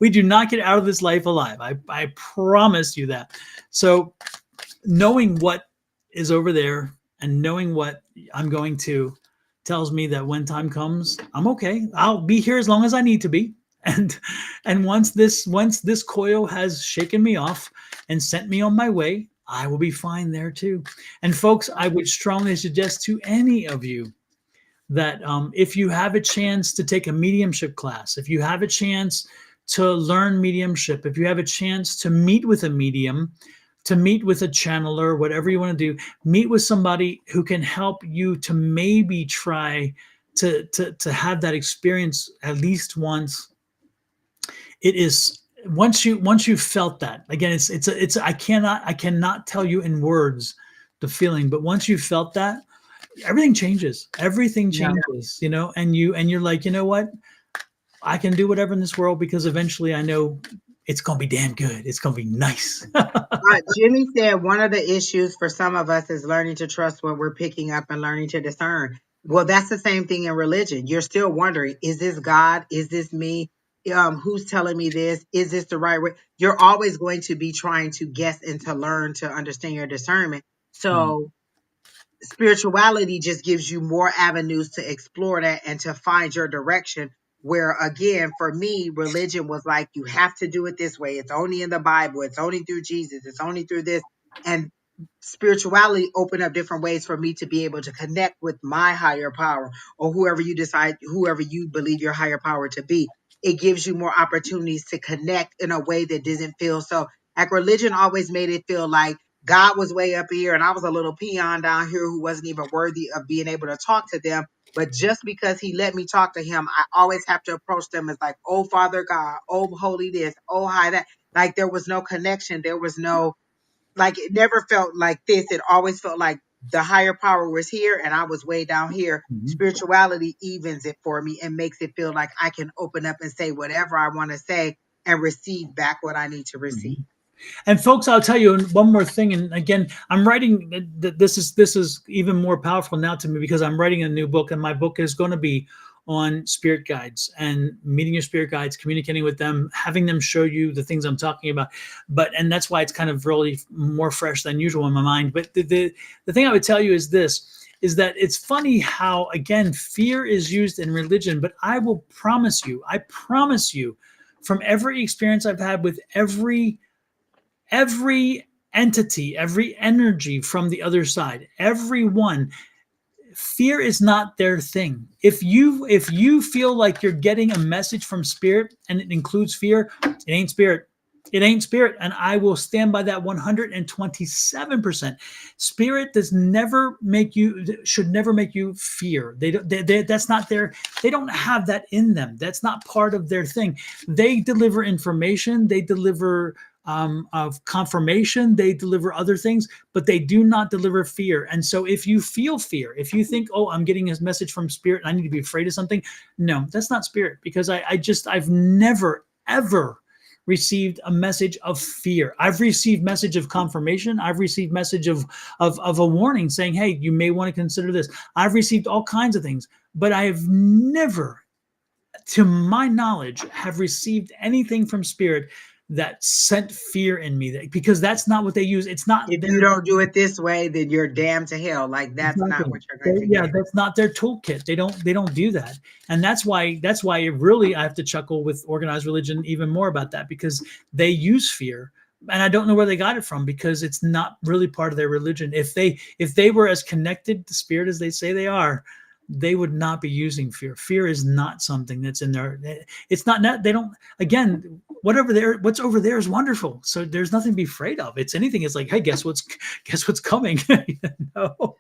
we do not get out of this life alive. I promise you that. So knowing what is over there and knowing what I'm going to tells me that when time comes, I'm okay. I'll be here as long as I need to be. And once this coil has shaken me off and sent me on my way, I will be fine there too. And folks, I would strongly suggest to any of you that if you have a chance to take a mediumship class, if you have a chance to learn mediumship, if you have a chance to meet with a medium, to meet with a channeler, whatever you want to do, meet with somebody who can help you to maybe try to have that experience at least once. It is, once you've felt that, again, it's I cannot tell you in words the feeling, but once you've felt that, everything changes. Everything Yeah. changes, and you're like, you know what? I can do whatever in this world because eventually I know it's gonna be damn good. It's gonna be nice. Jimmy said one of the issues for some of us is learning to trust what we're picking up and learning to discern. Well, that's the same thing in religion. You're still wondering, is this God? Is this me? Who's telling me this? Is this the right way? You're always going to be trying to guess and to learn to understand your discernment. Mm. So spirituality just gives you more avenues to explore that and to find your direction. Where again, for me, religion was like, you have to do it this way. It's only in the Bible. It's only through Jesus. It's only through this. And spirituality opened up different ways for me to be able to connect with my higher power, or whoever you believe your higher power to be. It gives you more opportunities to connect in a way that doesn't feel so, like religion always made it feel like God was way up here and I was a little peon down here who wasn't even worthy of being able to talk to them. But just because he let me talk to him, I always have to approach them as like, oh, Father God, oh, holy this, oh, hi that. Like there was no connection. There was no, like, it never felt like this. It always felt like the higher power was here and I was way down here. Mhm. Spirituality evens it for me and makes it feel like I can open up and say whatever I want to say and receive back what I need to receive. And folks, I'll tell you one more thing. And again, I'm writing. This is even more powerful now to me because I'm writing a new book, and my book is going to be on spirit guides and meeting your spirit guides, communicating with them, having them show you the things I'm talking about. And that's why it's kind of really more fresh than usual in my mind. But the thing I would tell you is this. Is that it's funny how, again, fear is used in religion, but I promise you, from every experience I've had with every entity, every energy from the other side, everyone, fear is not their thing. If you feel like you're getting a message from spirit and it includes fear, it ain't spirit. It ain't spirit. And I will stand by that 127%. Spirit should never make you fear. That's not they don't have that in them. That's not part of their thing. They deliver information, they deliver of confirmation, they deliver other things, but they do not deliver fear. And so if you feel fear, if you think, oh, I'm getting a message from spirit and I need to be afraid of something, no, that's not spirit, because I've never, ever received a message of fear. I've received message of confirmation. I've received message of a warning saying, hey, you may want to consider this. I've received all kinds of things, but I have never, to my knowledge, have received anything from spirit that sent fear in me, because that's not what they use. It's not If their you don't do it this way, then you're damned to hell. Like that's not exactly. what you're going to Yeah, get. that's not their toolkit. They don't do that. And that's why it really, I have to chuckle with organized religion even more about that, because they use fear. And I don't know where they got it from, because it's not really part of their religion. If they were as connected to spirit as they say they are, they would not be using fear. Fear is not something that's in there. It's not, they don't, again, what's over there is wonderful. So there's nothing to be afraid of. It's anything. It's like, hey, guess what's coming? know?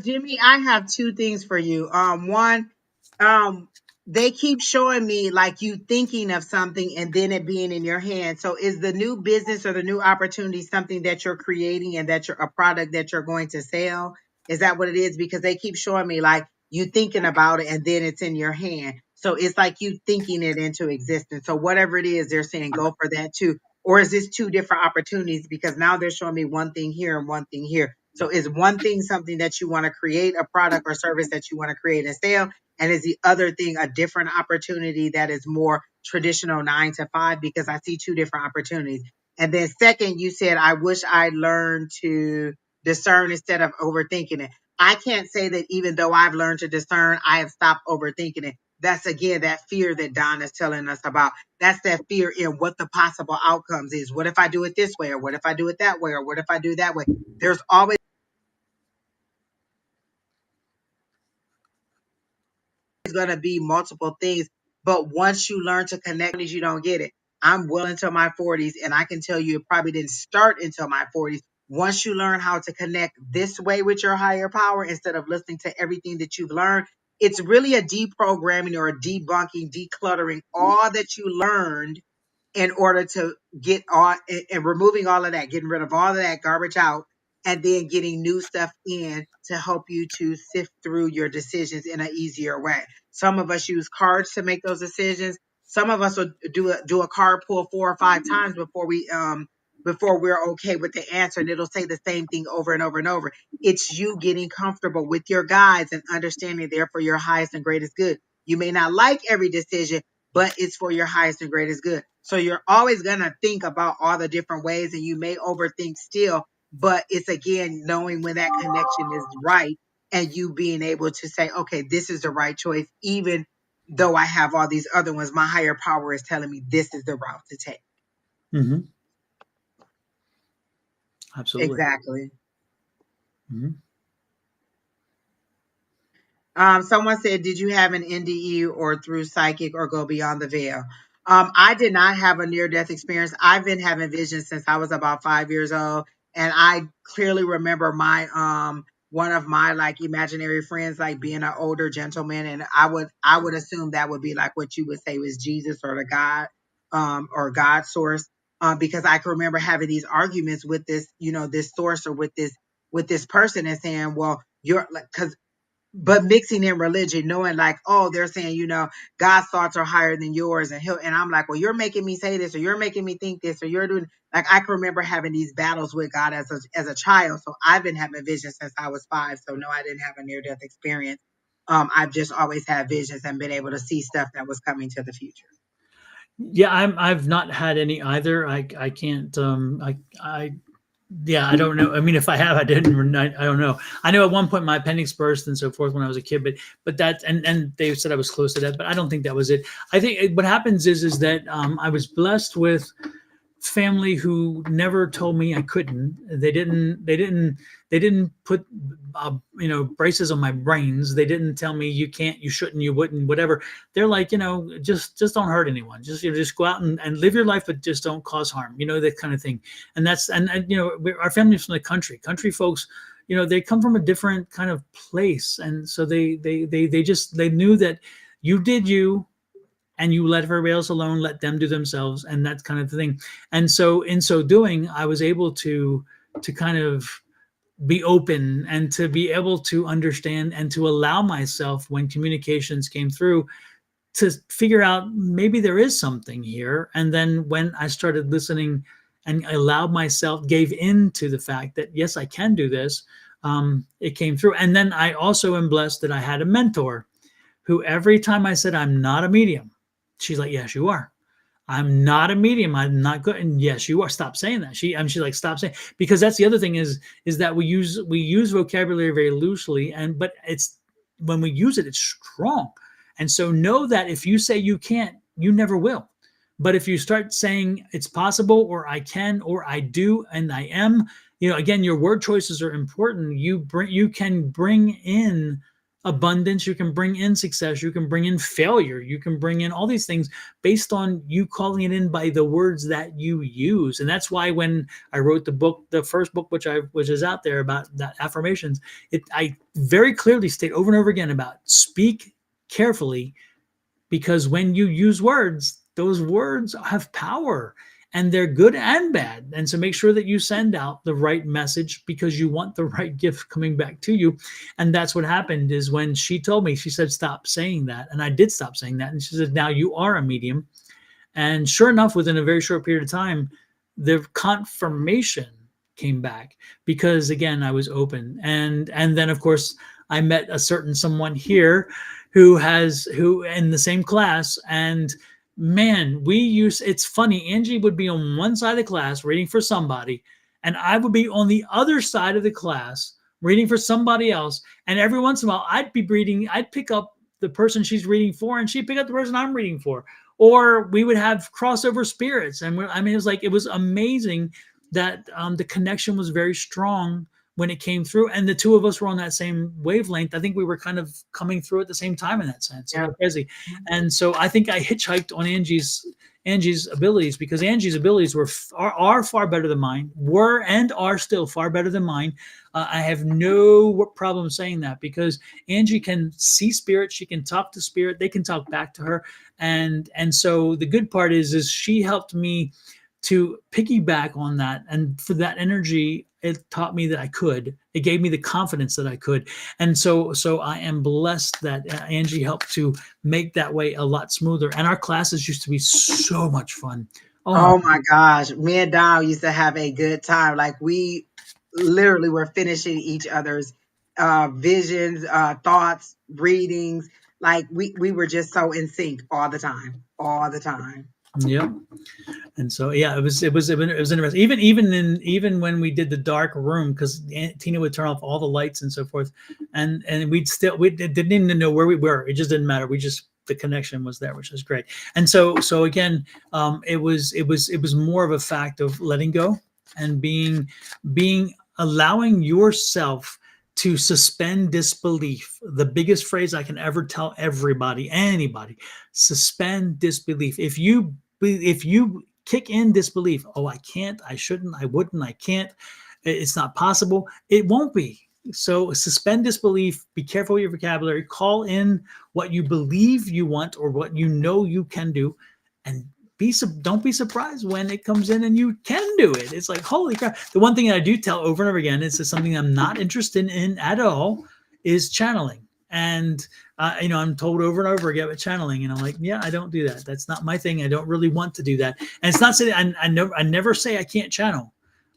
Jimmy, I have two things for you. One, um, they keep showing me like you thinking of something and then it being in your hand. So is the new business or the new opportunity something that you're creating and that you're a product that you're going to sell? Is that what it is? Because they keep showing me like you thinking about it and then it's in your hand. So it's like you thinking it into existence. So whatever it is, they're saying go for that too. Or is this two different opportunities? Because now they're showing me one thing here and one thing here. So is one thing something that you want to create, a product or service that you want to create and sell? And is the other thing a different opportunity that is more traditional 9 to 5? Because I see two different opportunities. And then second, you said, I wish I learned to discern instead of overthinking it. I can't say that even though I've learned to discern, I have stopped overthinking it. That's again that fear that Don is telling us about. That's that fear in what the possible outcomes is. What if I do it this way? Or what if I do it that way? Or what if I do it that way? There's always going to be multiple things, but once you learn to connect, you don't get it. I'm well into my 40s, and I can tell you it probably didn't start until my 40s. Once you learn how to connect this way with your higher power instead of listening to everything that you've learned, it's really a deprogramming or a debunking, decluttering all that you learned in order to get all and removing all of that, getting rid of all of that garbage out, and then getting new stuff in to help you to sift through your decisions in an easier way. Some of us use cards to make those decisions. Some of us will do a card pull 4 or 5 times before we're okay with the answer, and it'll say the same thing over and over and over. It's you getting comfortable with your guides and understanding they're for your highest and greatest good. You may not like every decision, but it's for your highest and greatest good. So you're always going to think about all the different ways, and you may overthink still, but it's again knowing when that connection is right and you being able to say, okay, this is the right choice, even though I have all these other ones. My higher power is telling me this is the route to take. Mhm. Absolutely. Exactly. Mhm. Someone said, did you have an NDE or through psychic or go beyond the veil? I did not have a near-death experience. I've been having visions since I was about 5 years old. And I clearly remember my one of my like imaginary friends like being an older gentleman. And I would assume that would be like what you would say was Jesus or the God or God source. Because I can remember having these arguments with this, this source or with this person and saying, well, you're like, because but mixing in religion, knowing like, oh, they're saying, God's thoughts are higher than yours, and I'm like, well, you're making me say this, or you're making me think this, or you're doing like I can remember having these battles with God as a child. So I've been having visions since I was 5. So no, I didn't have a near death experience. I've just always had visions and been able to see stuff that was coming to the future. Yeah, I've not had any either. I can't I yeah, I don't know. I mean, if I have, I didn't. I don't know. I know at one point my appendix burst and so forth when I was a kid, but that and they said I was close to that, but I don't think that was it. I think what happens is that I was blessed with family who never told me I couldn't. They didn't put braces on my brains. They didn't tell me you can't, you shouldn't, you wouldn't, whatever. They're like, just don't hurt anyone. Just go out and live your life, but just don't cause harm. That kind of thing. And that's and our family's from the country. Country folks, they come from a different kind of place, and so they knew that you did you, and you let everybody else alone, let them do themselves, and that kind of thing. And so in so doing, I was able to kind of be open and to be able to understand and to allow myself, when communications came through, to figure out maybe there is something here. And then when I started listening and allowed myself, gave in to the fact that yes, I can do this, it came through. And then I also am blessed that I had a mentor who every time I said I'm not a medium, she's like, yes, you are. I'm not a medium. I'm not good. And yes, you are. Stop saying that. She's like, stop saying, because that's the other thing is that we use vocabulary very loosely, but it's when we use it, it's strong. And so know that if you say you can't, you never will. But if you start saying it's possible, or I can, or I do, and I am, again, your word choices are important. You can bring in abundance, you can bring in success, you can bring in failure, you can bring in all these things based on you calling it in by the words that you use. And that's why when I wrote the first book, which is out there about that affirmations, I very clearly state over and over again about speak carefully, because when you use words, those words have power, and they're good and bad. And so make sure that you send out the right message, because you want the right gift coming back to you. And that's what happened is when she told me, she said, stop saying that. And I did stop saying that. And she said, now you are a medium. And sure enough, within a very short period of time, the confirmation came back, because again, I was open. And then of course I met a certain someone here who in the same class, and man, it's funny. Angie would be on one side of the class reading for somebody, and I would be on the other side of the class reading for somebody else. And every once in a while, I'd pick up the person she's reading for, and she'd pick up the person I'm reading for. Or we would have crossover spirits. And it was amazing that the connection was very strong when it came through, and the two of us were on that same wavelength. I think we were kind of coming through at the same time in that sense. Yeah. Crazy. And so I think I hitchhiked on Angie's abilities, because Angie's abilities are far better than mine, were and are still far better than mine. I have no problem saying that, because Angie can see spirit, she can talk to spirit, they can talk back to her, and so the good part is she helped me to piggyback on that, and for that energy, it taught me that I could. It gave me the confidence that I could. And so I am blessed that Angie helped to make that way a lot smoother. And our classes used to be so much fun. Oh my gosh. Me and Don used to have a good time. Like we literally were finishing each other's visions, thoughts, readings. Like we were just so in sync all the time. All the time. Yeah. And so it was interesting. Even when we did the dark room, because Tina would turn off all the lights and so forth, and we didn't even know where we were. It just didn't matter. The connection was there, which was great. And so again, it was more of a fact of letting go and being allowing yourself to suspend disbelief. The biggest phrase I can ever tell everybody, anybody, suspend disbelief. If you kick in disbelief, oh, I can't, I shouldn't, I wouldn't, I can't, it's not possible, it won't be. So suspend disbelief, be careful with your vocabulary, call in what you believe you want or what you know you can do, and don't be surprised when it comes in and you can do it. It's like, holy crap. The one thing that I do tell over and over again is something I'm not interested in at all is channeling. And I'm told over and over again with channeling, and I'm like, yeah, I don't do that. That's not my thing. I don't really want to do that. And it's not saying I never say I can't channel.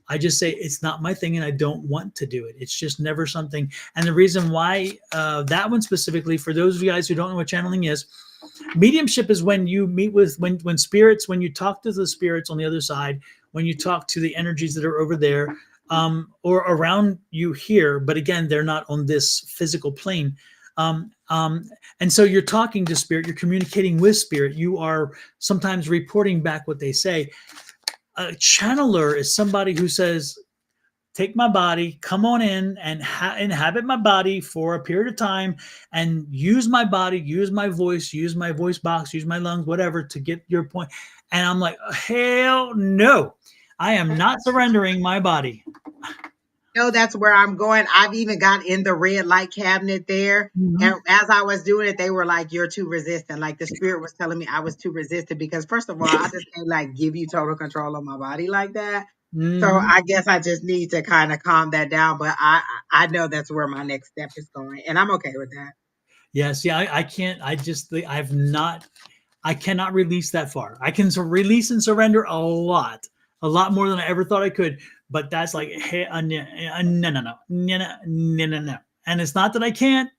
I just say it's not my thing and I don't want to do it. It's just never something. And the reason why that one specifically, for those of you guys who don't know what channeling is, mediumship is when you meet with when spirits, when you talk to the spirits on the other side, when you talk to the energies that are over there, or around you here, but again, they're not on this physical plane. And so you're talking to spirit, you're communicating with spirit, you are sometimes reporting back what they say. A channeler is somebody who says, take my body, come on in and inhabit my body for a period of time and use my body, use my voice box, use my lungs, whatever, to get your point. And I'm like, hell no, I am not surrendering my body. No, that's where I'm going. I've even got in the red light cabinet there. Mhm. And as I was doing it, they were like, you're too resistant. Like the spirit was telling me I was too resistant because first of all, I just can't like give you total control of my body like that. So Mhm. I guess I just need to kind of calm that down. But I know that's where my next step is going. And I'm okay with that. Yes, yeah, I can't. I've not. I cannot release that far. I can release and surrender a lot more than I ever thought I could. But that's like, hey, no, no, no, no, no, no, no, no. And it's not that I can't.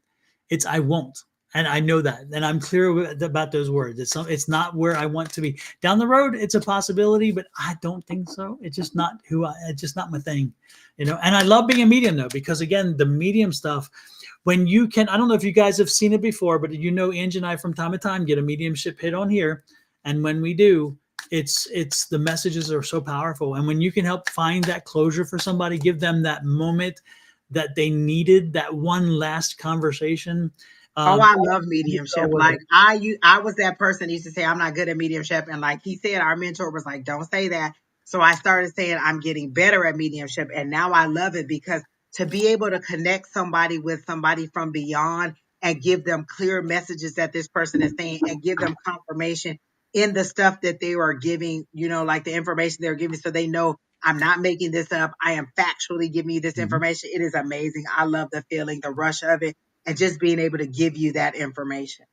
It's I won't, and I know that, and I'm clear about those words. It's not where I want to be. Down the road, it's a possibility, but I don't think so. It's just not It's just not my thing, And I love being a medium though, because again, the medium stuff. When you can, I don't know if you guys have seen it before, but Angie and I from time to time get a mediumship hit on here, and when we do, it's the messages are so powerful, and when you can help find that closure for somebody, give them that moment that they needed, that one last conversation. Oh, Um, I love it's all mediumship. worth Like it. I was that person who used to say I'm not good at mediumship, and like he said, our mentor was like, "Don't say that." So I started saying I'm getting better at mediumship, and now I love it because to be able to connect somebody with somebody from beyond and give them clear messages that this person is saying, and give them confirmation in the stuff that they are giving, like the information they're giving, so they know I'm not making this up. I am factually giving you this Mhm. information. It is amazing. I love the feeling, the rush of it and just being able to give you that information.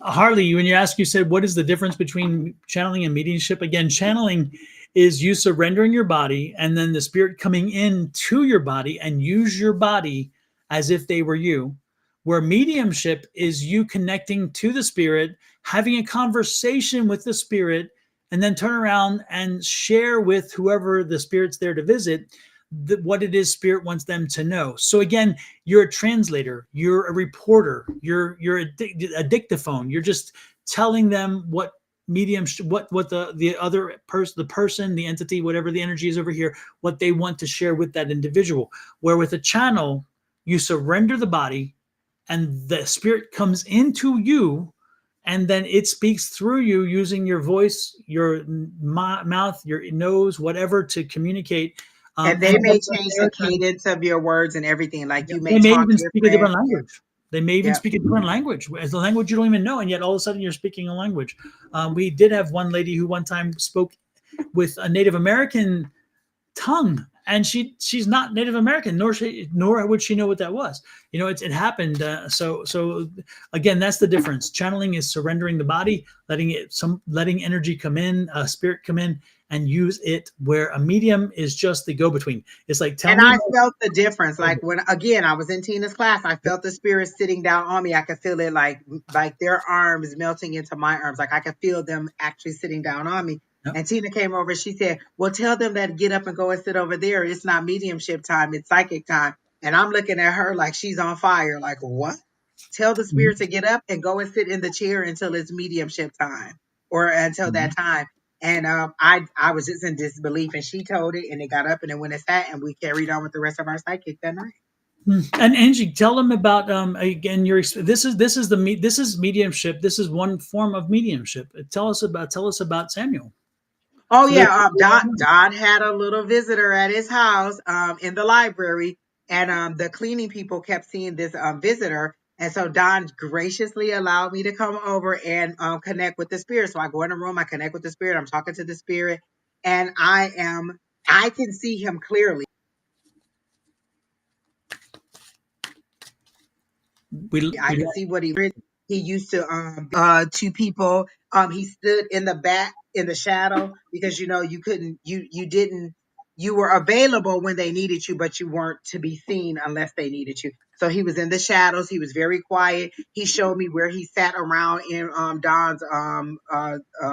Harley, when you said, what is the difference between channeling and mediumship? Again, channeling is you surrendering your body and then the spirit coming into your body and use your body as if they were you. Where mediumship is you connecting to the spirit, having a conversation with the spirit, and then turn around and share with whoever the spirit's there to visit what it is spirit wants them to know. So again, you're a translator, you're a reporter, you're a dictaphone. You're just telling them what medium, what the other person, the person, the entity, whatever the energy is over here, what they want to share with that individual. Where with a channel, you surrender the body, and the spirit comes into you, and then it speaks through you using your voice, your mouth, your nose, whatever, to communicate. And And they may change the cadence of your words and everything. Like you may they may talk even speak a different. different language. They may even Yeah. speak a different language, as a language you don't even know, and yet all of a sudden you're speaking a language. We did have one lady who one time spoke with a Native American tongue, and she's not Native American, nor would she know what that was. It happened. So again, that's the difference. Channeling is surrendering the body, letting energy come in, spirit come in, and use it. Where a medium is just the go between. It's like, tell And me. I felt the difference. Like when again I was in Tina's class, I felt the spirit sitting down on me. I could feel it like their arms melting into my arms. Like I could feel them actually sitting down on me. Yep. And Tina came over. She said, "Well, tell them that get up and go and sit over there. It's not mediumship time. It's psychic time." And I'm looking at her like she's on fire. Like what? Tell the spirit Mhm. to get up and go and sit in the chair until it's mediumship time or until Mhm. that time. And I was just in disbelief, and she told it, and it got up and it went and sat, and we carried on with the rest of our psychic that night. And Angie, tell them about again your this is mediumship. This is one form of mediumship. Tell us about Samuel. Oh So there's yeah, Don had a little visitor at his house in the library, and the cleaning people kept seeing this visitor, and so Don graciously allowed me to come over and connect with the spirit. So I go in the room, I connect with the spirit, I'm talking to the spirit, and I can see him clearly. I can see what he used to people. He stood in the back in the shadow because you couldn't you didn't you were available when they needed you, but you weren't to be seen unless they needed you. So he was in the shadows. He was very quiet. He showed me where he sat around in Don's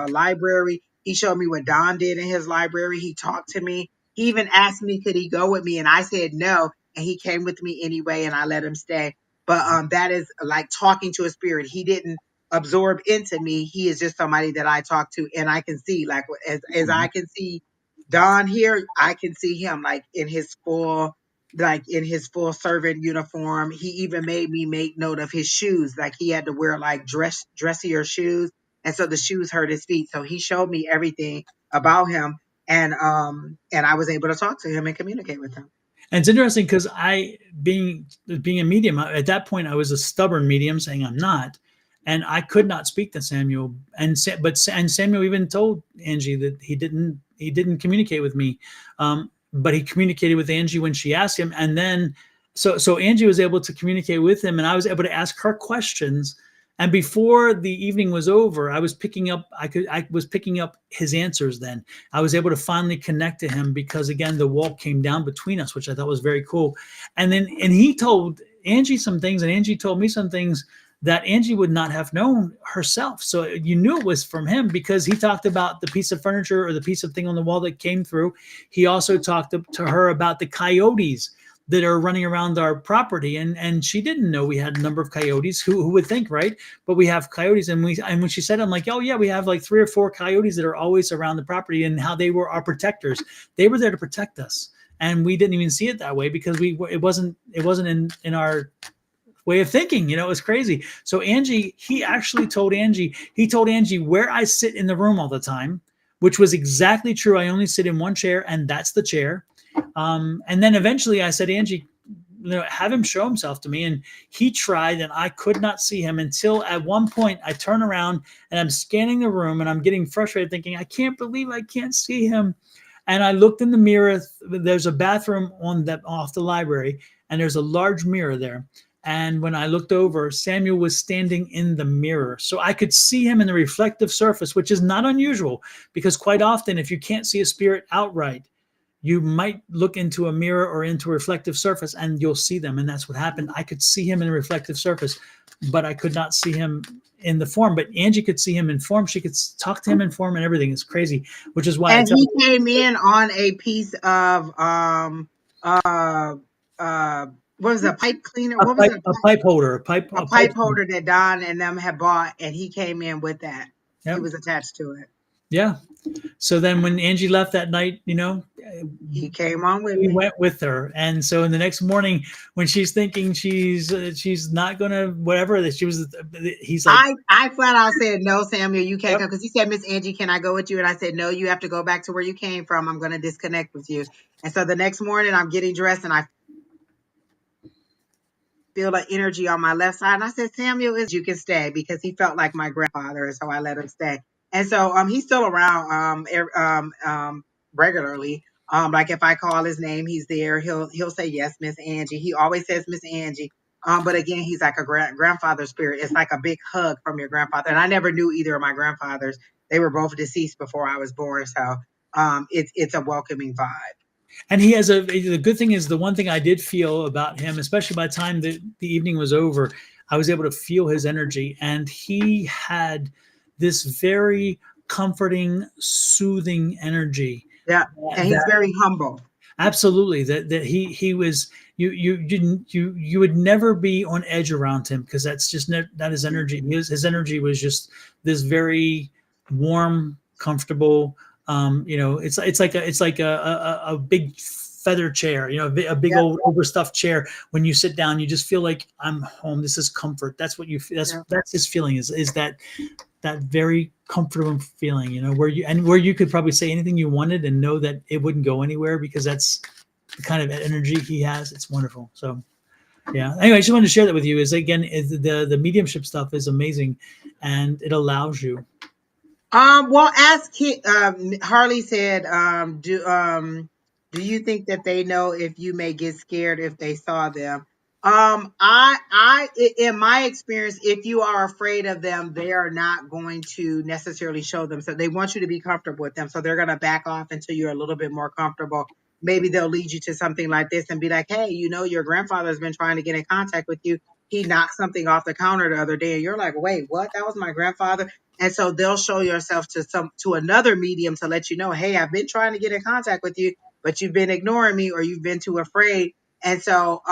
library. He showed me what Don did in his library. He talked to me. He even asked me, could he go with me? And I said no. And he came with me anyway, and I let him stay. But that is like talking to a spirit. He didn't absorb into me. He is just somebody that I talk to, and I can see, like as I can see Don here, I can see him like in his full servant uniform. He even made me make note of his shoes. Like he had to wear like dressier shoes, and so the shoes hurt his feet. So he showed me everything about him, and I was able to talk to him and communicate with him. And it's interesting because I, being a medium, at that point I was a stubborn medium, saying I'm not, and I could not speak to Samuel. And Samuel even told Angie that he didn't communicate with me, but he communicated with Angie when she asked him, and then so Angie was able to communicate with him, and I was able to ask her questions. And before the evening was over, I was picking up his answers. Then I was able to finally connect to him because again, the wall came down between us, which I thought was very cool. And he told Angie some things, and Angie told me some things that Angie would not have known herself. So you knew it was from him because he talked about the piece of furniture or the piece of thing on the wall that came through. He also talked to her about the coyotes that are running around our property, and she didn't know we had a number of coyotes. Who would think, right? But we have coyotes, and when she said, I'm like, oh yeah, we have like 3 or 4 coyotes that are always around the property, and how they were our protectors. They were there to protect us, and we didn't even see it that way because it wasn't in our way of thinking. It was crazy. So he told Angie where I sit in the room all the time, which was exactly true. I only sit in one chair, and that's the chair. And then eventually I said, Angie, have him show himself to me. And he tried, and I could not see him until at one point I turn around and I'm scanning the room and I'm getting frustrated thinking, I can't believe I can't see him. And I looked in the mirror. There's a bathroom off the library, and there's a large mirror there. And when I looked over, Samuel was standing in the mirror. So I could see him in the reflective surface, which is not unusual because quite often if you can't see a spirit outright, you might look into a mirror or into a reflective surface and you'll see them. And that's what happened. I could see him in a reflective surface, but I could not see him in the form. But Angie could see him in form. She could talk to him in form and everything. It's crazy, which is why. And he came in on a piece of what was it, a pipe cleaner? What was it? A pipe holder. A pipe holder that Don and them had bought, and he came in with that. Yep. He was attached to it. Yeah. So then when Angie left that night, he came on with me. We went with her. And so in the next morning when she's thinking she's not going to whatever that he's like, I flat out said, no, Samuel, you can't come. Cause he said, Miss Angie, can I go with you? And I said, no, you have to go back to where you came from. I'm going to disconnect with you. And so the next morning I'm getting dressed and I feel the energy on my left side. And I said, Samuel, you can stay, because he felt like my grandfather. And so I let him stay. And so he's still around regularly. Like if I call his name, he's there. He'll say, yes, Miss Angie. He always says Miss Angie. But again, he's like a grandfather spirit. It's like a big hug from your grandfather. And I never knew either of my grandfathers. They were both deceased before I was born. So it's a welcoming vibe. And he has the good thing is, the one thing I did feel about him, especially by the time the evening was over, I was able to feel his energy. And he had this very comforting, soothing energy. Yeah. And he's very humble. Absolutely. That he was, you would never be on edge around him, because that's just not his energy. His energy was just this very warm, comfortable. It's like a big feather chair, a big Yep. old overstuffed chair. When you sit down, you just feel like I'm home. This is comfort. That's what you feel. That's his feeling is that very comfortable feeling, where you could probably say anything you wanted and know that it wouldn't go anywhere because that's the kind of energy he has. It's wonderful. So yeah. Anyway, I just wanted to share that with you. Is the mediumship stuff is amazing, and it allows you. Well, Harley said, do you think that they know if you may get scared if they saw them? In my experience, if you are afraid of them, they are not going to necessarily show them. So they want you to be comfortable with them. So they're going to back off until you're a little bit more comfortable. Maybe they'll lead you to something like this and be like, hey, your grandfather has been trying to get in contact with you. He knocked something off the counter the other day. And you're like, wait, what? That was my grandfather. And so they'll show yourself to another medium to let you know, hey, I've been trying to get in contact with you, but you've been ignoring me or you've been too afraid. And so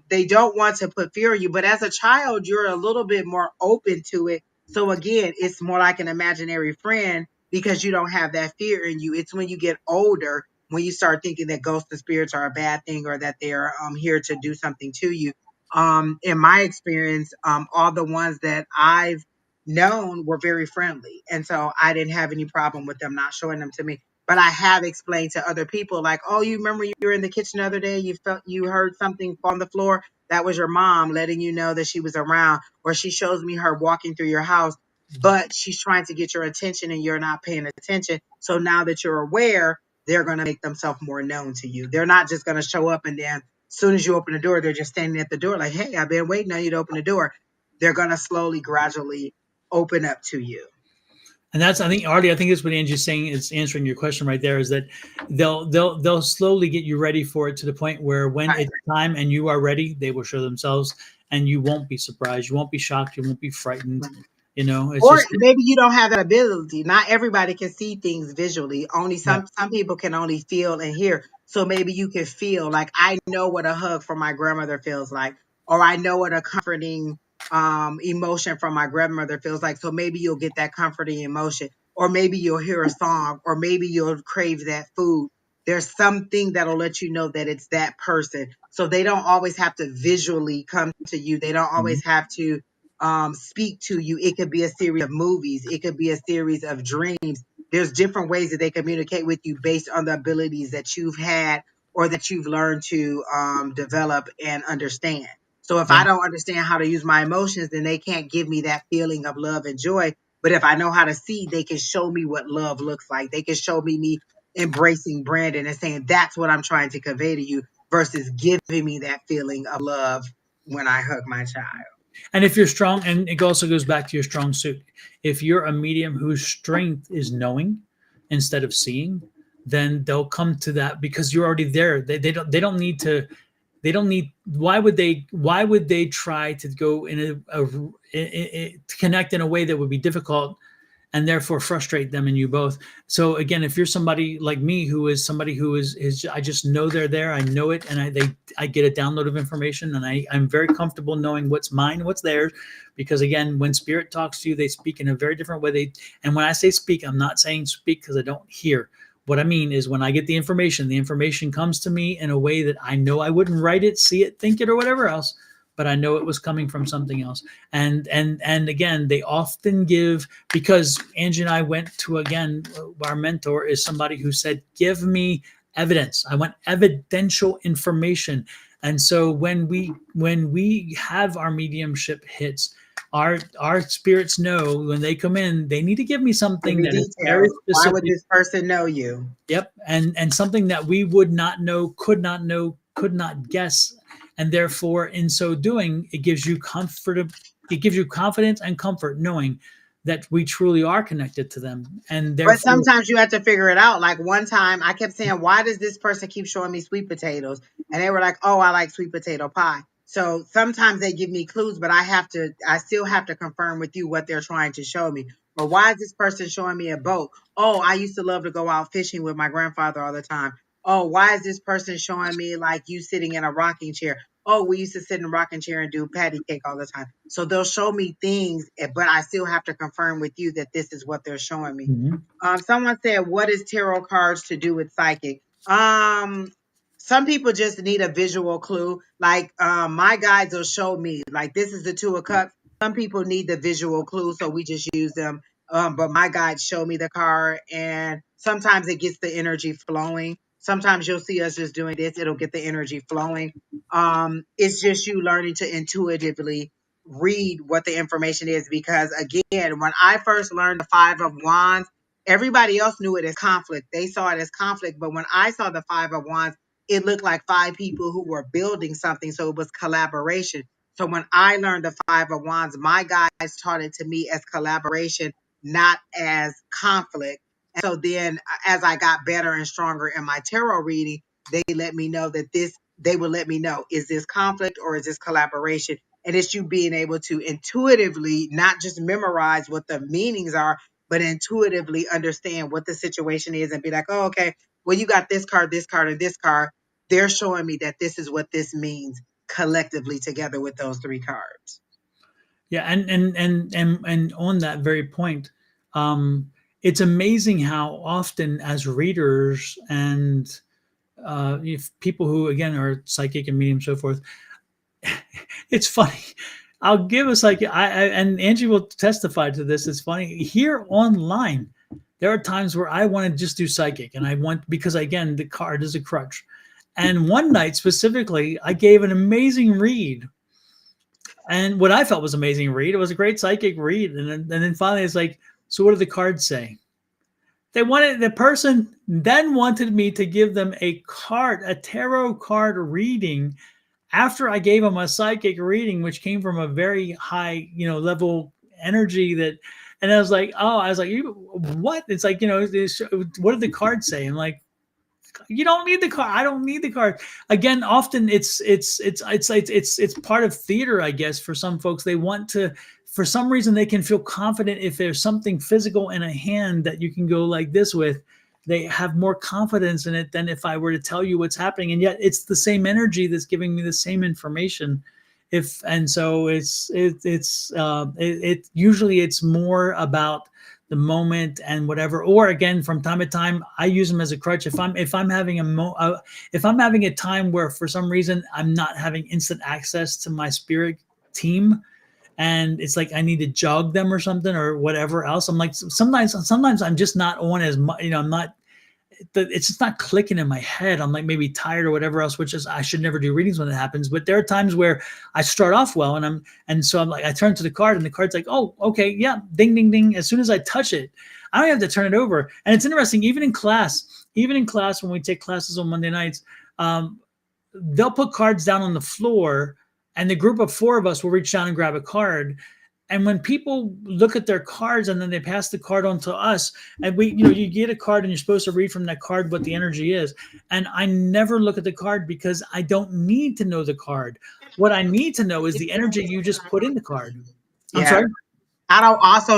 they don't want to put fear in you. But as a child, you're a little bit more open to it. So again, it's more like an imaginary friend because you don't have that fear in you. It's when you get older, when you start thinking that ghosts and spirits are a bad thing or that they're here to do something to you. In my experience, all the ones that I've known were very friendly. And so I didn't have any problem with them not showing them to me. But I have explained to other people, like, oh, you remember you were in the kitchen the other day, you heard something on the floor. That was your mom letting you know that she was around. Or she shows me her walking through your house, but she's trying to get your attention and you're not paying attention. So now that you're aware, they're going to make themselves more known to you. They're not just going to show up and then as soon as you open the door, they're just standing at the door like, hey, I've been waiting on you to open the door. They're going to slowly, gradually open up to you. And that's, I think, Artie, I think that's what Angie's saying is answering your question right there, is that they'll slowly get you ready for it to the point where when Right. it's time and you are ready, they will show themselves and you won't be surprised. You won't be shocked. You won't be frightened. Right. It's Or just, maybe you don't have that ability. Not everybody can see things visually. Only yeah, some people can only feel and hear. So maybe you can feel like, I know what a hug from my grandmother feels like, or I know what a comforting emotion from my grandmother feels like. So maybe you'll get that comforting emotion, or maybe you'll hear a song, or maybe you'll crave that food. There's something that'll let you know that it's that person. So they don't always have to visually come to you. They don't mhm, always have to speak to you. It could be a series of movies. It could be a series of dreams. There's different ways that they communicate with you based on the abilities that you've had or that you've learned to develop and understand. So if yeah. I don't understand how to use my emotions, then they can't give me that feeling of love and joy. But if I know how to see, they can show me what love looks like. They can show me embracing Brandon and saying, that's what I'm trying to convey to you, versus giving me that feeling of love when I hug my child. And if you're strong, and it also goes back to your strong suit, if you're a medium whose strength is knowing instead of seeing, then they'll come to that because you're already there. They don't need to. They don't need. Why would they try to go to connect in a way that would be difficult and therefore frustrate them and you both? So again, if you're somebody like me who is somebody who is I just know they're there, I know it, and I get a download of information, and I'm very comfortable knowing what's mine and what's theirs, because again, when spirit talks to you, they speak in a very different way. And when I say speak, I'm not saying speak because I don't hear. What I mean is when I get the information comes to me in a way that I know I wouldn't write it, see it, think it, or whatever else, but I know it was coming from something else. And again, they often give, because Angie and I went to, again, our mentor is somebody who said, give me evidence. I want evidential information. And so when we have our mediumship hits, our spirits know when they come in, they need to give me Give something me that is very details. Why would specific. this person know you? Yep. And something that we would not know, could not guess. And therefore, in so doing, it gives you confidence and comfort knowing that we truly are connected to them. And But therefore, sometimes you have to figure it out. Like one time I kept saying, why does this person keep showing me sweet potatoes? And they were like, oh, I like sweet potato pie. So sometimes they give me clues, but I still have to confirm with you what they're trying to show me. Or why is this person showing me a boat? Oh, I used to love to go out fishing with my grandfather all the time. Oh, why is this person showing me like you sitting in a rocking chair? oh, we used to sit in a rocking chair and do patty cake all the time. So they'll show me things, but I still have to confirm with you that this is what they're showing me. Mhm. Someone said, what is tarot cards to do with psychic? Some people just need a visual clue. Like my guides will show me, like, this is the Two of Cups. Some people need the visual clue, so we just use them. But my guides show me the card, and sometimes it gets the energy flowing. Sometimes you'll see us just doing this, it'll get the energy flowing. It's just you learning to intuitively read what the information is, because again, when I first learned the Five of Wands, everybody else knew it as conflict. They saw it as conflict, but when I saw the Five of Wands, it looked like five people who were building something, so it was collaboration. So when I learned the Five of Wands, my guys taught it to me as collaboration, not as conflict. And so then as I got better and stronger in my tarot reading, they let me know that they will let me know, is this conflict or is this collaboration? And it's you being able to intuitively not just memorize what the meanings are, but intuitively understand what the situation is and be like, oh, okay, well, you got this card, and this card. They're showing me that this is what this means collectively together with those three cards. Yeah, and on that very point, um, it's amazing how often as readers and if people who again are psychic and medium so forth, it's funny. I'll give a psychic, and Angie will testify to this. It's funny here online. There are times where I want to just do psychic, and I want, because again the card is a crutch. And one night specifically, I gave an amazing read, and what I felt was amazing read. It was a great psychic read, and then finally it's like, so what do the cards say? The person then wanted me to give them a tarot card reading after I gave them a psychic reading, which came from a very high, level energy that, and I was like, you, what? It's like, what did the cards say? I'm like, you don't need the card. I don't need the card. Again, often it's part of theater, I guess. For some folks, they want to, for some reason, they can feel confident if there's something physical in a hand that you can go like this with. They have more confidence in it than if I were to tell you what's happening, and yet it's the same energy that's giving me the same information. If and so it usually it's more about the moment and whatever. Or again, from time to time, I use them as a crutch. If I'm having if I'm having a time where for some reason I'm not having instant access to my spirit team, and it's like I need to jog them or something or whatever else. I'm like, sometimes I'm just not on as much. I'm not. It's just not clicking in my head. I'm like maybe tired or whatever else, which is I should never do readings when it happens. But there are times where I start off well, and so I'm like, I turn to the card and the card's like, oh, okay, yeah, ding, ding, ding. As soon as I touch it, I don't have to turn it over. And it's interesting, even in class when we take classes on Monday nights, they'll put cards down on the floor, and the group of four of us will reach down and grab a card. And when people look at their cards and then they pass the card on to us, and you get a card and you're supposed to read from that card what the energy is. And I never look at the card because I don't need to know the card. What I need to know is the energy you just put in the card. I'm Yeah. sorry? I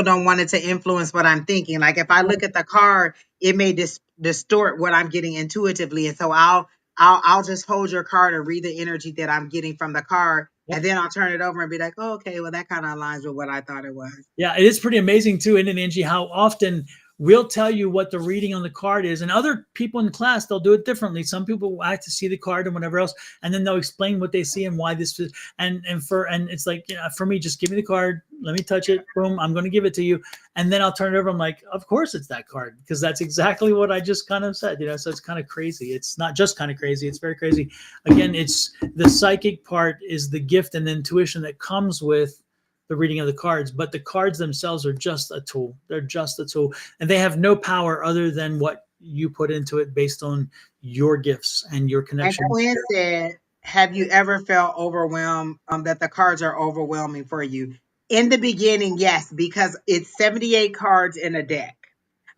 don't want it to influence what I'm thinking. Like if I look at the card, it may distort what I'm getting intuitively, and so I'll just hold your card and read the energy that I'm getting from the card, Yep. and then I'll turn it over and be like, oh, okay, well that kind of aligns with what I thought it was. Yeah, it is pretty amazing too, isn't it, Angie, how often we'll tell you what the reading on the card is, and other people in the class, they'll do it differently. Some people will to see the card and whatever else, and then they'll explain what they see and why this is. And it's like, for me, just give me the card, let me touch it, boom, I'm going to give it to you, and then I'll turn it over. I'm like, of course it's that card, because that's exactly what I just kind of said. So it's kind of crazy. It's not just kind of crazy; it's very crazy. Again, it's the psychic part is the gift and the intuition that comes with the reading of the cards, but the cards themselves are just a tool. They're just a tool, and they have no power other than what you put into it based on your gifts and your connection. And Quinn said, have you ever felt overwhelmed, that the cards are overwhelming for you? In the beginning, yes, because it's 78 cards in a deck.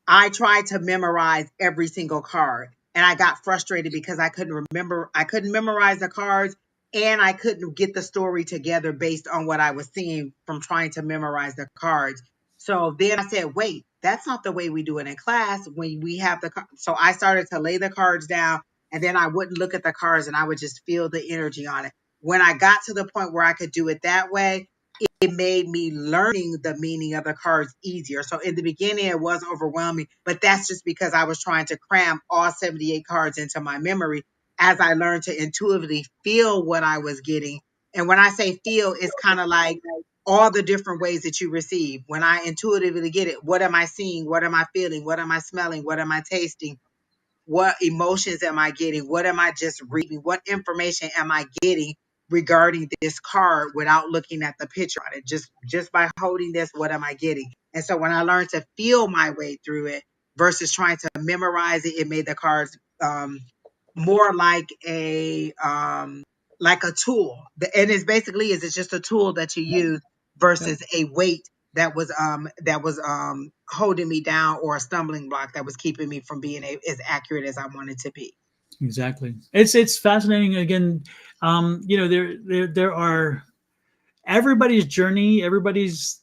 I tried to memorize every single card, and I got frustrated because I couldn't memorize the cards, and I couldn't get the story together based on what I was seeing from trying to memorize the cards. So then I said, wait, that's not the way we do it in class. When we have so I started to lay the cards down, and then I wouldn't look at the cards and I would just feel the energy on it. when I got to the point where I could do it that way, it made me learning the meaning of the cards easier. So in the beginning, it was overwhelming, but that's just because I was trying to cram all 78 cards into my memory as I learned to intuitively feel what I was getting. And when I say feel, it's kind of like all the different ways that you receive. When I intuitively get it, what am I seeing? What am I feeling? What am I smelling? What am I tasting? What emotions am I getting? What am I just reading? What information am I getting regarding this card without looking at the picture on it? Just by holding this, what am I getting? And so when I learned to feel my way through it versus trying to memorize it, it made the cards more like a tool. And it's basically it's just a tool that you use versus a weight that was holding me down, or a stumbling block that was keeping me from being as accurate as I wanted to be. Exactly. It's fascinating. Again, there are everybody's journey, everybody's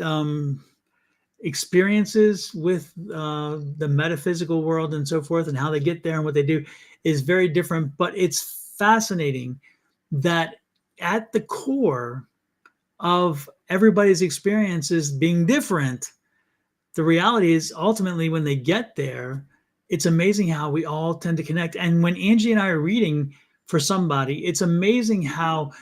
um, experiences with the metaphysical world and so forth, and how they get there and what they do is very different. But it's fascinating that at the core of everybody's experiences being different, the reality is ultimately when they get there, it's amazing how we all tend to connect. And when Angie and I are reading for somebody, it's amazing how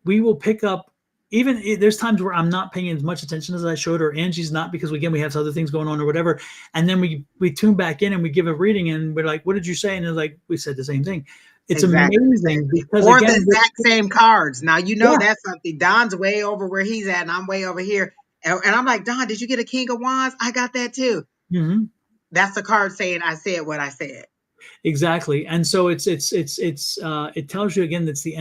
we will pick up. Even there's times where I'm not paying as much attention as I should, or Angie's not, because again we have other things going on or whatever. And then we tune back in and we give a reading and we're like, "What did you say?" And they're like, "We said the same thing." It's Exactly. amazing because Or the again, exact same cards. Now you know yeah, that's something. Don's way over where he's at, and I'm way over here. And I'm like, Don, did you get a King of Wands? I got that too. mm-hmm. That's the card saying I said what I said. Exactly. And so it tells you again, it's the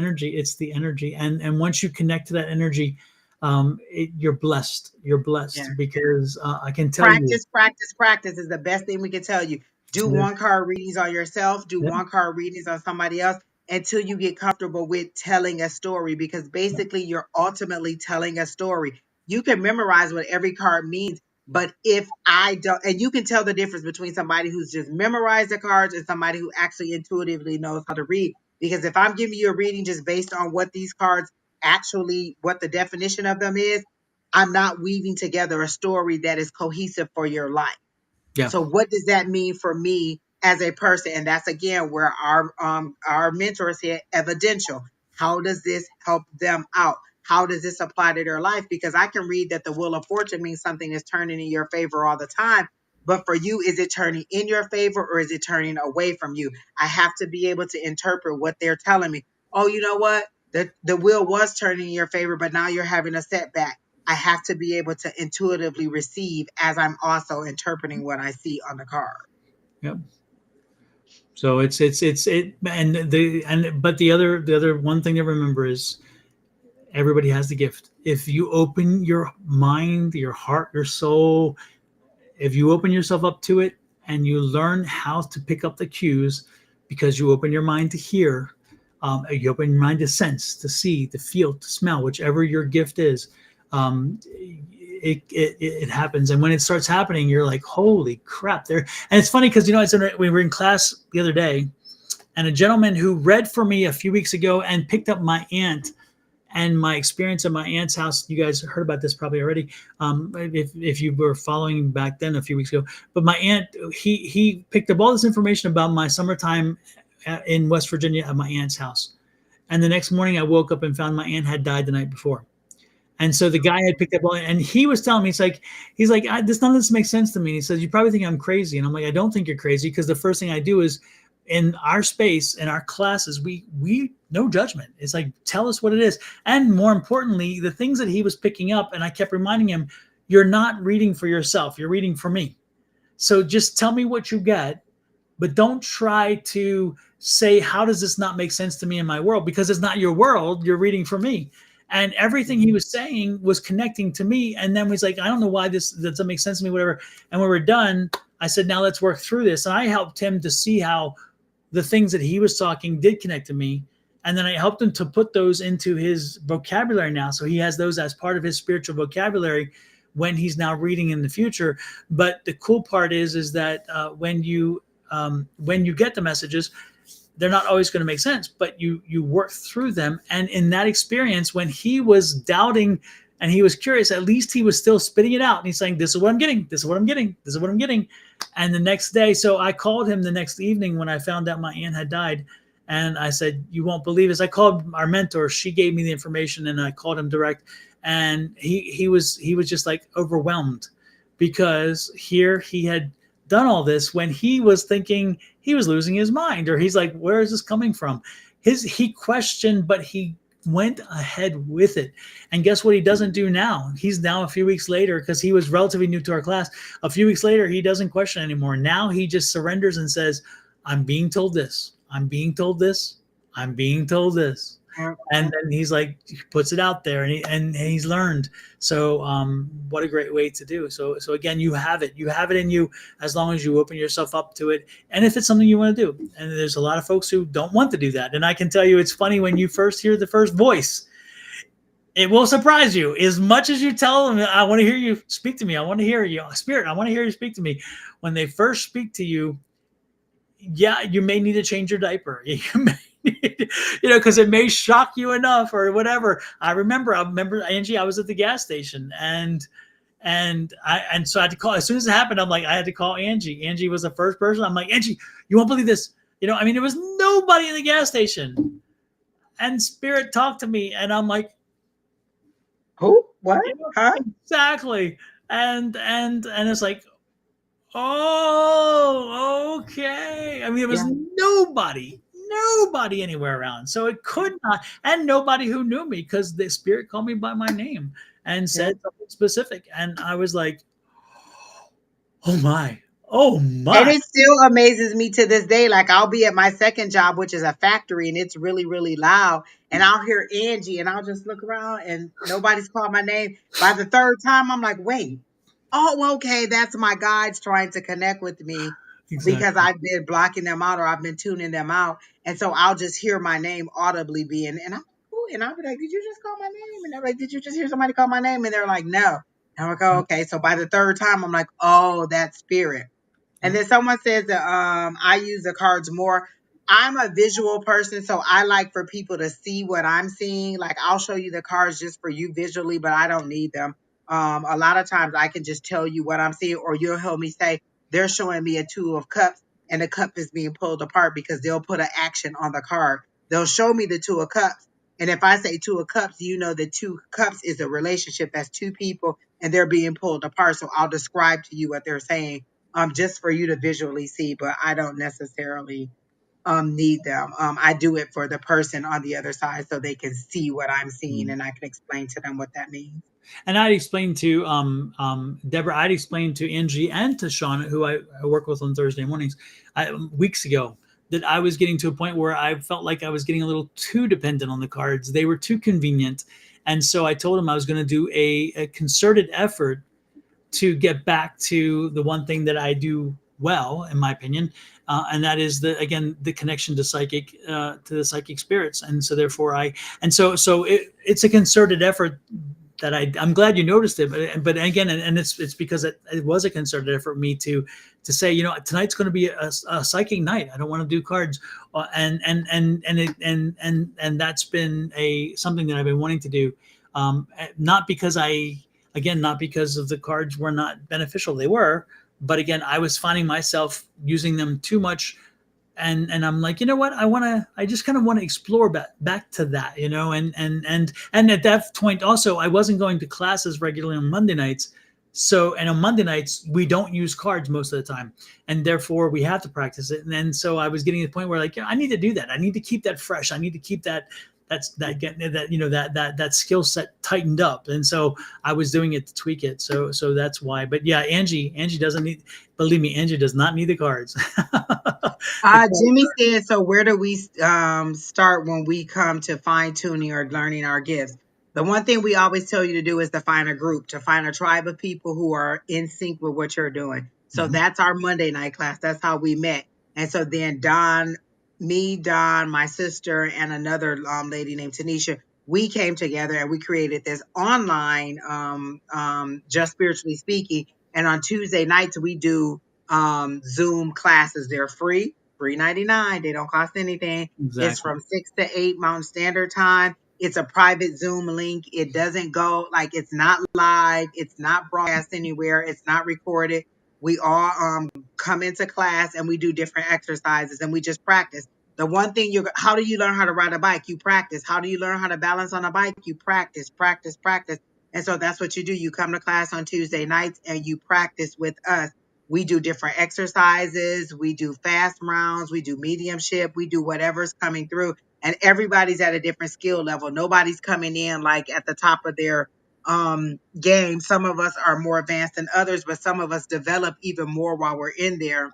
energy. And once you connect to that energy, you're blessed. You're blessed Yeah. because I can tell you. Practice is the best thing we can tell you. Do Yeah, one card readings on yourself, do yeah, one card readings on somebody else until you get comfortable with telling a story, because basically you're ultimately telling a story. You can memorize what every card means, but if I don't, and you can tell the difference between somebody who's just memorized the cards and somebody who actually intuitively knows how to read. Because if I'm giving you a reading just based on what these cards actually, what the definition of them is, I'm not weaving together a story that is cohesive for your life. yeah, So what does that mean for me as a person? And that's again where our mentors here, evidential. How does this help them out? How does this apply to their life? Because I can read that the wheel of fortune means something is turning in your favor all the time. But for you, is it turning in your favor or is it turning away from you? I have to be able to interpret what they're telling me. Oh, you know what? The wheel was turning in your favor, but now you're having a setback. I have to be able to intuitively receive as I'm also interpreting what I see on the card. yeah. So but the other one thing to remember is everybody has the gift. If you open your mind, your heart, your soul, if you open yourself up to it and you learn how to pick up the cues, because you open your mind to hear, you open your mind to sense, to see, to feel, to smell, whichever your gift is, it happens. And when it starts happening, you're like, holy crap. There. And it's funny because, we were in class the other day, and a gentleman who read for me a few weeks ago and picked up my aunt and my experience at my aunt's house. You guys heard about this probably already, if you were following back then a few weeks ago. But my aunt, he picked up all this information about my summertime in West Virginia at my aunt's house. And the next morning, I woke up and found my aunt had died the night before. And so the guy had picked up all, and he was telling me, he's like, none of this makes sense to me. And he says, you probably think I'm crazy. And I'm like, I don't think you're crazy, because the first thing I do is, in our space, in our classes, we no judgment. It's like, tell us what it is. And more importantly, the things that he was picking up, and I kept reminding him, you're not reading for yourself, you're reading for me. So just tell me what you get, but don't try to say, how does this not make sense to me in my world? Because it's not your world, you're reading for me. And everything he was saying was connecting to me. And then he's like, I don't know why this doesn't make sense to me, whatever. And when we're done, I said, now let's work through this. And I helped him to see how the things that he was talking did connect to me. And then I helped him to put those into his vocabulary now. So he has those as part of his spiritual vocabulary when he's now reading in the future. But the cool part is that when you get the messages, they're not always going to make sense, but you work through them. And in that experience, when he was doubting and he was curious, at least he was still spitting it out. And he's saying, this is what I'm getting. This is what I'm getting. This is what I'm getting. And the next day, so I called him the next evening when I found out my aunt had died. And I said, you won't believe this. I called our mentor. She gave me the information and I called him direct. And he was just like overwhelmed, because here he had done all this when he was thinking he was losing his mind, or he's like, where is this coming from? He questioned, but he went ahead with it. And guess what he doesn't do now? He's now, a few weeks later, because he was relatively new to our class, a few weeks later, he doesn't question anymore. Now he just surrenders and says, I'm being told this. I'm being told this. I'm being told this. And then he's like, he puts it out there, and he's learned. So what a great way to do. So again, you have it in you, as long as you open yourself up to it. And if it's something you want to do, and there's a lot of folks who don't want to do that. And I can tell you, it's funny when you first hear the first voice, it will surprise you. As much as you tell them, I want to hear you speak to me. I want to hear you, Spirit. I want to hear you speak to me. When they first speak to you, yeah, you may need to change your diaper. You may, because it may shock you enough or whatever. I remember, Angie, I was at the gas station, and so I had to call. As soon as it happened, I'm like, I had to call Angie. Angie was the first person. I'm like, Angie, you won't believe this. There was nobody in the gas station, and Spirit talked to me, and I'm like, who? What? Huh? Exactly. And it's like, oh, okay. There was nobody anywhere around. So it could not, and nobody who knew me, because the Spirit called me by my name and said something specific. And I was like, oh my. And it still amazes me to this day. Like, I'll be at my second job, which is a factory, and it's really, really loud. And I'll hear Angie, and I'll just look around, and nobody's called my name. By the third time, I'm like, wait. Oh, okay. That's my guides trying to connect with me. Exactly. Because I've been blocking them out, or I've been tuning them out. And so I'll just hear my name audibly and I'll be like, did you just call my name? And they're like, did you just hear somebody call my name? And they're like, no. And I'm like, oh, okay. So by the third time, I'm like, oh, that's Spirit. And then someone says that I use the cards more. I'm a visual person, so I like for people to see what I'm seeing. Like, I'll show you the cards just for you visually, but I don't need them. A lot of times I can just tell you what I'm seeing, or you'll hear me say, they're showing me a 2 of cups, and the cup is being pulled apart, because they'll put an action on the card. They'll show me the 2 of cups. And if I say 2 of cups, the 2 cups is a relationship. That's 2 people, and they're being pulled apart. So I'll describe to you what they're saying, just for you to visually see, but I don't necessarily need them. I do it for the person on the other side, so they can see what I'm seeing, and I can explain to them what that means. And I'd explained to Deborah, I'd explained to Angie and to Sean, who I work with on Thursday mornings, weeks ago, that I was getting to a point where I felt like I was getting a little too dependent on the cards. They were too convenient. And so I told him I was going to do a concerted effort to get back to the one thing that I do well, in my opinion, and that is the connection to the psychic spirits. And so therefore it's a concerted effort that I'm glad you noticed it, but again, and it's because it was a concerted effort for me to say, tonight's going to be a psychic night. I don't want to do cards, and that's been something that I've been wanting to do, not because not because of the cards were not beneficial. They were, but again, I was finding myself using them too much. And I'm like, you know what? I just kind of want to explore back to that, and at that point also, I wasn't going to classes regularly on Monday nights. So, and on Monday nights, we don't use cards most of the time, and therefore we have to practice it. And then, so I was getting to the point where, like, I need to do that. I need to keep that fresh. I need to keep that skill set tightened up. And so I was doing it to tweak it. So that's why. But yeah, Angie doesn't need, believe me, Angie does not need the cards. Jimmy said, so where do we start when we come to fine tuning or learning our gifts? The one thing we always tell you to do is to find a group, to find a tribe of people who are in sync with what you're doing. So that's our Monday night class. That's how we met. And so then Don, my sister, and another lady named Tanisha, we came together and we created this online, Just Spiritually Speaking. And on Tuesday nights, we do Zoom classes. They're free $3.99. They don't cost anything. Exactly. It's from 6 to 8 Mountain Standard Time. It's a private Zoom link. It doesn't go like it's not live. It's not broadcast anywhere. It's not recorded. We all come into class and we do different exercises and we just practice. The one thing how do you learn how to ride a bike? You practice. How do you learn how to balance on a bike? You practice, practice, practice. And so that's what you do. You come to class on Tuesday nights and you practice with us. We do different exercises. We do fast rounds. We do mediumship. We do whatever's coming through. And everybody's at a different skill level. Nobody's coming in like at the top of their game. Some of us are more advanced than others, but some of us develop even more while we're in there.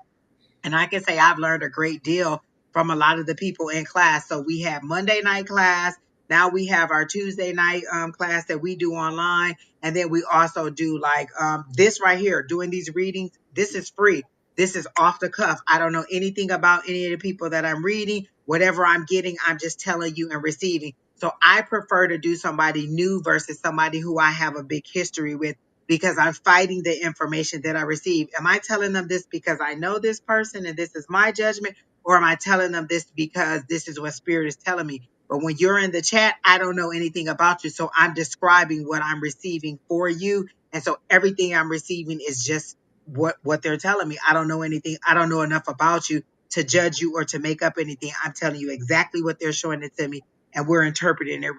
And I can say I've learned a great deal from a lot of the people in class. So we have Monday night class. Now we have our Tuesday night class that we do online. And then we also do like this right here, doing these readings. This is free. This is off the cuff. I don't know anything about any of the people that I'm reading. Whatever I'm getting, I'm just telling you and receiving. So I prefer to do somebody new versus somebody who I have a big history with, because I'm fighting the information that I receive. Am I telling them this because I know this person and this is my judgment? Or am I telling them this because this is what Spirit is telling me? But when you're in the chat, I don't know anything about you. So I'm describing what I'm receiving for you. And so everything I'm receiving is just what they're telling me. I don't know anything. I don't know enough about you to judge you or to make up anything. I'm telling you exactly what they're showing it to me. And we're interpreting it.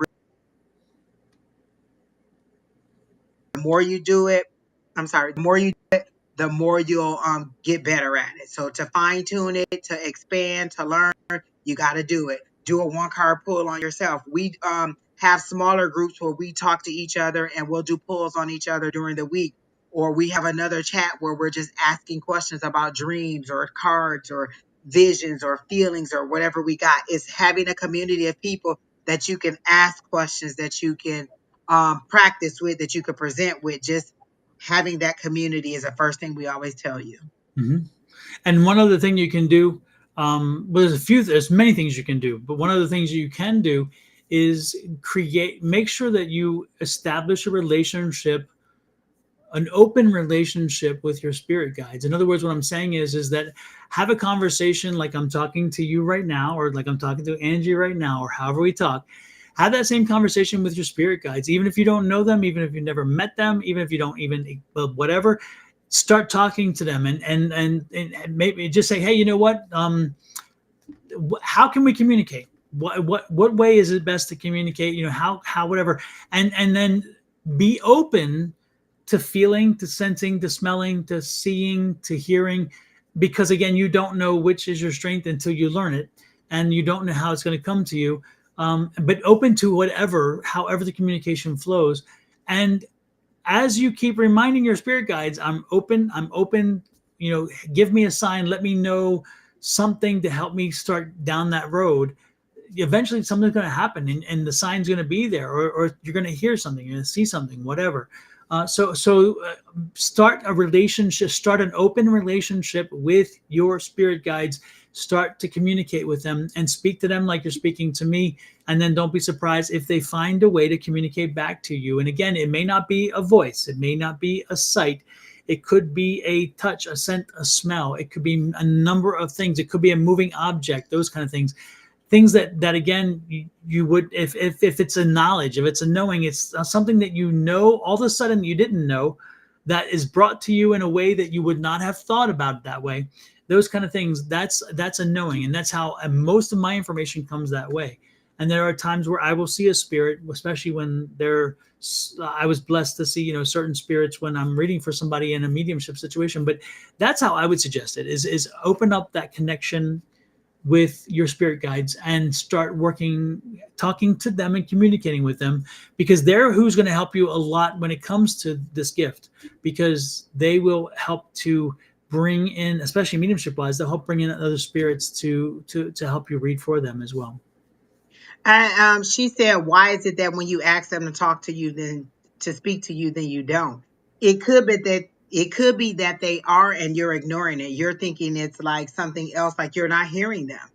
The more you do it, the more you do it, the more you'll get better at it. So to fine tune it, to expand, to learn, you got to do it. Do a 1 card pull on yourself. We have smaller groups where we talk to each other and we'll do pulls on each other during the week. Or we have another chat where we're just asking questions about dreams or cards or visions or feelings or whatever we got. It's having a community of people that you can ask questions, that you can practice with, that you could present with. Just having that community is the first thing we always tell you. Mm-hmm. And one other thing you can do, well, there's many things you can do, but one of the things you can do is make sure that you establish a relationship, an open relationship with your spirit guides. In other words, what I'm saying is that have a conversation like I'm talking to you right now, or like I'm talking to Angie right now, or however we talk. Have that same conversation with your spirit guides, even if you don't know them, even if you've never met them, even if you don't even whatever. Start talking to them and maybe just say, hey, you know what? How can we communicate? What way is it best to communicate? You know, how whatever, and then be open to feeling, to sensing, to smelling, to seeing, to hearing, because again, you don't know which is your strength until you learn it, and you don't know how it's going to come to you. But open to however the communication flows. And as you keep reminding your spirit guides, I'm open, you know, give me a sign, let me know something to help me start down that road. Eventually something's going to happen, and the sign's going to be there, or you're going to hear something, you're going to see something, whatever. So start a relationship, start an open relationship with your spirit guides. Start to communicate with them and speak to them like you're speaking to me. And then don't be surprised if they find a way to communicate back to you. And again, it may not be a voice, it may not be a sight. It could be a touch, a scent, a smell. It could be a number of things. It could be a moving object, those kind of things. Things that again, you would, if it's a knowledge, if it's a knowing, it's something that you know all of a sudden you didn't know, that is brought to you in a way that you would not have thought about it that way. Those kind of things, that's a knowing. And that's how most of my information comes that way. And there are times where I will see a spirit, especially when I was blessed to see, you know, certain spirits when I'm reading for somebody in a mediumship situation. But that's how I would suggest it, is open up that connection with your spirit guides and start talking to them and communicating with them, because they're who's going to help you a lot when it comes to this gift, because they will help to bring in, especially mediumship wise, they'll help bring in other spirits to help you read for them as well. And she said, why is it that when you ask them to talk to you, then to speak to you, then you don't? It could be that they are and you're ignoring it. You're thinking it's like something else, like you're not hearing them,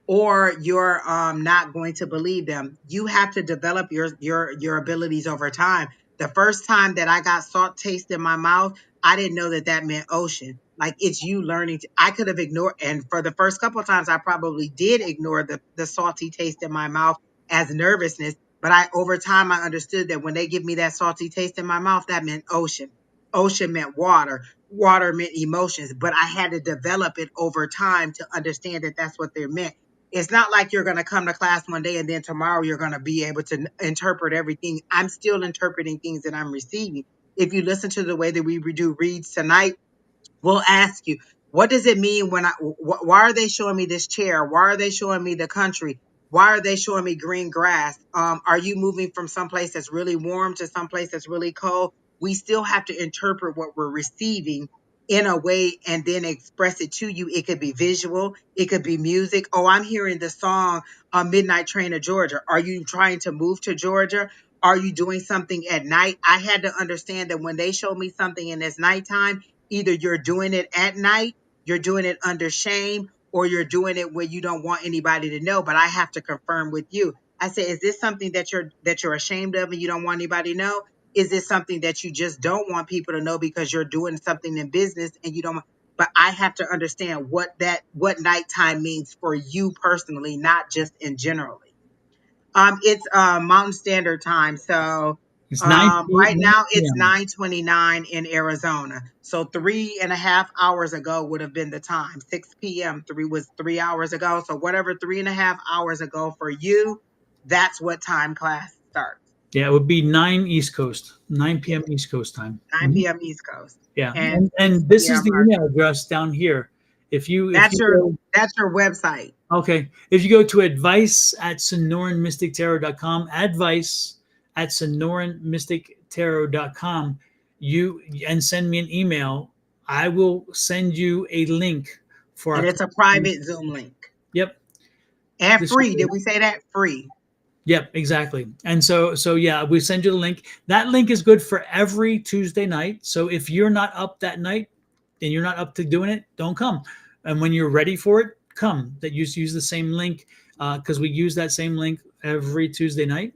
or you're not going to believe them. You have to develop your abilities over time. The first time that I got salt taste in my mouth, I didn't know that that meant ocean. Like it's you learning. I could have ignored, and for the first couple of times, I probably did ignore the salty taste in my mouth as nervousness. But over time, I understood that when they give me that salty taste in my mouth, that meant ocean. Ocean meant water. Water meant emotions. But I had to develop it over time to understand that that's what they meant. It's not like you're going to come to class one day and then tomorrow you're going to be able to interpret everything. I'm still interpreting things that I'm receiving. If you listen to the way that we do reads tonight, we'll ask you, what does it mean when why are they showing me this chair? Why are they showing me the country? Why are they showing me green grass? Are you moving from someplace that's really warm to someplace that's really cold? We still have to interpret what we're receiving in a way and then express it to you. It could be visual. It could be music. Oh, I'm hearing the song Midnight Train to Georgia. Are you trying to move to Georgia? Are you doing something at night? I had to understand that when they show me something and it's nighttime, either you're doing it at night, you're doing it under shame, or you're doing it where you don't want anybody to know. But I have to confirm with you. I say, is this something that you're ashamed of and you don't want anybody to know? Is this something that you just don't want people to know because you're doing something in business and you don't want? But I have to understand what nighttime means for you personally, not just in generally. It's Mountain Standard Time. So It's 9 right now it's p.m. 9:29 in Arizona. So 3.5 hours ago would have been the time. 6 p.m. was 3 hours ago. So whatever 3.5 hours ago for you, that's what time class starts. Yeah, it would be 9 East Coast, 9 Yeah, p.m. East Coast time. 9 p.m. East Coast. Yeah, And 6 and this is p.m. the email address down here. If That's you your go, that's your website. okay, if you go to advice at sonoranmystictarot.com, advice at sonoranmystictarot.com, and send me an email, I will send you a link for And our. it's a private Zoom link. Yep. And This. free. Did we say that? Free. Yep, exactly. And so yeah, we send you the link. That link is good for every Tuesday night. So if you're not up that night and you're not up to doing it, don't come. And when you're ready for it, come. That use the same link because we use that same link every Tuesday night.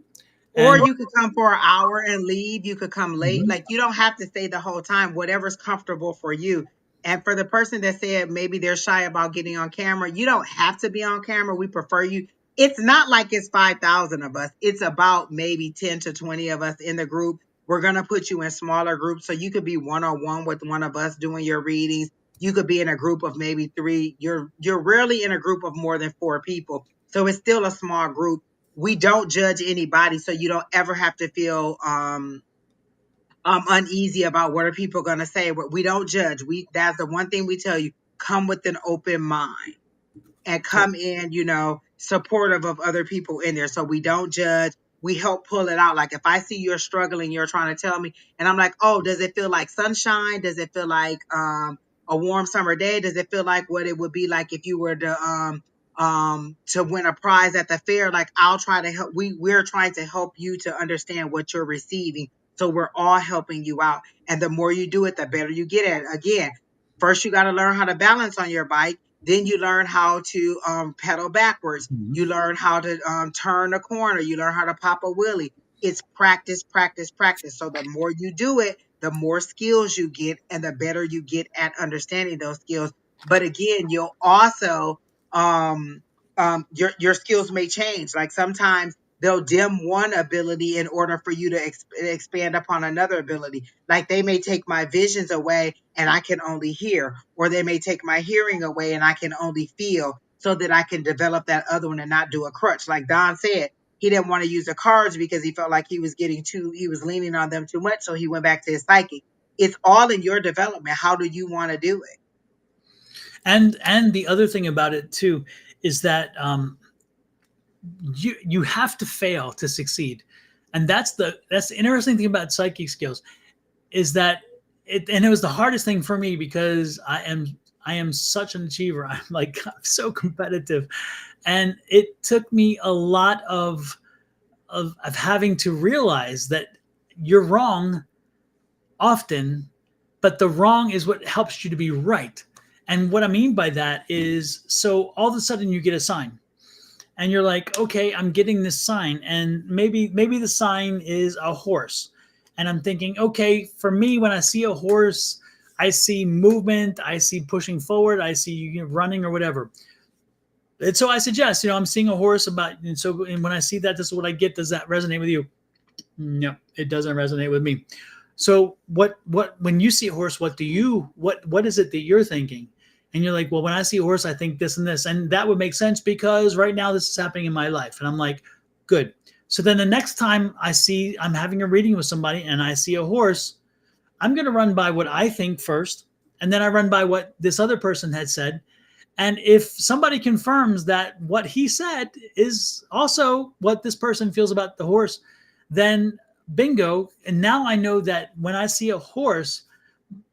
Or And you could come for an hour and leave. You could come late. Mhm. Like you don't have to stay the whole time, whatever's comfortable for you. And for the person that said maybe they're shy about getting on camera, you don't have to be on camera. We prefer you. It's not like it's 5,000 of us. It's about maybe 10 to 20 of us in the group. We're going to put you in smaller groups. So you could be one-on-one with one of us doing your readings. You could be in a group of maybe three. You're rarely in a group of more than 4 people. So it's still a small group. We don't judge anybody, so you don't ever have to feel uneasy about what are people going to say. We don't judge. That's the one thing we tell you: come with an open mind and come in, supportive of other people in there. So we don't judge. We help pull it out. Like if I see you're struggling, you're trying to tell me, and I'm like, oh, does it feel like sunshine? Does it feel like a warm summer day? Does it feel like what it would be like if you were to win a prize at the fair? Like I'll try to help. We're trying to help you to understand what you're receiving. So we're all helping you out. And the more you do it, the better you get at it. Again, first you got to learn how to balance on your bike. Then you learn how to pedal backwards. Mhm. You learn how to turn a corner. You learn how to pop a wheelie. It's practice, practice, practice. So the more you do it, the more skills you get and the better you get at understanding those skills. But again, you'll also, your skills may change. Like sometimes they'll dim one ability in order for you to expand upon another ability. Like they may take my visions away and I can only hear, or they may take my hearing away and I can only feel, so that I can develop that other one and not do a crutch. Like Don said, he didn't want to use the cards because he felt like he was leaning on them too much. So he went back to his psychic. It's all in your development. How do you want to do it? And the other thing about it too is that you have to fail to succeed, and that's the interesting thing about psychic skills is that it was the hardest thing for me because I am such an achiever. I'm so competitive, and it took me a lot of having to realize that you're wrong often, but the wrong is what helps you to be right. And what I mean by that is, so all of a sudden you get a sign and you're like, okay, I'm getting this sign, and maybe the sign is a horse, and I'm thinking, okay, for me, when I see a horse, I see movement, I see pushing forward, I see you running or whatever. And so I suggest, I'm seeing a horse and when I see that, this is what I get. Does that resonate with you? No, it doesn't resonate with me. So when you see a horse, what is it that you're thinking? And you're like, well, when I see a horse, I think this and this. And that would make sense because right now this is happening in my life. And I'm like, good. So then the next time I'm having a reading with somebody and I see a horse, I'm going to run by what I think first. And then I run by what this other person had said. And if somebody confirms that what he said is also what this person feels about the horse, then bingo. And now I know that when I see a horse,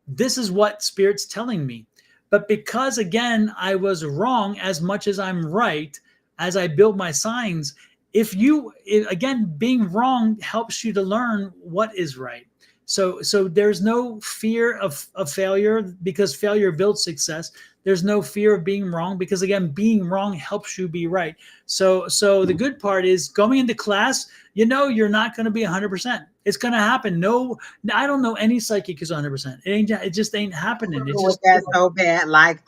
this is what Spirit's telling me. But because, again, I was wrong as much as I'm right as I build my signs, again, being wrong helps you to learn what is right. So there's no fear of failure because failure builds success. There's no fear of being wrong because, again, being wrong helps you be right. So the good part is going into class, you're not going to be 100%. It's going to happen. No, I don't know any psychic is 100%. It just ain't happening. It's just that's so bad. Like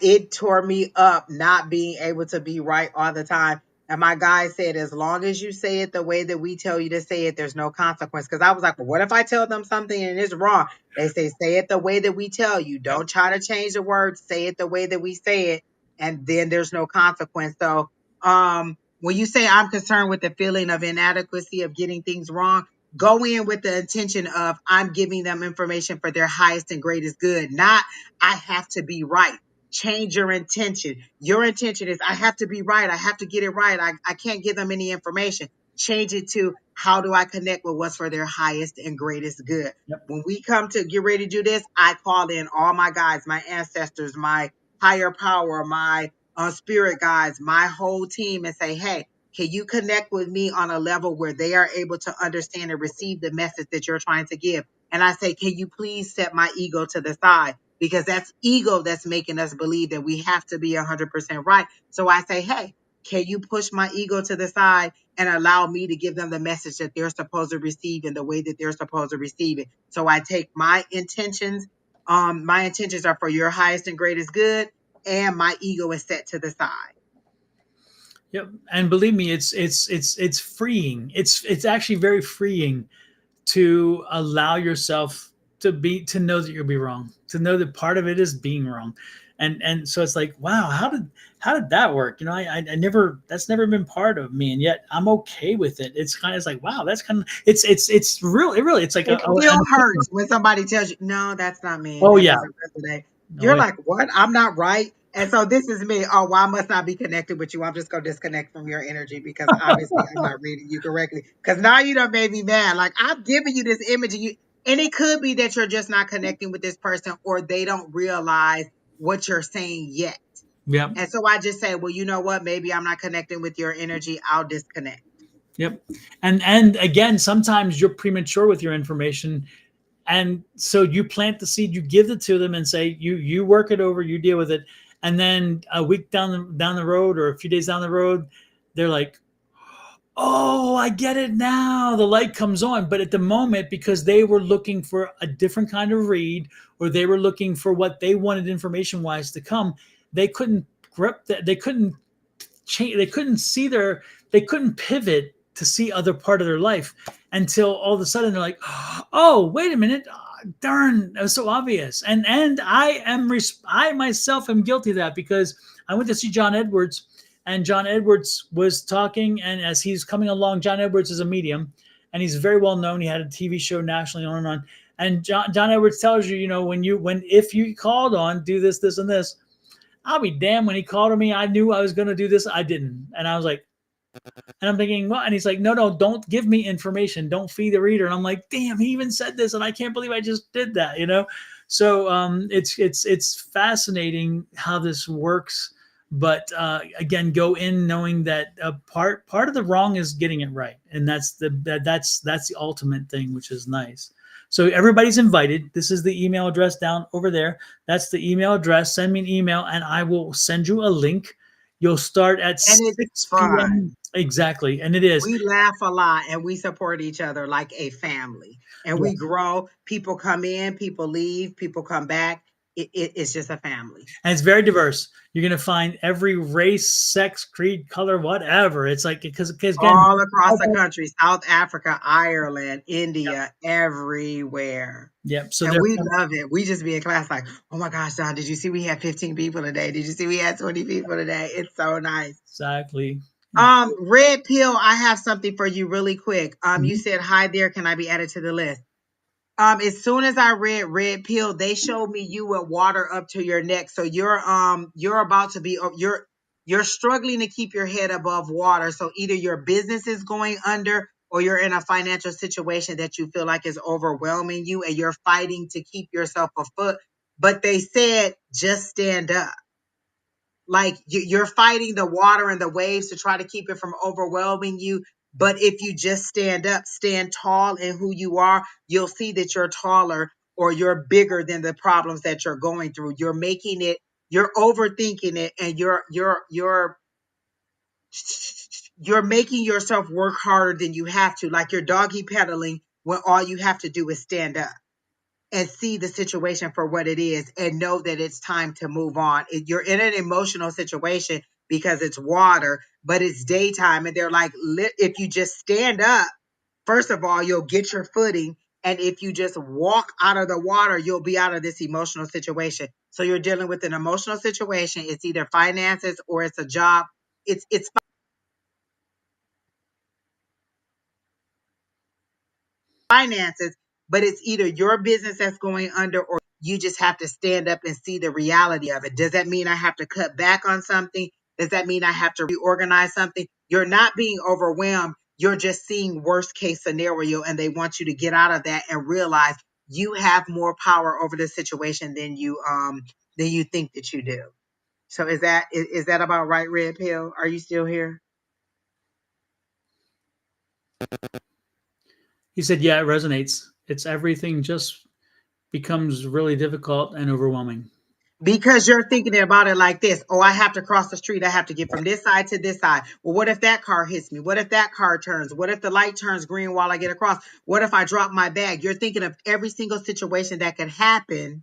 it tore me up not being able to be right all the time. And my guy said, as long as you say it the way that we tell you to say it, there's no consequence. Because I was like, well, what if I tell them something and it's wrong? They say it the way that we tell you. Don't try to change the words. Say it the way that we say it. And then there's no consequence. So when you say I'm concerned with the feeling of inadequacy of getting things wrong, go in with the intention of I'm giving them information for their highest and greatest good, not I have to be right. Change your intention. Your intention is I have to be right. I have to get it right. I can't give them any information. Change it to how do I connect with what's for their highest and greatest good. Yep. When we come to get ready to do this, I call in all my guides, my ancestors, my higher power, my spirit guides, my whole team, and say, hey, can you connect with me on a level where they are able to understand and receive the message that you're trying to give? And I say, can you please set my ego to the side? Because that's ego that's making us believe that we have to be 100% right. So I say, hey, can you push my ego to the side and allow me to give them the message that they're supposed to receive in the way that they're supposed to receive it? So I take my intentions. My intentions are for your highest and greatest good, and my ego is set to the side. Yep. And believe me, it's freeing. It's actually very freeing to allow yourself to know that you'll be wrong, to know that part of it is being wrong. And so it's like, wow, how did that work? I never, that's never been part of me. And yet I'm okay with it. It's like, wow, that's kind of, it's really, it's like, it still hurts when somebody tells you, no, that's not me. Oh, that yeah. doesn't resonate. You're like, what? I'm not right. And so this is me. Oh, well, I must not be connected with you. I'm just going to disconnect from your energy because obviously I'm not reading you correctly. Because now you done made me mad. Like I'm giving you this image and it could be that you're just not connecting with this person or they don't realize what you're saying yet. Yep. And so I just say, well, you know what? Maybe I'm not connecting with your energy. I'll disconnect. Yep. And again, sometimes you're premature with your information. And so you plant the seed, you give it to them and say, you work it over, you deal with it. And then a week down the road or a few days down the road, they're like, oh, I get it now. The light comes on. But at the moment, because they were looking for a different kind of read, or they were looking for what they wanted information wise to come, they couldn't grip that. They couldn't change. They couldn't pivot to see other part of their life until all of a sudden they're like, oh, wait a minute. Darn, that was so obvious. And I myself am guilty of that because I went to see John Edwards. And John Edwards was talking, and as he's coming along, John Edwards is a medium, and he's very well known. He had a TV show nationally, on and on. And John Edwards tells you, if you called on, do this, this, and this. I'll be damned. When he called on me, I knew I was going to do this. I didn't, and I was like, and I'm thinking, what? And he's like, no, don't give me information. Don't feed the reader. And I'm like, damn, he even said this, and I can't believe I just did that. So it's fascinating how this works. But again, go in knowing that part of the wrong is getting it right, and that's the ultimate thing, which is nice. So everybody's invited. This is the email address down over there. That's the email address. Send me an email, and I will send you a link. You'll start at And it's 6 fun. p.m. Exactly. And it is. We laugh a lot and we support each other like a family. And we Yes. grow. People come in, people leave, people come back. It's just a family. And it's very diverse. You're going to find every race, sex, creed, color, whatever. It's like, because again, All across the country, South Africa, Ireland, India, everywhere. yeah. So And they're we love it. We just be in class like, oh my gosh, John, did you see we had 15 people today? Did you see we had 20 people today? It's so nice. exactly. Red Pill, I have something for you really quick. You Mhm. said, hi there, can I be added to the list? As soon as I read Red Pill, they showed me you with water up to your neck. So you're about to be you're struggling to keep your head above water. So either your business is going under or you're in a financial situation that you feel like is overwhelming you and you're fighting to keep yourself afloat. But they said just stand up. Like you're fighting the water and the waves to try to keep it from overwhelming you. But if you just stand up, stand tall in who you are, you'll see that you're taller or you're bigger than the problems that you're going through. You're making it, you're overthinking it, and you're making yourself work harder than you have to. Like you're doggy pedaling when all you have to do is stand up and see the situation for what it is and know that it's time to move on. You're in an emotional situation because it's water, but it's daytime. And they're like, if you just stand up, first of all, you'll get your footing. And if you just walk out of the water, you'll be out of this emotional situation. So you're dealing with an emotional situation. It's either finances or it's a job. It's finances, but it's either your business that's going under or you just have to stand up and see the reality of it. Does that mean I have to cut back on something? Does that mean I have to reorganize something? You're not being overwhelmed. You're just seeing worst case scenario and they want you to get out of that and realize you have more power over the situation than you think that you do. So is that about right, Red Pill? Are you still here? He said, yeah, it resonates. It's everything just becomes really difficult and overwhelming. Because you're thinking about it like this. Oh, I have to cross the street. I have to get from this side to this side. Well, what if that car hits me? What if that car turns? What if the light turns green while I get across? What if I drop my bag? You're thinking of every single situation that could happen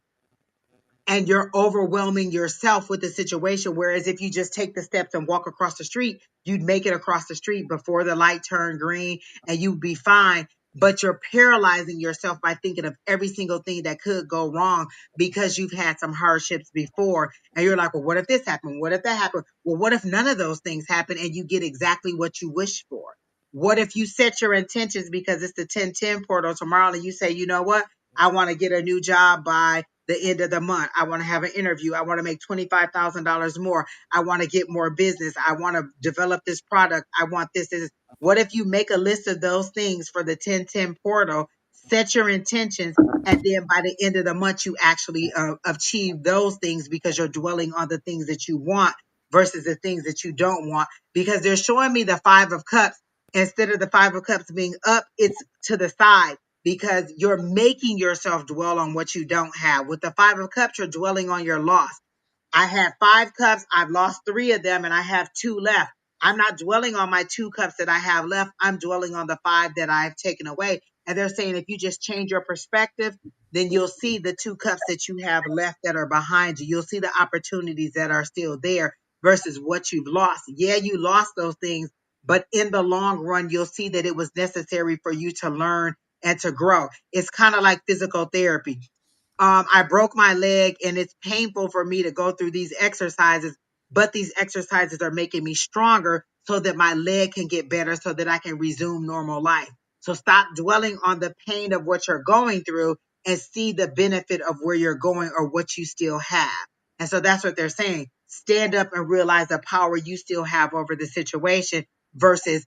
and you're overwhelming yourself with the situation. Whereas if you just take the steps and walk across the street, you'd make it across the street before the light turned green and you'd be fine. But you're paralyzing yourself by thinking of every single thing that could go wrong because you've had some hardships before. And you're like, well, what if this happened? What if that happened? Well, what if none of those things happen and you get exactly what you wish for? What if you set your intentions because it's the 1010 portal tomorrow and you say, you know what? I want to get a new job by the end of the month. I want to have an interview. I want to make $25,000 more. I want to get more business. I want to develop this product. I want this. What if you make a list of those things for the 1010 portal, set your intentions, and then by the end of the month, you actually achieve those things because you're dwelling on the things that you want versus the things that you don't want. Because they're showing me the Five of Cups. Instead of the Five of Cups being up, it's to the side because you're making yourself dwell on what you don't have. With the Five of Cups, you're dwelling on your loss. I had 5 cups. I've lost 3 of them and I have 2 left. I'm not dwelling on my 2 cups that I have left. I'm dwelling on the 5 that I've taken away. And they're saying if you just change your perspective, then you'll see the 2 cups that you have left that are behind you. You'll see the opportunities that are still there versus what you've lost. Yeah, you lost those things, but in the long run, you'll see that it was necessary for you to learn and to grow. It's kind of like physical therapy. I broke my leg and it's painful for me to go through these exercises, but these exercises are making me stronger so that my leg can get better so that I can resume normal life. So stop dwelling on the pain of what you're going through and see the benefit of where you're going or what you still have. And so that's what they're saying. Stand up and realize the power you still have over the situation versus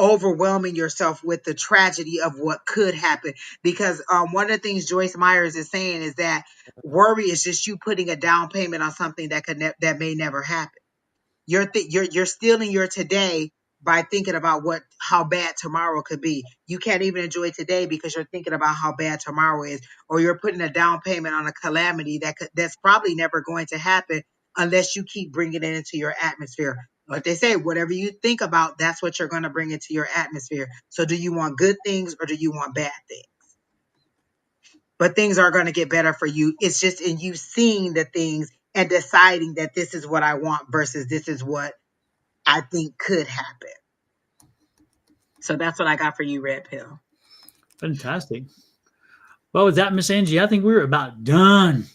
overwhelming yourself with the tragedy of what could happen. Because one of the things Joyce Myers is saying is that worry is just you putting a down payment on something that that may never happen. You're stealing your today by thinking about how bad tomorrow could be. You can't even enjoy today because you're thinking about how bad tomorrow is, or you're putting a down payment on a calamity that's probably never going to happen unless you keep bringing it into your atmosphere. Like they say, whatever you think about, that's what you're going to bring into your atmosphere. So do you want good things or do you want bad things? But things are going to get better for you. It's just in you seeing the things and deciding that this is what I want versus this is what I think could happen. So that's what I got for you, Red Pill. Fantastic. Well, with that, Miss Angie, I think we're about done.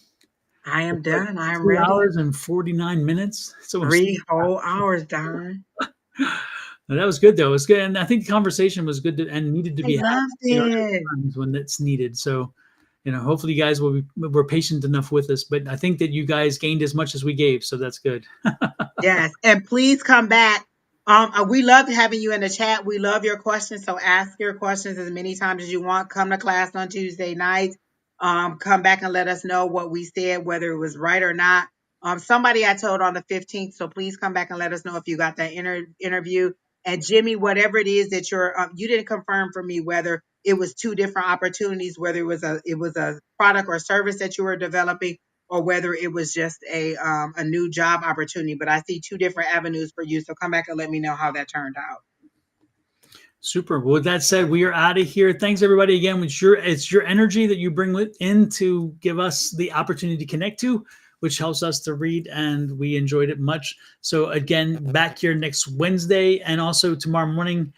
I am done. I am 3 ready. hours and 49 minutes. So 3 whole hours, Don. that was good, though. It was good. And I think the conversation was good and needed to I be had. loved it. Times when it's needed. So, hopefully you guys were patient enough with us. But I think that you guys gained as much as we gave. So that's good. Yes. And please come back. We love having you in the chat. We love your questions. So ask your questions as many times as you want. Come to class on Tuesday nights. Come back and let us know what we said, whether it was right or not. Somebody I told on the 15th. So please come back and let us know if you got that interview. And Jimmy, whatever it is that you didn't confirm for me whether it was 2 different opportunities, whether it was a product or service that you were developing, or whether it was just a new job opportunity. But I see 2 different avenues for you. So come back and let me know how that turned out. Super. Well, with that said, we are out of here. Thanks everybody again. It's your energy that you bring in to give us the opportunity to connect to, which helps us to read, and we enjoyed it much. So again, back here next Wednesday and also tomorrow morning.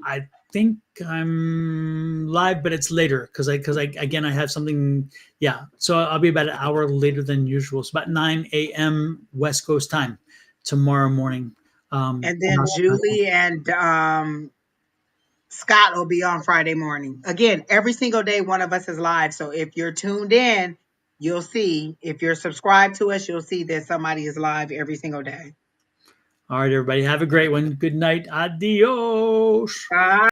I think I'm live, but it's later because I have something. Yeah, so I'll be about an hour later than usual. It's about 9 a.m. West Coast time tomorrow morning. And then Julie and Scott will be on Friday morning. Again, every single day, one of us is live. So if you're tuned in, you'll see. If you're subscribed to us, you'll see that somebody is live every single day. All right, everybody, have a great one. Good night. Adios. Bye.